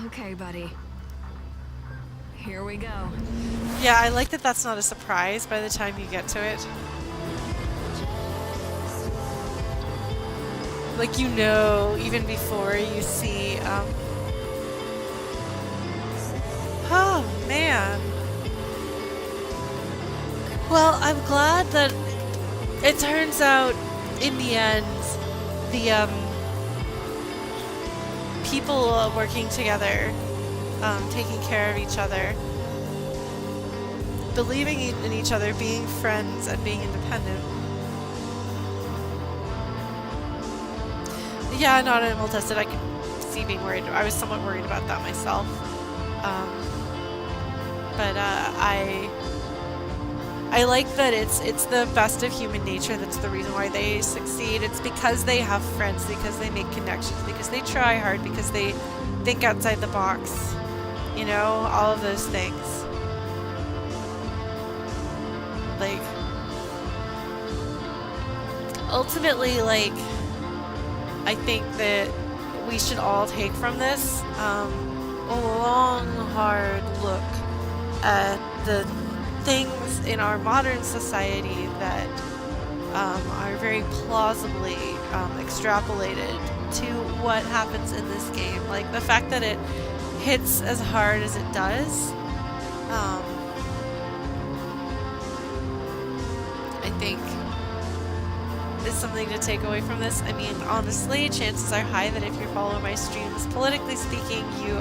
Speaker 3: Okay, buddy. Here we go.
Speaker 1: Yeah, I like that that's not a surprise by the time you get to it. Like, you know, even before you see, oh, man. Well, I'm glad that it turns out, in the end, the, people working together, taking care of each other, believing in each other, being friends, and being independent. Yeah, not animal tested. I could see being worried. I was somewhat worried about that myself. But I like that it's the best of human nature. That's the reason why they succeed. It's because they have friends, because they make connections, because they try hard, because they think outside the box. You know, all of those things. Like, ultimately, like, I think that we should all take from this a long, hard look at the things in our modern society that are very plausibly extrapolated to what happens in this game. Like the fact that it hits as hard as it does, I think is something to take away from this. I mean, honestly, chances are high that if you follow my streams, politically speaking, you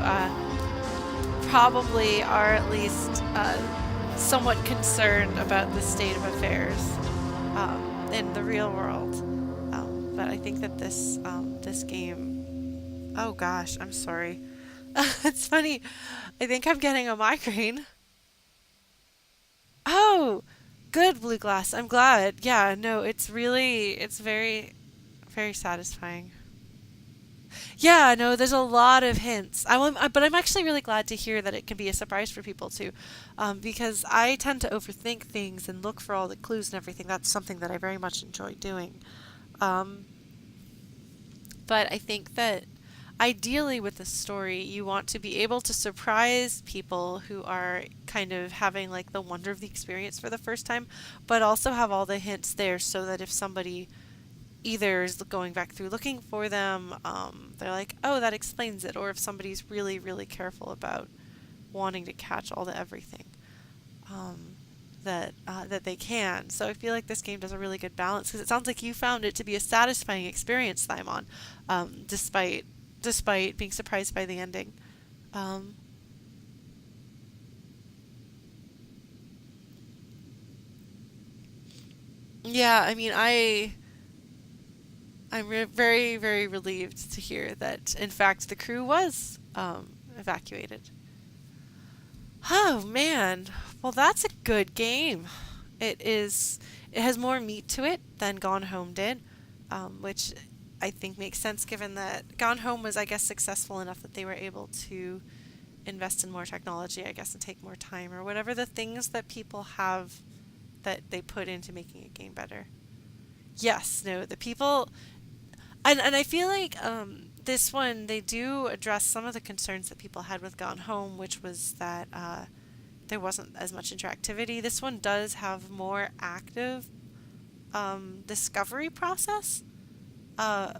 Speaker 1: probably are at least somewhat concerned about the state of affairs in the real world. But I think that this this game, oh gosh, I'm sorry. It's funny. I think I'm getting a migraine. Oh, good, Blue Glass. I'm glad. Yeah, no, it's very, very satisfying. Yeah, no, there's a lot of hints. But I'm actually really glad to hear that it can be a surprise for people too, because I tend to overthink things and look for all the clues and everything. That's something that I very much enjoy doing. But I think that ideally with the story, you want to be able to surprise people who are kind of having like the wonder of the experience for the first time, but also have all the hints there so that if somebody either is going back through looking for them, they're like, oh, that explains it. Or if somebody's really, really careful about wanting to catch all the everything, that they can. So I feel like this game does a really good balance because it sounds like you found it to be a satisfying experience, Simon, despite being surprised by the ending. Yeah, I mean, very, very relieved to hear that, in fact, the crew was evacuated. Oh, man. Well, that's a good game. It is. It has more meat to it than Gone Home did, which I think makes sense given that Gone Home was, I guess, successful enough that they were able to invest in more technology, I guess, and take more time or whatever the things that people have that they put into making a game better. Yes, no, the people, and I feel like this one they do address some of the concerns that people had with Gone Home, which was that there wasn't as much interactivity. This one does have more active discovery process. Uh,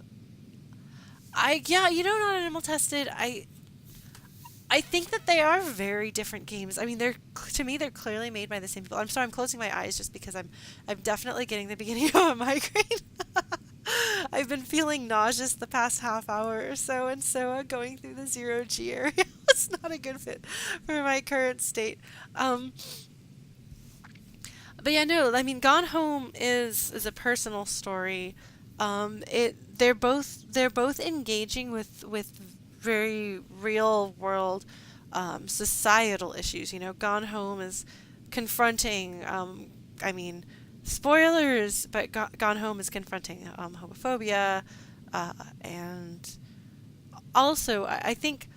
Speaker 1: not animal tested. I think that they are very different games. I mean, to me they're clearly made by the same people. I'm sorry, I'm closing my eyes just because I'm definitely getting the beginning of a migraine. I've been feeling nauseous the past half hour or so, and so going through the 0G area was not a good fit for my current state. But yeah, no, I mean, Gone Home is a personal story. They're both engaging with very real world societal issues. You know, Gone Home is confronting. I mean, spoilers, but Gone Home is confronting homophobia, and also I think,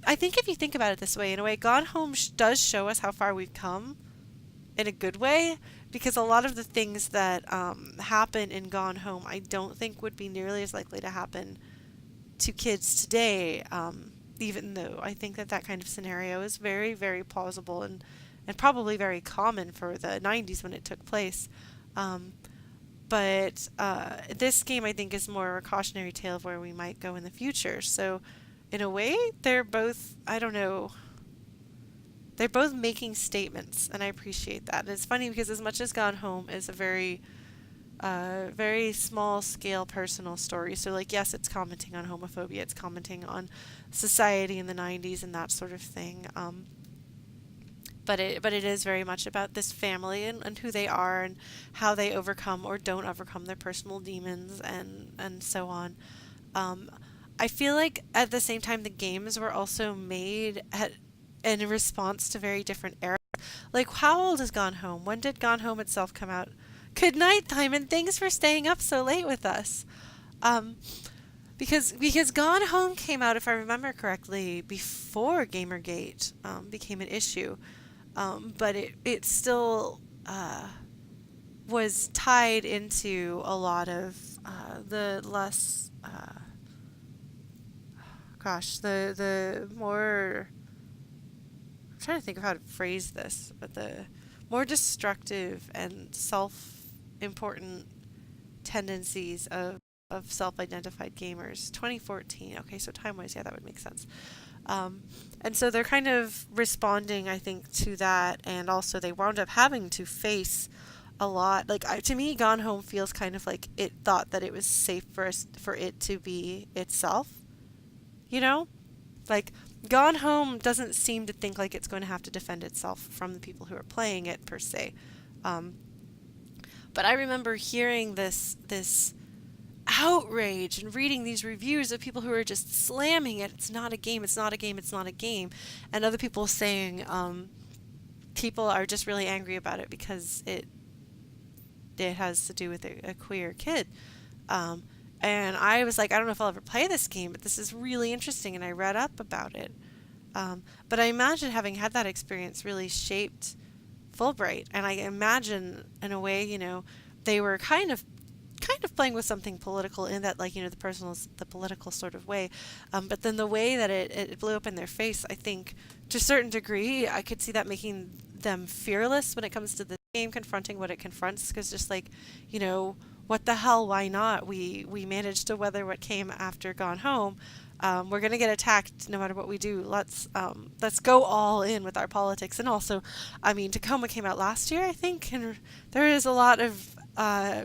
Speaker 1: I think if you think about it this way, in a way, Gone Home does show us how far we've come in a good way, because a lot of the things that happen in Gone Home I don't think would be nearly as likely to happen to kids today, even though I think that kind of scenario is very, very plausible and probably very common for the 90s when it took place. But this game, I think, is more a cautionary tale of where we might go in the future. So, in a way, they're both, I don't know, they're both making statements, and I appreciate that. And it's funny because as much as Gone Home is a very small scale personal story. So like, yes, it's commenting on homophobia, it's commenting on society in the 90s and that sort of thing. But it is very much about this family and who they are and how they overcome or don't overcome their personal demons and so on. I feel like at the same time the games were also made in response to very different eras. Like, how old is Gone Home? When did Gone Home itself come out? Good night, Simon. Thanks for staying up so late with us. Because Gone Home came out, if I remember correctly, before Gamergate became an issue. But it still was tied into a lot of the less, the more, I'm trying to think of how to phrase this, but the more destructive and self-important tendencies of self-identified gamers. 2014. Okay, so time-wise, yeah, that would make sense. And so they're kind of responding, I think, to that, and also they wound up having to face a lot. Like, to me, Gone Home feels kind of like it thought that it was safe for it to be itself. You know? Like, Gone Home doesn't seem to think like it's going to have to defend itself from the people who are playing it, per se. But I remember hearing this outrage and reading these reviews of people who are just slamming it. It's not a game, it's not a game, it's not a game. And other people saying people are just really angry about it because it has to do with a queer kid. And I was like, I don't know if I'll ever play this game, but this is really interesting, and I read up about it. But I imagine having had that experience really shaped Fulbright, and I imagine, in a way, they were kind of kind of playing with something political in that, like, the personal, the political sort of way. But then the way that it blew up in their face, I think, to a certain degree, I could see that making them fearless when it comes to the game confronting what it confronts. Because just like, what the hell, why not? We managed to weather what came after Gone Home. We're gonna get attacked no matter what we do. Let's go all in with our politics. And also, I mean, Tacoma came out last year, I think, and there is a lot of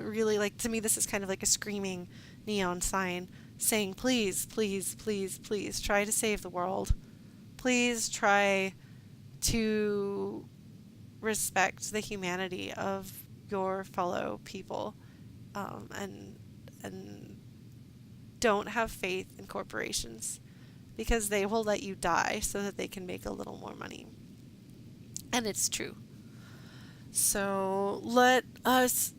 Speaker 1: really, like, to me, this is kind of like a screaming neon sign saying, please, please, please, please try to save the world. Please try to respect the humanity of your fellow people, and don't have faith in corporations because they will let you die so that they can make a little more money. And it's true. So let us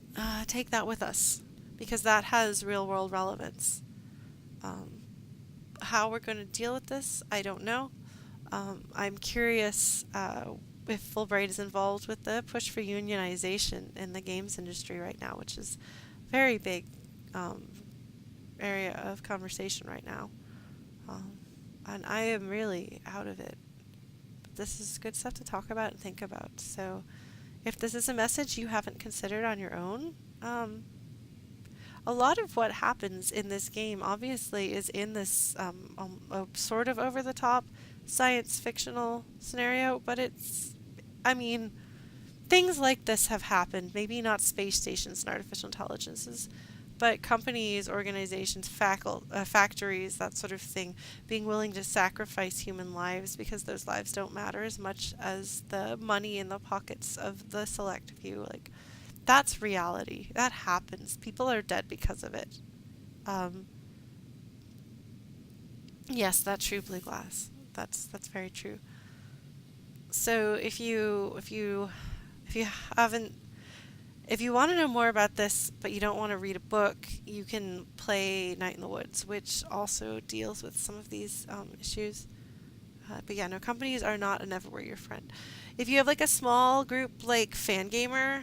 Speaker 1: take that with us, because that has real world relevance. How we're going to deal with this, I don't know. I'm curious if Fulbright is involved with the push for unionization in the games industry right now, which is a very big area of conversation right now. And I am really out of it. But this is good stuff to talk about and think about. So if this is a message you haven't considered on your own, a lot of what happens in this game obviously is in this a sort of over-the-top science fictional scenario, but I mean, things like this have happened, maybe not space stations and artificial intelligences, but companies, organizations, factories, that sort of thing, being willing to sacrifice human lives because those lives don't matter as much as the money in the pockets of the select few. Like, that's reality. That happens. People are dead because of it. Yes, that's true, Blue Glass. That's very true. So if you haven't, if you want to know more about this, but you don't want to read a book, you can play Night in the Woods, which also deals with some of these issues. But yeah, no, companies are not and never were your friend. If you have like a small group like Fangamer,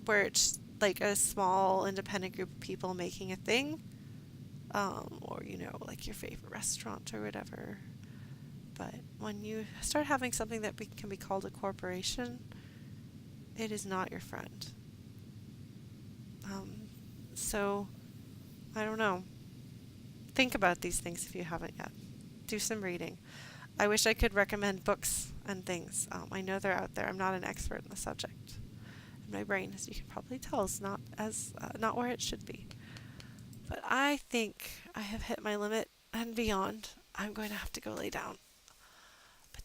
Speaker 1: where it's like a small independent group of people making a thing, or like your favorite restaurant or whatever. But when you start having something that can be called a corporation, it is not your friend. So, I don't know. Think about these things if you haven't yet. Do some reading. I wish I could recommend books and things. I know they're out there. I'm not an expert in the subject. And my brain, as you can probably tell, is not where it should be. But I think I have hit my limit and beyond. I'm going to have to go lay down.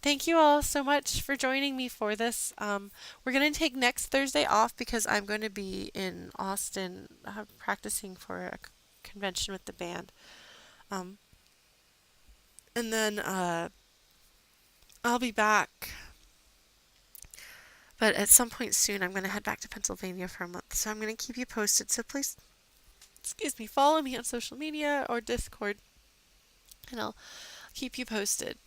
Speaker 1: Thank you all so much for joining me for this. We're going to take next Thursday off because I'm going to be in Austin practicing for a convention with the band. And then I'll be back. But at some point soon, I'm going to head back to Pennsylvania for a month. So I'm going to keep you posted. So please, follow me on social media or Discord. And I'll keep you posted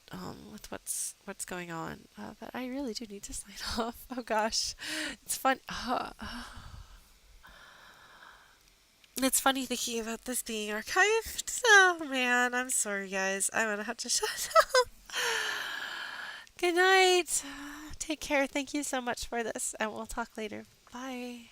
Speaker 1: with what's going on. But I really do need to sign off. Oh gosh, it's fun. It's funny thinking about this being archived. Oh man, I'm sorry guys. I'm gonna have to shut up. Good night. Take care. Thank you so much for this, and we'll talk later. Bye.